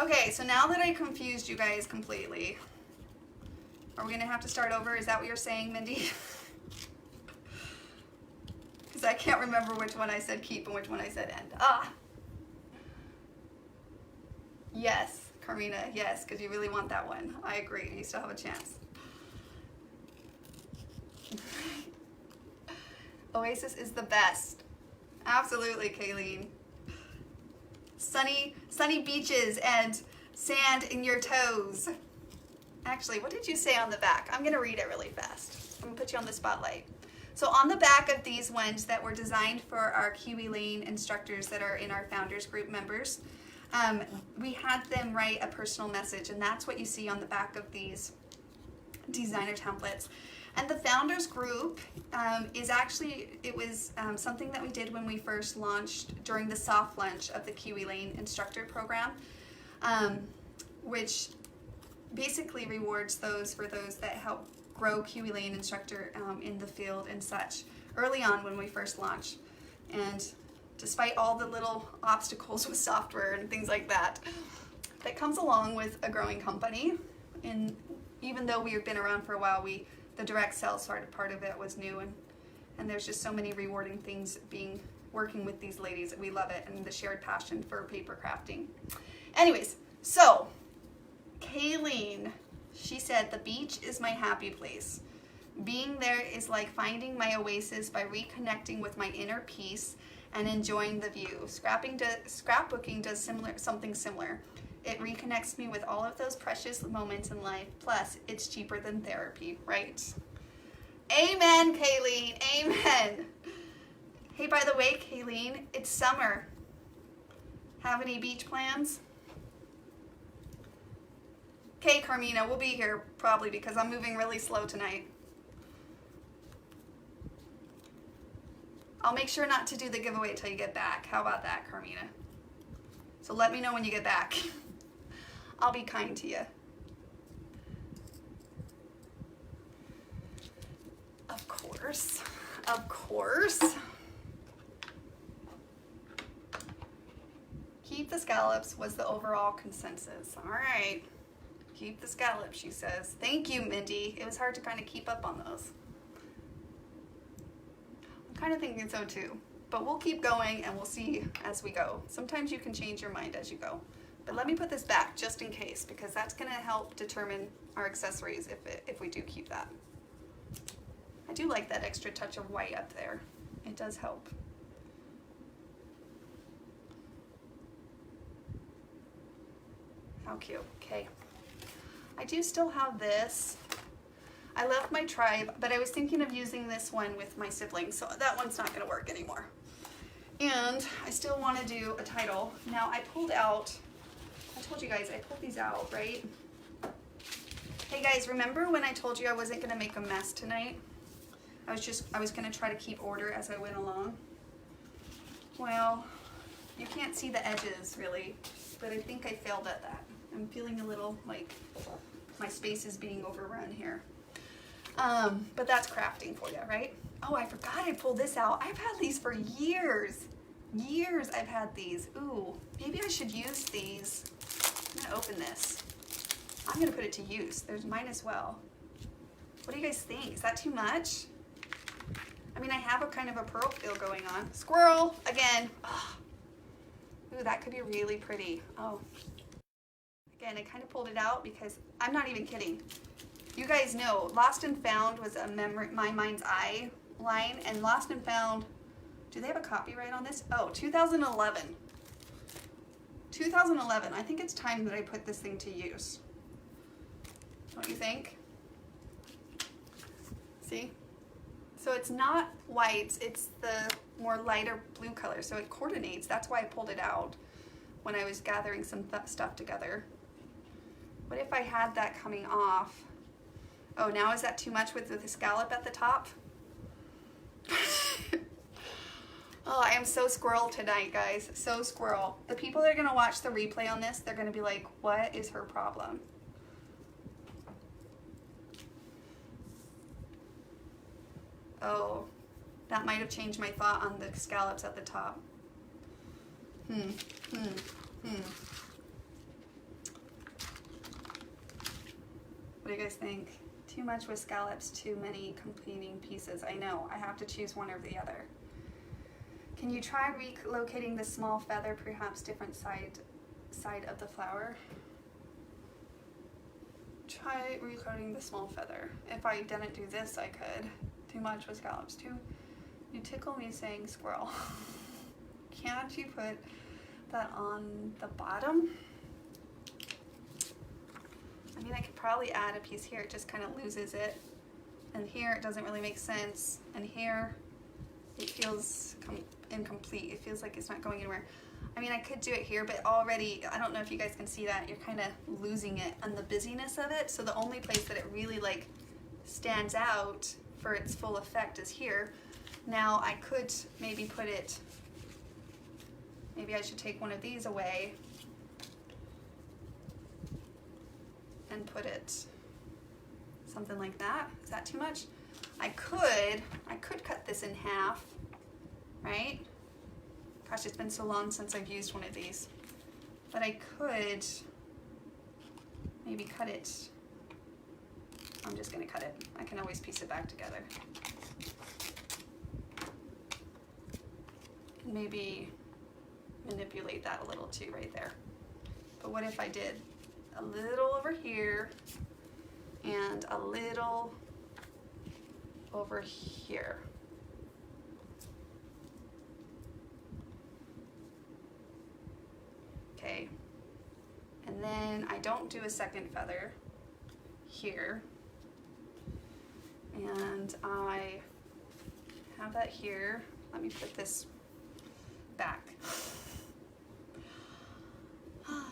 Okay, so now that I confused you guys completely, are we going to have to start over? Is that what you're saying, Mindy? Because I can't remember which one I said keep and which one I said end. Ah! Yes, Karina, yes, because you really want that one. I agree. You still have a chance. Oasis is the best. Absolutely, Kayleen. Sunny beaches and sand in your toes. Actually, what did you say on the back? I'm going to read it really fast. I'm going to put you on the spotlight. So on the back of these ones that were designed for our Kiwi Lane instructors that are in our Founders Group members, we had them write a personal message, and that's what you see on the back of these designer templates. And the Founders Group is actually, it was something that we did when we first launched during the soft launch of the Kiwi Lane instructor program, which basically rewards those that help grow Kiwi Lane instructor in the field and such early on when we first launched. And despite all the little obstacles with software and things like that comes along with a growing company, and even though we have been around for a while, the direct sales part of it was new, and there's just so many rewarding things working with these ladies that we love it, and the shared passion for paper crafting. Anyways, so Kayleen, she said, the beach is my happy place. Being there is like finding my oasis by reconnecting with my inner peace and enjoying the view. Scrapbooking does something similar. It reconnects me with all of those precious moments in life. Plus, it's cheaper than therapy, right? Amen, Kayleen. Amen. Hey, by the way, Kayleen, it's summer. Have any beach plans? Okay, Carmina, we'll be here probably because I'm moving really slow tonight. I'll make sure not to do the giveaway until you get back. How about that, Carmina? So let me know when you get back. I'll be kind to you. Of course. Of course. Keep the scallops was the overall consensus. All right. Keep the scallops, she says. Thank you, Mindy. It was hard to kind of keep up on those. I'm kind of thinking so too. But we'll keep going and we'll see as we go. Sometimes you can change your mind as you go. But let me put this back just in case, because that's going to help determine our accessories if we do keep that. I do like that extra touch of white up there. It does help. How cute. Okay. I do still have this. I left my tribe, but I was thinking of using this one with my siblings, so that one's not going to work anymore. And I still want to do a title. Now I pulled out, I told you guys, I pulled these out, right? Hey guys, remember when I told you I wasn't going to make a mess tonight? I was going to try to keep order as I went along. Well, you can't see the edges really, but I think I failed at that. I'm feeling a little like my space is being overrun here. But that's crafting for you, right? Oh, I forgot I pulled this out. I've had these for years. Years I've had these. Ooh, maybe I should use these. I'm gonna open this. I'm gonna put it to use. There's mine as well. What do you guys think? Is that too much? I mean, I have a kind of a pearl feel going on. Squirrel, again. Ugh. Ooh, that could be really pretty. Oh. Again, I kind of pulled it out because I'm not even kidding. You guys know Lost and Found was a My Mind's Eye line, and Lost and Found, do they have a copyright on this? Oh, 2011. 2011. I think it's time that I put this thing to use. Don't you think? See? So it's not white, it's the more lighter blue color, so it coordinates. That's why I pulled it out when I was gathering some stuff together. What if I had that coming off? Oh, now is that too much with the scallop at the top? Oh, I am so squirrel tonight, guys. So squirrel. The people that are gonna watch the replay on this, they're gonna be like, what is her problem? Oh, that might have changed my thought on the scallops at the top. What do you guys think? Too much with scallops, too many completing pieces. I know, I have to choose one or the other. Can you try relocating the small feather, perhaps different side of the flower? Try recoding the small feather. If I didn't do this, I could. Too much with scallops too. You tickle me saying squirrel. Can't you put that on the bottom? I mean, I could probably add a piece here. It just kind of loses it. And here it doesn't really make sense. And here it feels incomplete. It feels like it's not going anywhere. I mean, I could do it here, but already, I don't know if you guys can see that, you're kind of losing it on the busyness of it. So the only place that it really like stands out for its full effect is here. Now I could maybe put it, maybe I should take one of these away and put it something like that. Is that too much? I could cut this in half, right? Gosh, it's been so long since I've used one of these. But I could maybe cut it. I'm just gonna cut it. I can always piece it back together. And maybe manipulate that a little too right there. But what if I did a little over here and a little over here? Okay, and then I don't do a second feather here, and I have that here. Let me put this back. I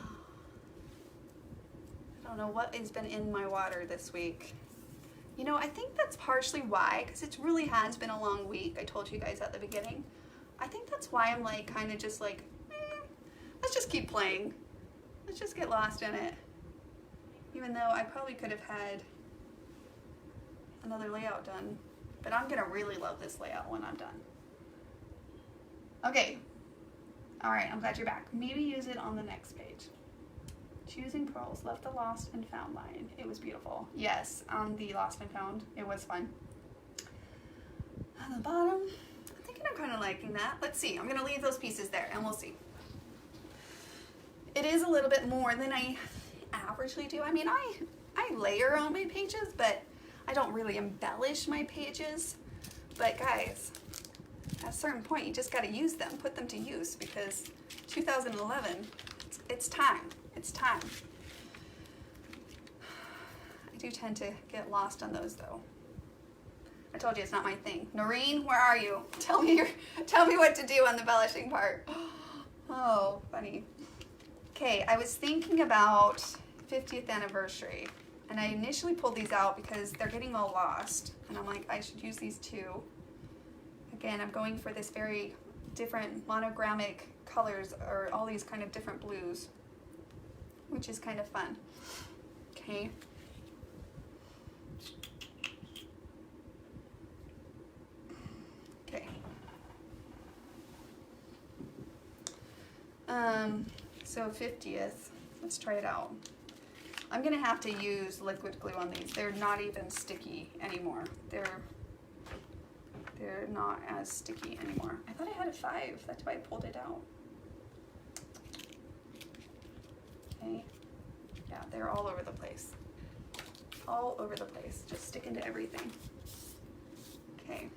don't know what has been in my water this week. You know, I think that's partially why, because it really has been a long week. I told you guys at the beginning. I think that's why I'm like kind of just like, let's just keep playing. Let's just get lost in it. Even though I probably could have had another layout done, but I'm gonna really love this layout when I'm done. Okay, all right, I'm glad you're back. Maybe use it on the next page. Choosing pearls, left the lost and found line. It was beautiful. Yes, on the lost and found, it was fun. On the bottom, I'm thinking I'm kind of liking that. Let's see, I'm gonna leave those pieces there and we'll see. It is a little bit more than I averagely do. I mean, I layer on my pages, but I don't really embellish my pages. But guys, at a certain point, you just gotta use them, put them to use, because 2011, it's time. It's time. I do tend to get lost on those though. I told you it's not my thing. Noreen, where are you? Tell me what to do on the embellishing part. Oh, funny. Okay, I was thinking about 50th anniversary, and I initially pulled these out because they're getting all lost, and I'm like, I should use these too. Again, I'm going for this very different monogrammic colors, or all these kind of different blues, which is kind of fun. Okay. Okay. So 50th, let's try it out. I'm gonna have to use liquid glue on these. They're not even sticky anymore. They're not as sticky anymore. I thought I had a 5, that's why I pulled it out. Okay. they're all over the place. All over the place. Just stick into everything. Okay.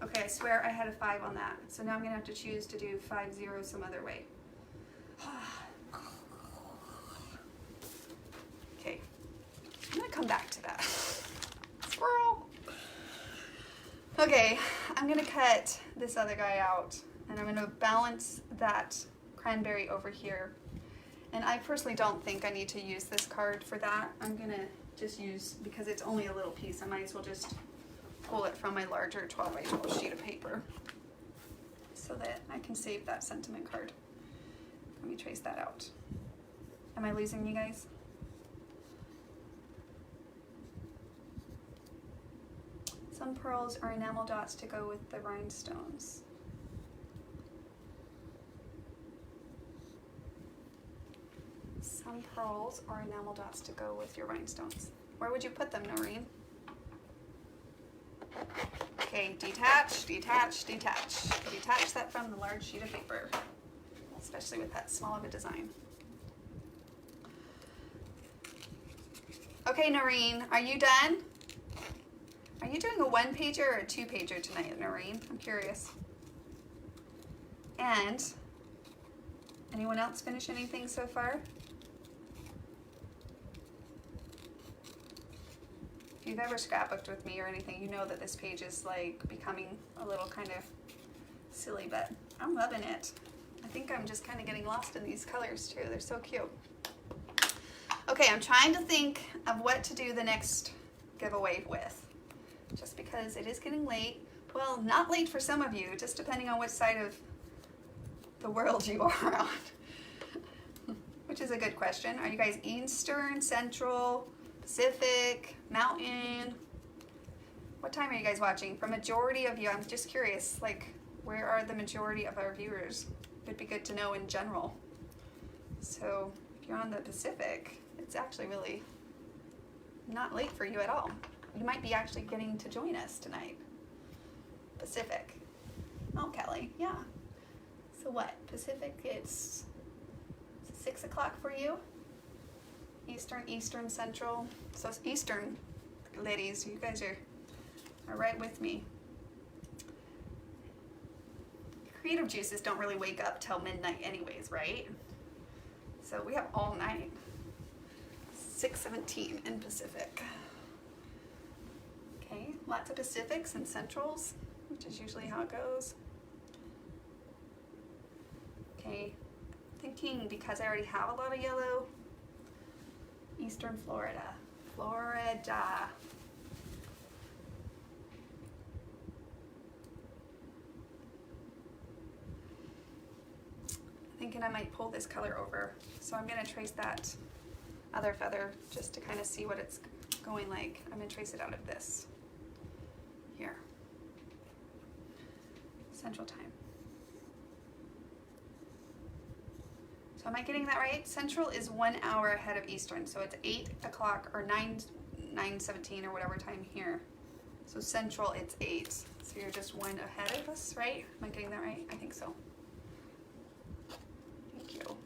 Okay, I swear I had a 5 on that. So now I'm gonna have to choose to do 5, 0 some other way. Okay, I'm gonna come back to that. Squirrel. Okay, I'm gonna cut this other guy out and I'm gonna balance that cranberry over here. And I personally don't think I need to use this card for that. I'm gonna just use, because it's only a little piece, I might as well just pull it from my larger 12 by 12 sheet of paper so that I can save that sentiment card. Let me trace that out. Am I losing you guys? Some pearls are enamel dots to go with the rhinestones. Some pearls are enamel dots to go with your rhinestones. Where would you put them, Noreen? Okay, detach, detach, detach. Detach that from the large sheet of paper, especially with that small of a design. Okay, Noreen, are you done? Are you doing a 1-pager or a 2-pager tonight, Noreen? I'm curious. And anyone else finish anything so far? If you've ever scrapbooked with me or anything, you know that this page is like becoming a little kind of silly, but I'm loving it. I think I'm just kind of getting lost in these colors too. They're so cute. Okay, I'm trying to think of what to do the next giveaway with, just because it is getting late. Well, not late for some of you, just depending on which side of the world you are on, which is a good question. Are you guys Eastern, Central, Pacific, Mountain? What time are you guys watching? For majority of you, I'm just curious, like, where are the majority of our viewers? It'd be good to know in general. So if you're on the Pacific, it's actually really not late for you at all. You might be actually getting to join us tonight. Pacific. Oh, Kelly, yeah. So what, Pacific, it's 6 o'clock for you? Eastern, Central. So Eastern, ladies, you guys are right with me. Creative juices don't really wake up till midnight anyways, right? So we have all night. 6:17 in Pacific. Okay, lots of Pacifics and Centrals, which is usually how it goes. Okay, thinking because I already have a lot of yellow, Eastern Florida. Thinking I might pull this color over. So I'm gonna trace that other feather just to kind of see what it's going like. I'm gonna trace it out of this here. Central time. So am I getting that right? Central is 1 hour ahead of Eastern, so it's 8 o'clock or 9:17 or whatever time here. So Central, it's 8. So you're just 1 ahead of us, right? Am I getting that right? I think so. Thank you.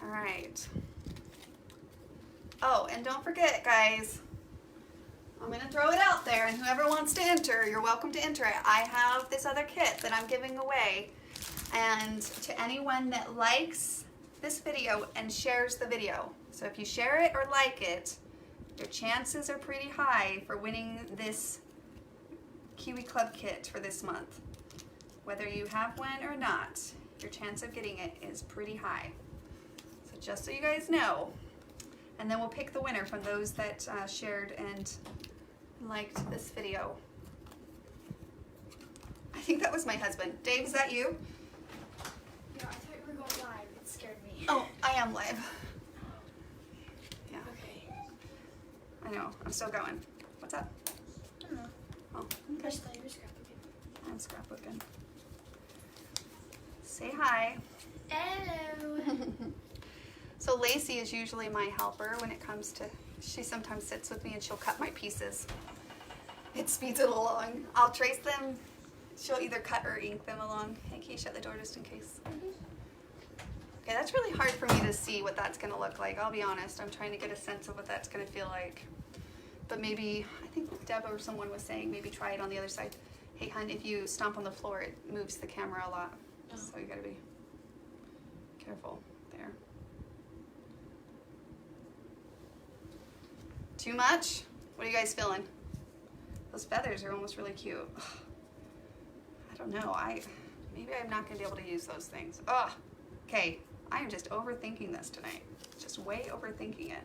All right. Oh, and don't forget, guys, I'm going to throw it out there, and whoever wants to enter, you're welcome to enter it. I have this other kit that I'm giving away, and to anyone that likes this video and shares the video. So if you share it or like it, your chances are pretty high for winning this Kiwi Club kit for this month. Whether you have one or not, your chance of getting it is pretty high. So just so you guys know. And then we'll pick the winner from those that shared and liked this video. I think that was my husband. Dave, is that you? No, I thought you were going live. It scared me. Oh, I am live. Yeah. Okay. I know. I'm still going. What's up? I don't know. Oh, I okay. just thought you were scrapbooking. I'm scrapbooking. Say hi. Hello. So Lacey is usually my helper when it comes to, she sometimes sits with me and she'll cut my pieces. It speeds it along. I'll trace them. She'll either cut or ink them along. Hey, can you shut the door just in case? Okay, that's really hard for me to see what that's gonna look like. I'll be honest. I'm trying to get a sense of what that's gonna feel like. But maybe, I think Deb or someone was saying, maybe try it on the other side. Hey, hun, if you stomp on the floor, it moves the camera a lot. Oh. So you gotta be careful there. Too much? What are you guys feeling? Those feathers are almost really cute. Ugh. I don't know. Maybe I'm not gonna be able to use those things. Ugh. Okay, I am just overthinking this tonight. Just way overthinking it.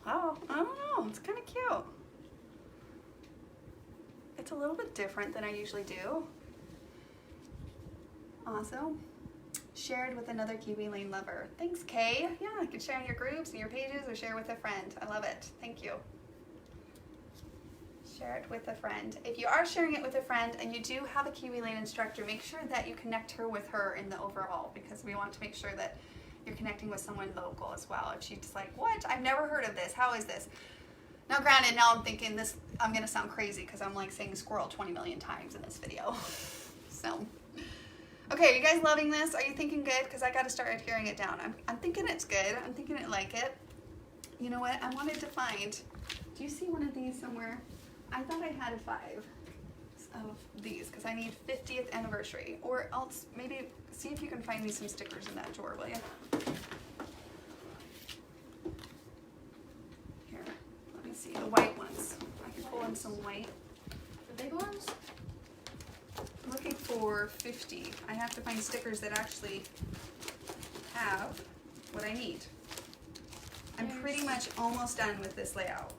Oh, I don't know. It's kind of cute. It's a little bit different than I usually do. Also, shared with another Kiwi Lane lover. Thanks, Kay. Yeah, you can share in your groups and your pages or share with a friend. I love it. Thank you. Share it with a friend. If you are sharing it with a friend and you do have a Kiwi Lane instructor, make sure that you connect her with her in the overall, because we want to make sure that you're connecting with someone local as well. If she's like, what? I've never heard of this. How is this? Now, granted, now I'm thinking this, I'm going to sound crazy because I'm like saying squirrel 20 million times in this video. So, okay, are you guys loving this? Are you thinking good? Because I got to start adhering it down. I'm thinking it's good. I'm thinking I like it. You know what? I wanted to find, do you see one of these somewhere? I thought I had 5 of these because I need 50th anniversary. Or else maybe see if you can find me some stickers in that drawer, will you? Here, let me see the white ones. I can pull in some white. The big ones? I'm looking for 50. I have to find stickers that actually have what I need. I'm pretty much almost done with this layout.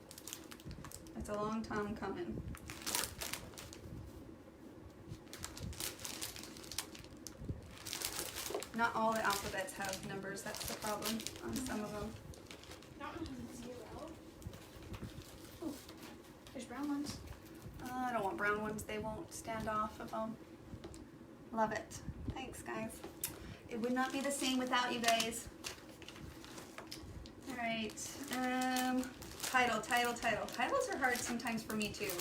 It's a long time coming. Not all the alphabets have numbers, that's the problem on some of them. Not 0. Oh, there's brown ones. I don't want brown ones, they won't stand off of them. Love it. Thanks, guys. It would not be the same without you guys. All right, title. Titles are hard sometimes for me too.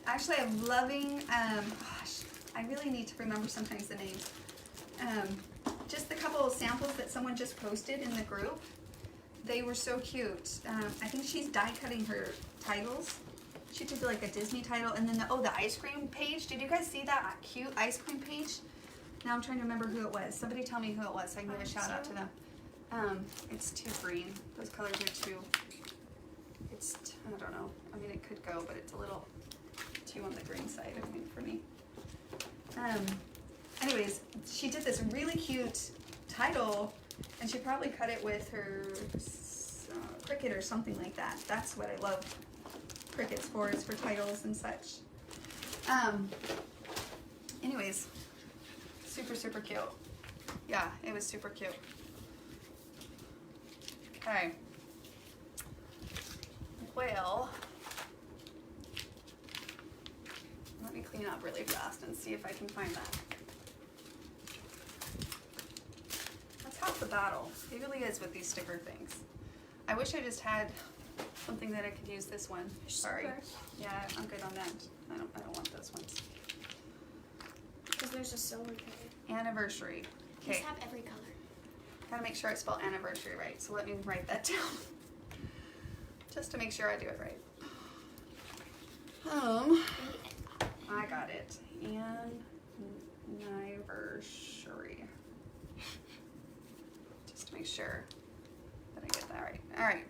Actually, I'm loving, gosh, I really need to remember sometimes the names. Just the couple of samples that someone just posted in the group. They were so cute. I think she's die cutting her titles. She did like a Disney title, and then the ice cream page. Did you guys see that cute ice cream page? Now I'm trying to remember who it was. Somebody tell me who it was so I can give a shout out to them. It's too green. Those colors are too, I don't know. I mean, it could go, but it's a little too on the green side, I think, for me. Anyways, she did this really cute title, and she probably cut it with her Cricut or something like that. That's what I love Cricuts for, is for titles and such. Anyways, super, super cute. Yeah, it was super cute. Okay. Well, let me clean up really fast and see if I can find that. That's half the battle. It really is with these sticker things. I wish I just had something that I could use this one. Sorry. Stickers. Yeah, I'm good on that. I don't want those ones. Because there's a silver color. Anniversary. These Okay. have every color. Gotta make sure I spell anniversary right, so let me write that down. Just to make sure I do it right. I got it. Anniversary. Just to make sure that I get that right. All right.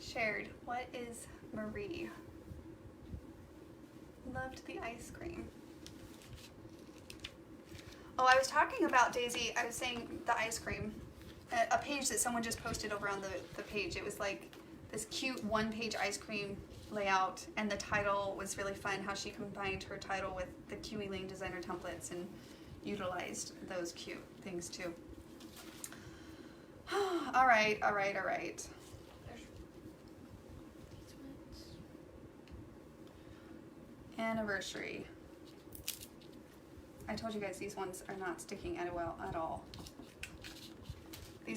Shared. What is Marie? Loved the ice cream. Oh, I was talking about, Daisy, I was saying the ice cream. A page that someone just posted over on the page. It was like this cute one-page ice cream layout, and the title was really fun, how she combined her title with the Kiwi Lane designer templates and utilized those cute things too. All right. There's these ones. Anniversary. I told you guys these ones are not sticking at all.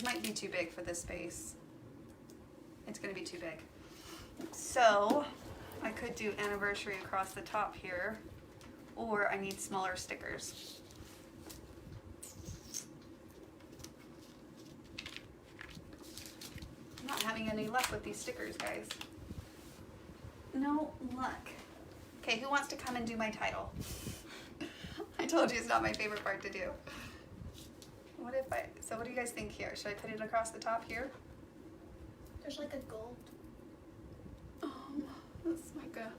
These might be too big for this space. It's gonna be too big. So I could do anniversary across the top here, or I need smaller stickers. I'm not having any luck with these stickers, guys. No luck. Okay, who wants to come and do my title? I told you it's not my favorite part to do. What if so what do you guys think here? Should I put it across the top here? There's like a gold. That's like a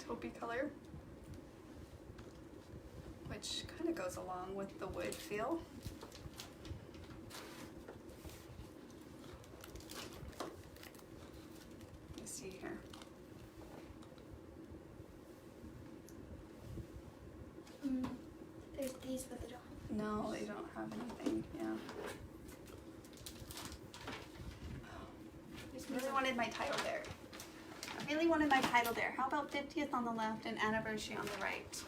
taupey color, which kind of goes along with the wood feel. Let's see here. There's these, but they don't. No, they don't have anything. Yeah. I really wanted my title there. I really wanted my title there. How about 50th on the left and anniversary on the right?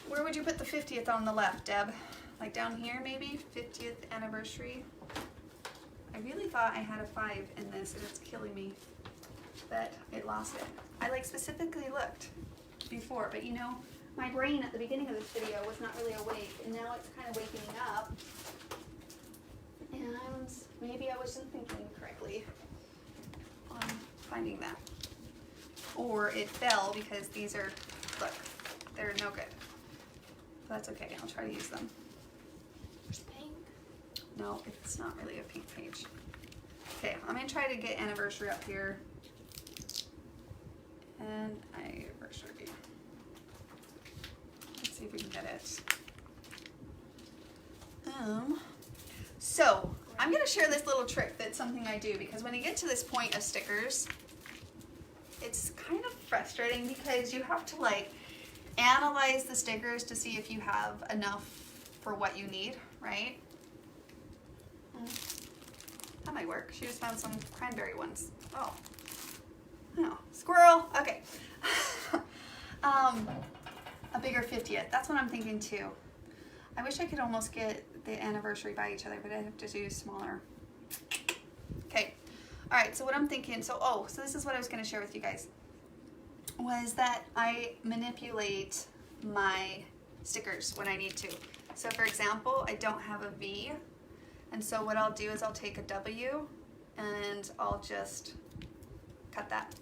Where would you put the 50th on the left, Deb? Like down here maybe? 50th anniversary? I really thought I had a 5 in this and it's killing me that it lost it. I like specifically looked before, but you know, my brain at the beginning of this video was not really awake and now it's kind of waking up. And maybe I wasn't thinking correctly on finding that. Or it fell because these are, look, they're no good. But that's okay, I'll try to use them. There's pink. No, it's not really a pink page. Okay, I'm gonna try to get anniversary up here. And anniversary. Let's see if we can get it. So I'm gonna share this little trick that's something I do because when you get to this point of stickers, it's kind of frustrating because you have to like analyze the stickers to see if you have enough for what you need, right? That might work. She just found some cranberry ones. Oh, squirrel. Okay. A bigger 50th. That's what I'm thinking too. I wish I could almost get the anniversary by each other, but I have to do smaller. Okay. All right. So what I'm thinking. So this is what I was going to share with you guys. Was that I manipulate my stickers when I need to. So for example, I don't have a V. And so what I'll do is I'll take a W and I'll just cut that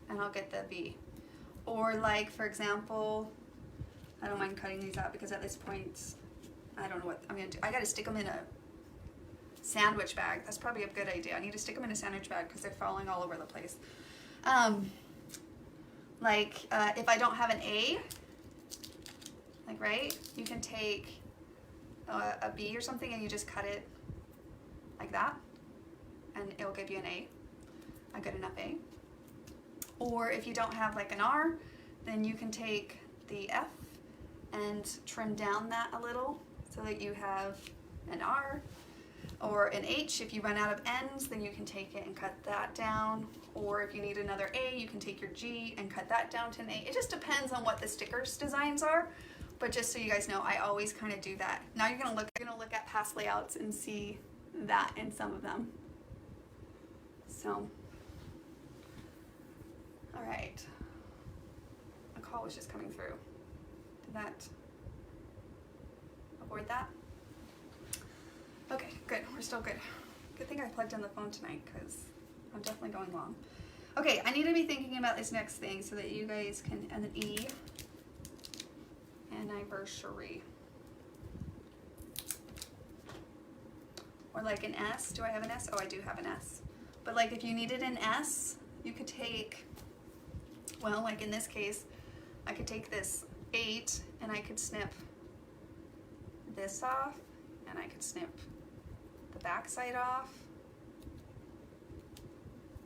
and I'll get the V. Or like, for example, I don't mind cutting these out because at this point, I don't know what I'm gonna do. I gotta stick them in a sandwich bag. That's probably a good idea. I need to stick them in a sandwich bag because they're falling all over the place. If I don't have an A, like right, you can take a B or something and you just cut it like that and it'll give you an a good enough A. Or if you don't have like an R, then you can take the F and trim down that a little so that you have an R. Or an H, if you run out of N's, then you can take it and cut that down. Or if you need another A, you can take your G and cut that down to an A. It just depends on what the stickers designs are. But just so you guys know, I always kind of do that. Now you're gonna look at past layouts and see that in some of them. So, all right. A call was just coming through. Did that avoid that? Okay, good. We're still good. Good thing I plugged in the phone tonight because I'm definitely going long. Okay, I need to be thinking about this next thing so that you guys can, and an E. Anniversary. Or like an S. Do I have an S? Oh, I do have an S. But like if you needed an S, you could take, well, like in this case, I could take this 8 and I could snip this off and I could snip the back side off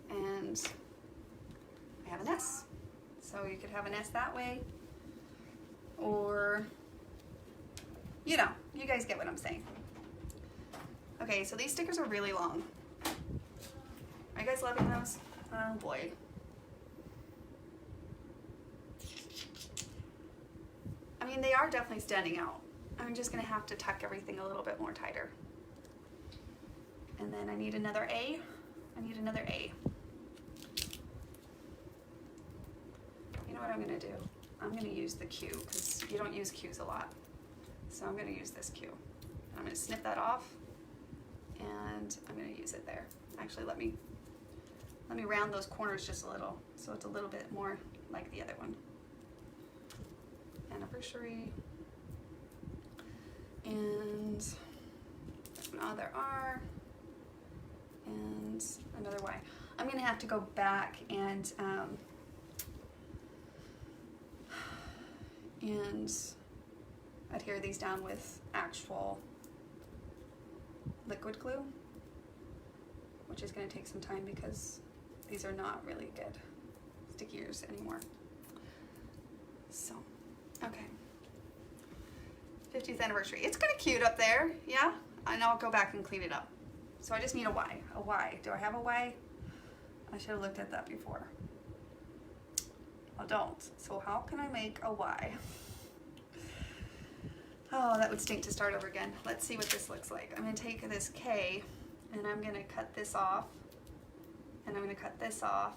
and I have an S. So you could have an S that way. Or, you know, you guys get what I'm saying. Okay, so these stickers are really long. Are you guys loving those? Oh boy. I mean, they are definitely standing out. I'm just gonna have to tuck everything a little bit more tighter. And then I need another A. I need another A. You know what I'm gonna do? I'm gonna use the Q because you don't use Qs a lot. So I'm gonna use this Q. I'm gonna snip that off and I'm gonna use it there. Actually, let me round those corners just a little so it's a little bit more like the other one. Anniversary. And another R. And another Y. I'm gonna have to go back and adhere these down with actual liquid glue, which is going to take some time because these are not really good stickiers anymore. So, okay. 50th anniversary. It's kind of cute up there, yeah? And I'll go back and clean it up. So I just need a Y. A Y. Do I have a Y? I should have looked at that before. I don't. So how can I make a Y? Oh, that would stink to start over again. Let's see what this looks like. I'm going to take this K and I'm going to cut this off. And I'm going to cut this off.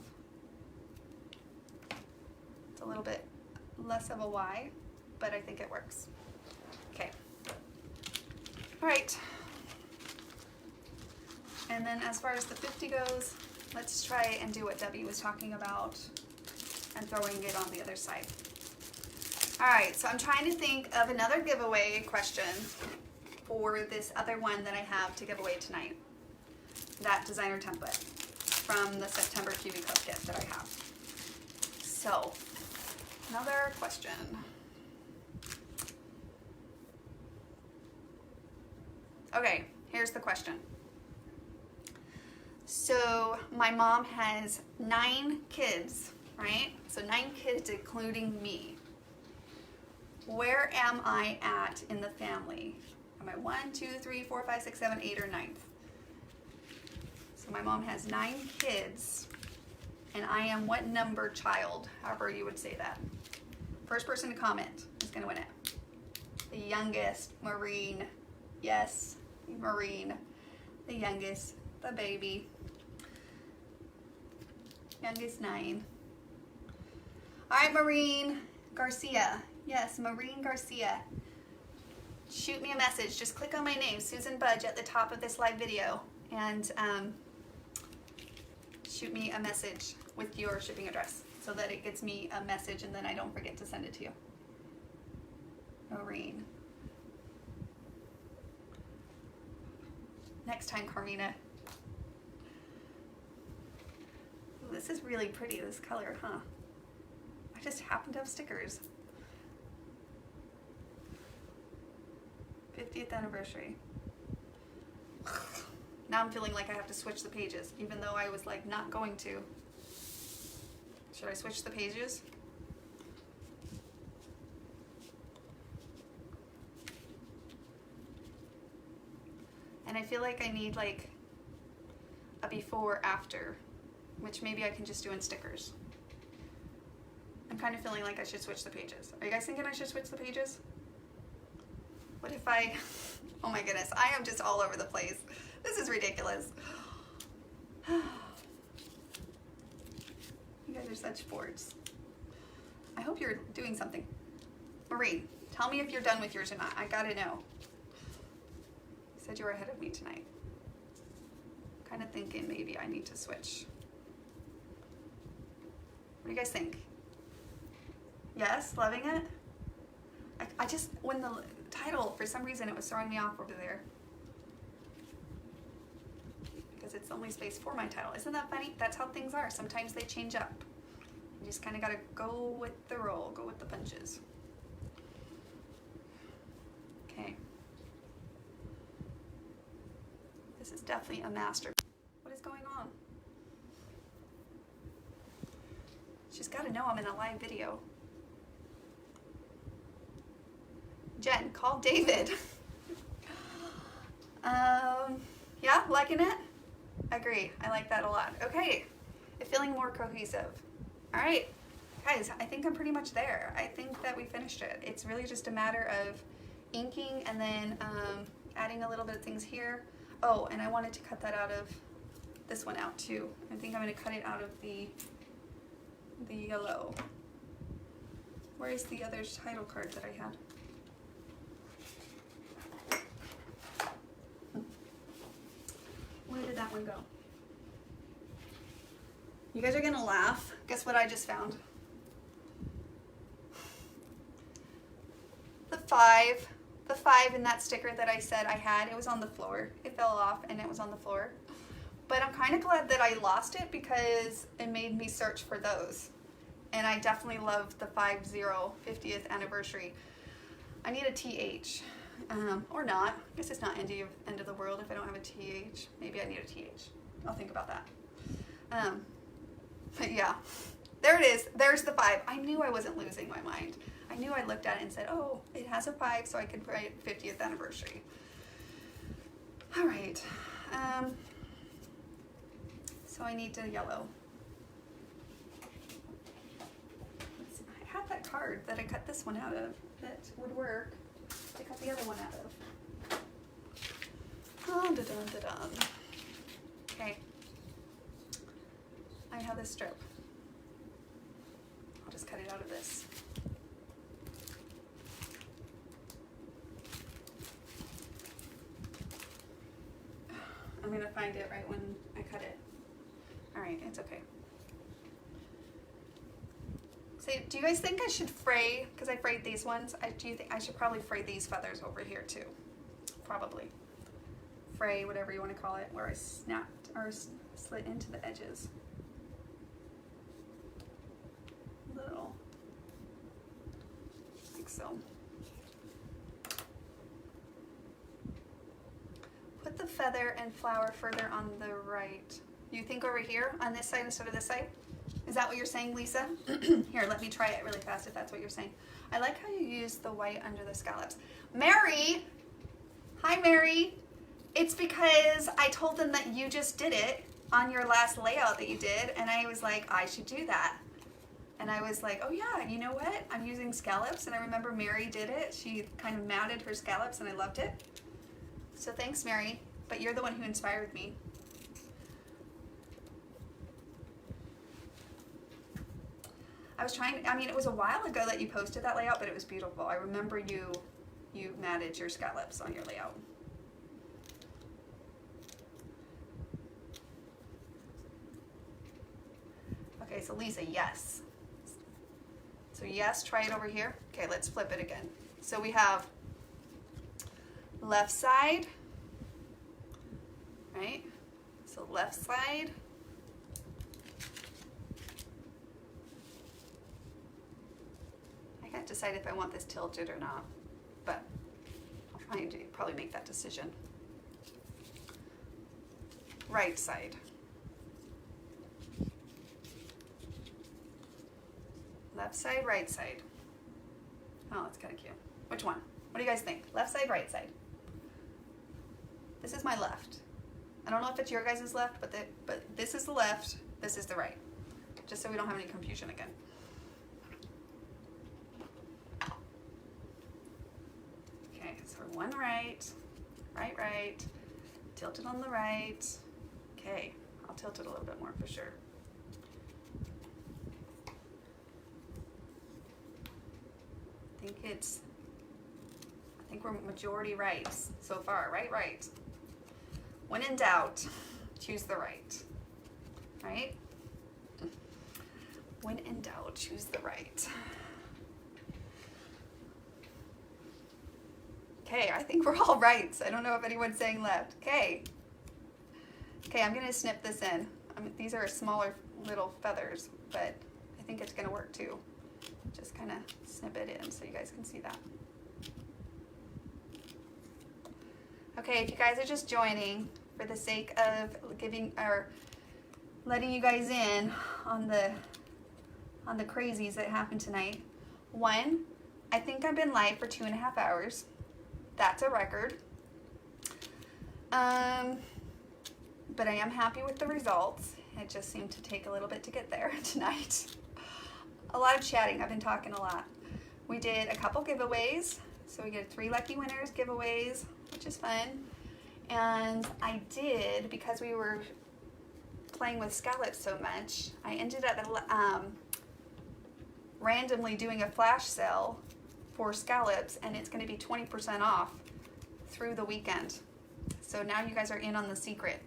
It's a little bit less of a Y, but I think it works. Okay. All right. And then as far as the 50 goes, let's try and do what Debbie was talking about and throwing it on the other side. All right, so I'm trying to think of another giveaway question for this other one that I have to give away tonight. That designer template from the September Kiwi Club gift that I have. So, another question. Okay, here's the question. So, my mom has 9 kids, right? So 9 kids including me. Where am I at in the family? Am I 1, 2, 3, 4, 5, 6, 7, 8, or 9th? So my mom has 9 kids, and I am what number child? However you would say that. First person to comment is going to win it. The youngest, Maureen. Yes, Maureen. The youngest, the baby. Youngest 9. All right, Maureen Garcia. Yes, Maureen Garcia. Shoot me a message. Just click on my name, Susan Budge, at the top of this live video, and shoot me a message with your shipping address so that it gets me a message and then I don't forget to send it to you. Maureen. Next time, Carmina. Ooh, this is really pretty, this color, huh? I just happen to have stickers. 50th anniversary. Now I'm feeling like I have to switch the pages, even though I was like not going to. Should I switch the pages? And I feel like I need like a before after, which maybe I can just do in stickers. I'm kind of feeling like I should switch the pages. Are you guys thinking I should switch the pages? What if I, oh my goodness, I am just all over the place. This is ridiculous. You guys are such sports. I hope you're doing something. Maureen, tell me if you're done with yours or not. I gotta know. You said you were ahead of me tonight. I'm kind of thinking maybe I need to switch. What do you guys think? Yes, loving it? I just, when the title, for some reason it was throwing me off over there. Because it's the only space for my title. Isn't that funny? That's how things are. Sometimes they change up. You just kind of got to go with the roll, go with the punches. Okay. This is definitely a master. What is going on? She's got to know I'm in a live video. Jen, call David. Yeah, liking it? Agree. I like that a lot. Okay, feeling more cohesive. All right, guys, I think I'm pretty much there. I think that we finished it. It's really just a matter of inking and then adding a little bit of things here. Oh, and I wanted to cut that out of this one out too. I think I'm going to cut it out of the yellow. Where is the other title card that I had? Where did that one go? You guys are gonna laugh. Guess what I just found? The five in that sticker that I said I had, it was on the floor. It fell off and it was on the floor. But I'm kind of glad that I lost it because it made me search for those. And I definitely love the 50th anniversary. I need a TH. Or not. I guess it's not end of the world if I don't have a TH. Maybe I need a TH. I'll think about that. But yeah, there it is. There's the 5. I knew I wasn't losing my mind. I knew I looked at it and said, oh, it has a 5, so I could write 50th anniversary. All right. So I need to yellow. I had that card that I cut this one out of that would work. I cut the other one out of. Oh, da-dun. Okay. I have this strip. I'll just cut it out of this. I'm gonna find it right when I cut it. All right, it's okay. So do you guys think I should fray, because I frayed these ones, do you think I should probably fray these feathers over here too? Probably. Fray, whatever you want to call it, where I snapped or slit into the edges. Little. Like so. Put the feather and flower further on the right. You think over here on this side instead of this side? Is that what you're saying, Lisa? Here, let me try it really fast if that's what you're saying. I like how you use the white under the scallops. Mary! Hi, Mary. It's because I told them that you just did it on your last layout that you did, and I was like, I should do that. And I was like, oh yeah, you know what? I'm using scallops, and I remember Mary did it. She kind of matted her scallops, and I loved it. So thanks, Mary, but you're the one who inspired me. I was trying, I mean, it was a while ago that you posted that layout, but it was beautiful. I remember you matted your scallops on your layout. Okay, so Lisa, yes. So yes, try it over here. Okay, let's flip it again. So we have left side, right? So left side. I can't decide if I want this tilted or not, but I'll probably make that decision. Right side. Left side, right side. Oh, that's kind of cute. Which one? What do you guys think? Left side, right side? This is my left. I don't know if it's your guys' left, but this is the left, this is the right. Just so we don't have any confusion again. Okay, so one right, right, tilted on the right. Okay, I'll tilt it a little bit more for sure. I think we're majority right so far, right. When in doubt, choose the right, right? When in doubt, choose the right. Okay, I think we're all right. I don't know if anyone's saying left. Okay, I'm gonna snip this in. These are smaller little feathers, but I think it's gonna work too. Just kind of snip it in so you guys can see that. Okay, if you guys are just joining for the sake of letting you guys in on the crazies that happened tonight. One, I think I've been live for 2.5 hours. That's a record. But I am happy with the results. It just seemed to take a little bit to get there tonight. A lot of chatting. I've been talking a lot. We did a couple giveaways. So we get 3 lucky winners giveaways, which is fun. And I did, because we were playing with scallops so much, I ended up randomly doing a flash sale for scallops, and it's going to be 20% off through the weekend. So now you guys are in on the secret.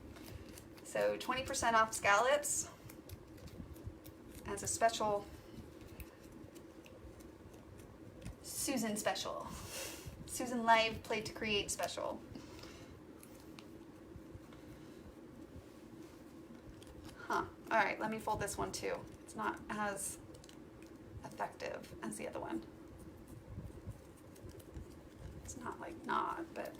So 20% off scallops as a special Susan special. Susan Live Play to Create special. Huh. All right, let me fold this one too. It's not as effective as the other one. It's not like not, but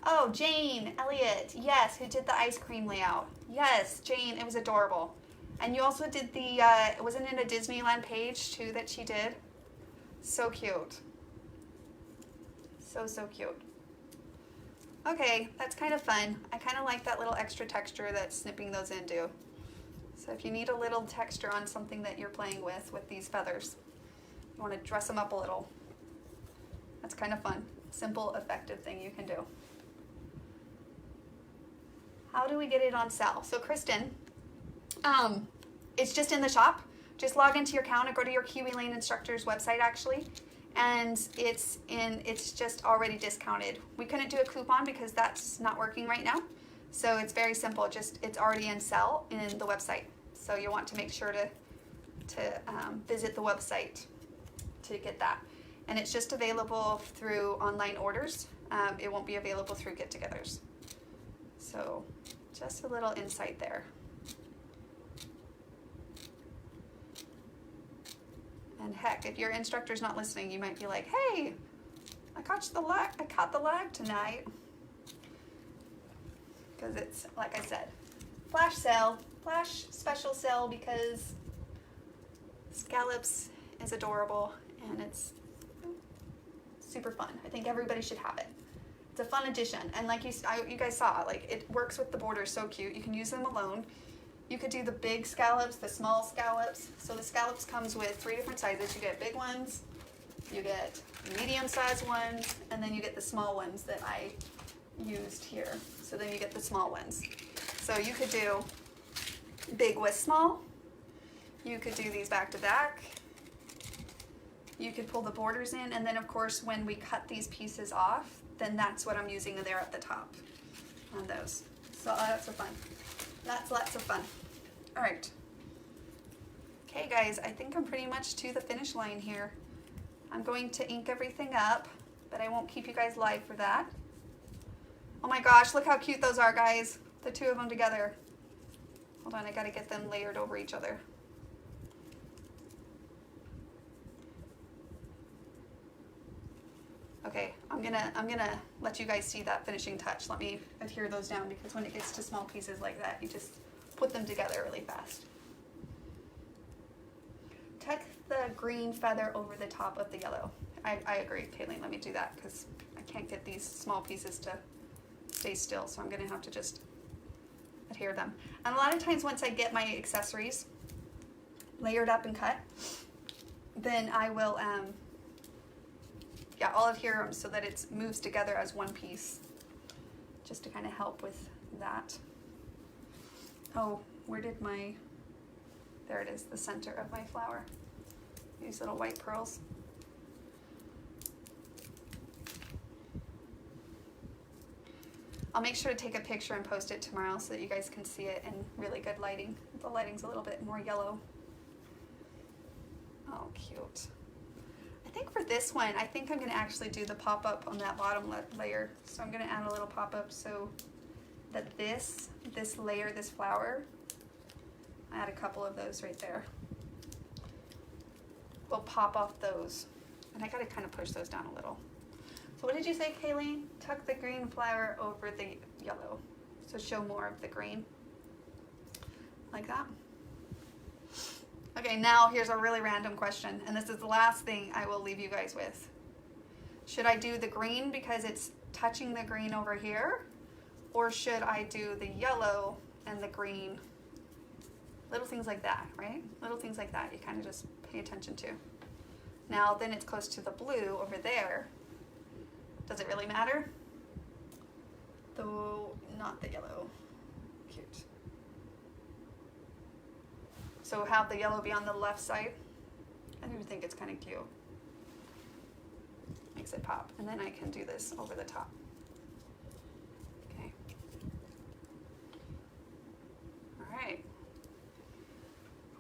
oh, Jane Elliott, yes, who did the ice cream layout. Yes, Jane, it was adorable. And you also did the, wasn't it a Disneyland page too that she did? So cute. So, so cute. Okay, that's kind of fun. I kind of like that little extra texture that snipping those in do. So if you need a little texture on something that you're playing with these feathers, you want to dress them up a little. That's kind of fun. Simple, effective thing you can do. How do we get it on sale? So Kristen, it's just in the shop. Just log into your account and go to your Kiwi Lane instructor's website actually, and it's just already discounted. We couldn't do a coupon because that's not working right now. So it's very simple. It's already in sale in the website. So you'll want to make sure to visit the website to get that. And it's just available through online orders. It won't be available through get-togethers. So just a little insight there. And heck, if your instructor's not listening, you might be like, hey, I caught the live tonight. Because it's, like I said, flash sale, flash special sale, because scallops is adorable and it's super fun. I think everybody should have it. It's a fun addition, and like you guys saw, like it works with the borders so cute. You can use them alone. You could do the big scallops, the small scallops. So the scallops comes with 3 different sizes. You get big ones, you get medium-sized ones, and then you get the small ones that I used here. So then you get the small ones. So you could do big with small. You could do these back to back. You could pull the borders in, and then of course when we cut these pieces off, then that's what I'm using there at the top on those. So lots of fun. That's lots of fun. All right. Okay guys, I think I'm pretty much to the finish line here. I'm going to ink everything up, but I won't keep you guys live for that. Oh my gosh, look how cute those are, guys. The 2 of them together. Hold on, I gotta get them layered over each other. Okay, I'm gonna let you guys see that finishing touch. Let me adhere those down, because when it gets to small pieces like that, you just put them together really fast. Tuck the green feather over the top of the yellow. I agree, Kayleen, let me do that, because I can't get these small pieces to stay still, so I'm gonna have to just adhere them. And a lot of times once I get my accessories layered up and cut, then I will, yeah, I'll adhere them so that it moves together as one piece, just to kind of help with that. Oh, where did my, there it is, the center of my flower. These little white pearls. I'll make sure to take a picture and post it tomorrow so that you guys can see it in really good lighting. The lighting's a little bit more yellow. Oh, cute. I think for this one, I think I'm going to actually do the pop-up on that bottom layer. So I'm going to add a little pop-up so that this layer, this flower, I add a couple of those right there. We'll pop off those. And I got to kind of push those down a little. So what did you say, Kayleen? Tuck the green flower over the yellow. So show more of the green. Like that. Okay, now here's a really random question, and this is the last thing I will leave you guys with. Should I do the green because it's touching the green over here? Or should I do the yellow and the green Little things like that, right? Little things like that you kind of just pay attention to. Now, then it's close to the blue over there. Does it really matter? Though, not the yellow. Cute. So have the yellow be on the left side. I do think it's kind of cute. Makes it pop. And then I can do this over the top. Okay. All right.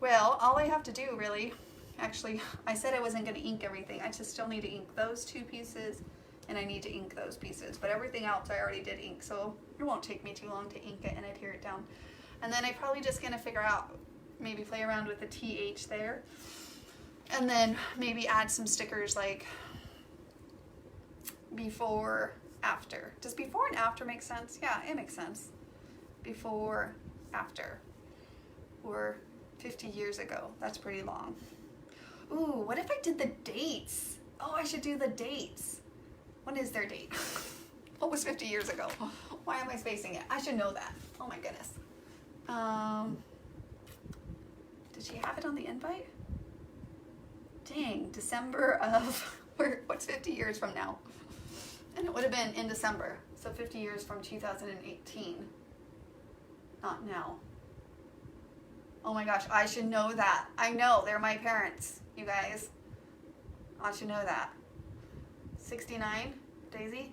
Well, all I have to do really, actually, I said I wasn't going to ink everything. I just still need to ink those two pieces, and I need to ink those pieces. But everything else I already did ink, so it won't take me too long to ink it and adhere it down. And then I'm probably just going to figure out, maybe play around with the TH there. And then maybe add some stickers like before, after. Does before and after make sense? Yeah, it makes sense. Before, after. Or 50 years ago. That's pretty long. Ooh, what if I did the dates? Oh, I should do the dates. When is their date? What was 50 years ago? Why am I spacing it? I should know that. Oh my goodness. Did she have it on the invite? Dang, December of, what's 50 years from now? And it would have been in December. So 50 years from 2018. Not now. Oh my gosh, I should know that. I know, they're my parents, you guys. I should know that. 69, Daisy?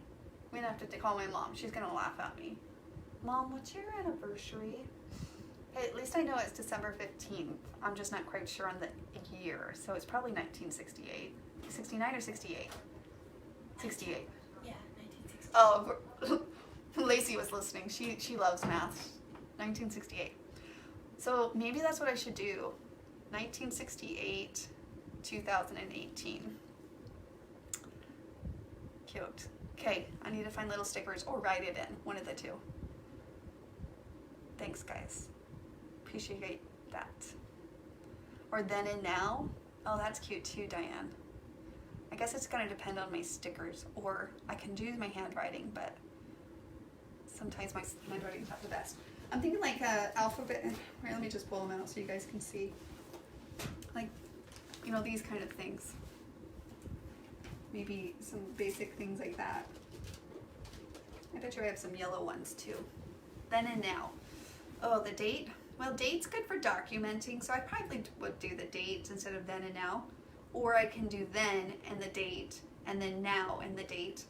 I'm gonna have to call my mom. She's gonna laugh at me. Mom, what's your anniversary? Hey, at least I know it's December 15th. I'm just not quite sure on the year. So it's probably 1968. 69 or 68? 68. Yeah, 1960. Oh, Lacey was listening. She loves math. 1968. So maybe that's what I should do. 1968, 2018. Cute. Okay, I need to find little stickers or write it in. One of the two. Thanks, guys. Appreciate that. Or then and now. Oh, that's cute too, Diane. I guess it's going to depend on my stickers, or I can do my handwriting, but sometimes my handwriting's not the best. I'm thinking like alphabet. Here, let me just pull them out so you guys can see. Like, you know, these kind of things. Maybe some basic things like that. I bet you I have some yellow ones too. Then and now. Oh, the date. Well, date's good for documenting, so I probably would do the date instead of then and now. Or I can do then and the date, and then now and the date.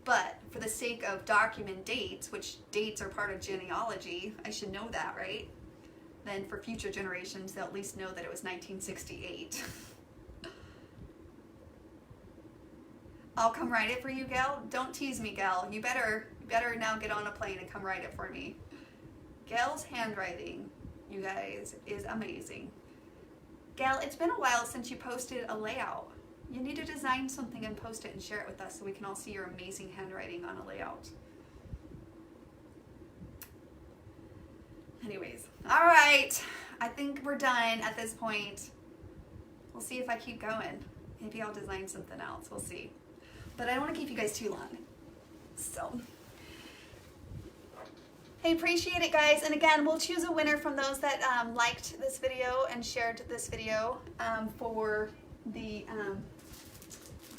But for the sake of document dates, which dates are part of genealogy, I should know that, right? Then for future generations, they'll at least know that it was 1968. I'll come write it for you, Gail. Don't tease me, Gail. You better now get on a plane and come write it for me. Gail's handwriting, you guys, is amazing. Gail, it's been a while since you posted a layout. You need to design something and post it and share it with us so we can all see your amazing handwriting on a layout. Anyways, all right. I think we're done at this point. We'll see if I keep going. Maybe I'll design something else. We'll see. But I don't want to keep you guys too long. So, hey, appreciate it, guys. And again, we'll choose a winner from those that liked this video and shared this video for the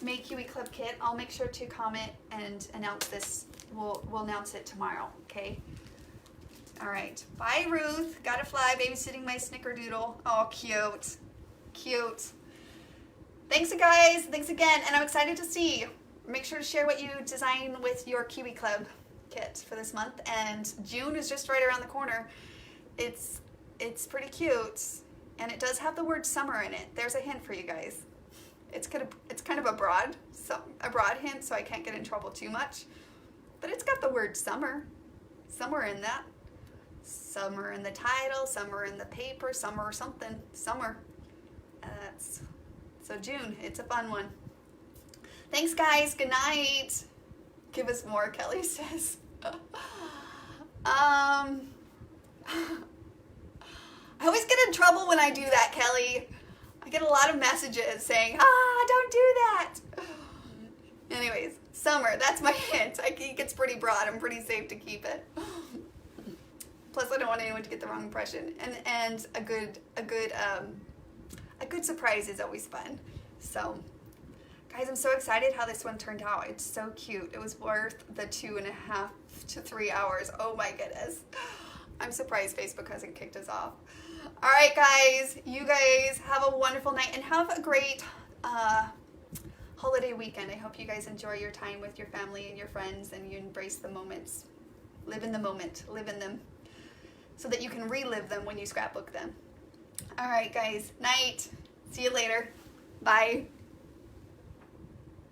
May Kiwi Club kit. I'll make sure to comment and announce this. We'll announce it tomorrow, okay? All right. Bye, Ruth. Gotta fly. Babysitting my snickerdoodle. Oh, cute. Cute. Thanks, guys. Thanks again. And I'm excited to see. Make sure to share what you design with your Kiwi Club kit for this month. And June is just right around the corner. It's pretty cute. And it does have the word summer in it. There's a hint for you guys. It's kind of a broad hint, so I can't get in trouble too much. But it's got the word summer somewhere in that. Summer in the title, summer in the paper, summer or something. Summer. So June, it's a fun one. Thanks, guys. Good night. Give us more, Kelly says. I always get in trouble when I do that, Kelly. I get a lot of messages saying, don't do that. Anyways, summer, that's my hint. It gets pretty broad. I'm pretty safe to keep it. Plus, I don't want anyone to get the wrong impression. And a good surprise is always fun. So, guys, I'm so excited how this one turned out. It's so cute. It was worth the 2.5 to 3 hours. Oh my goodness. I'm surprised Facebook hasn't kicked us off. All right, guys. You guys have a wonderful night and have a great holiday weekend. I hope you guys enjoy your time with your family and your friends and you embrace the moments. Live in the moment. Live in them so that you can relive them when you scrapbook them. All right, guys. Night. See you later. Bye.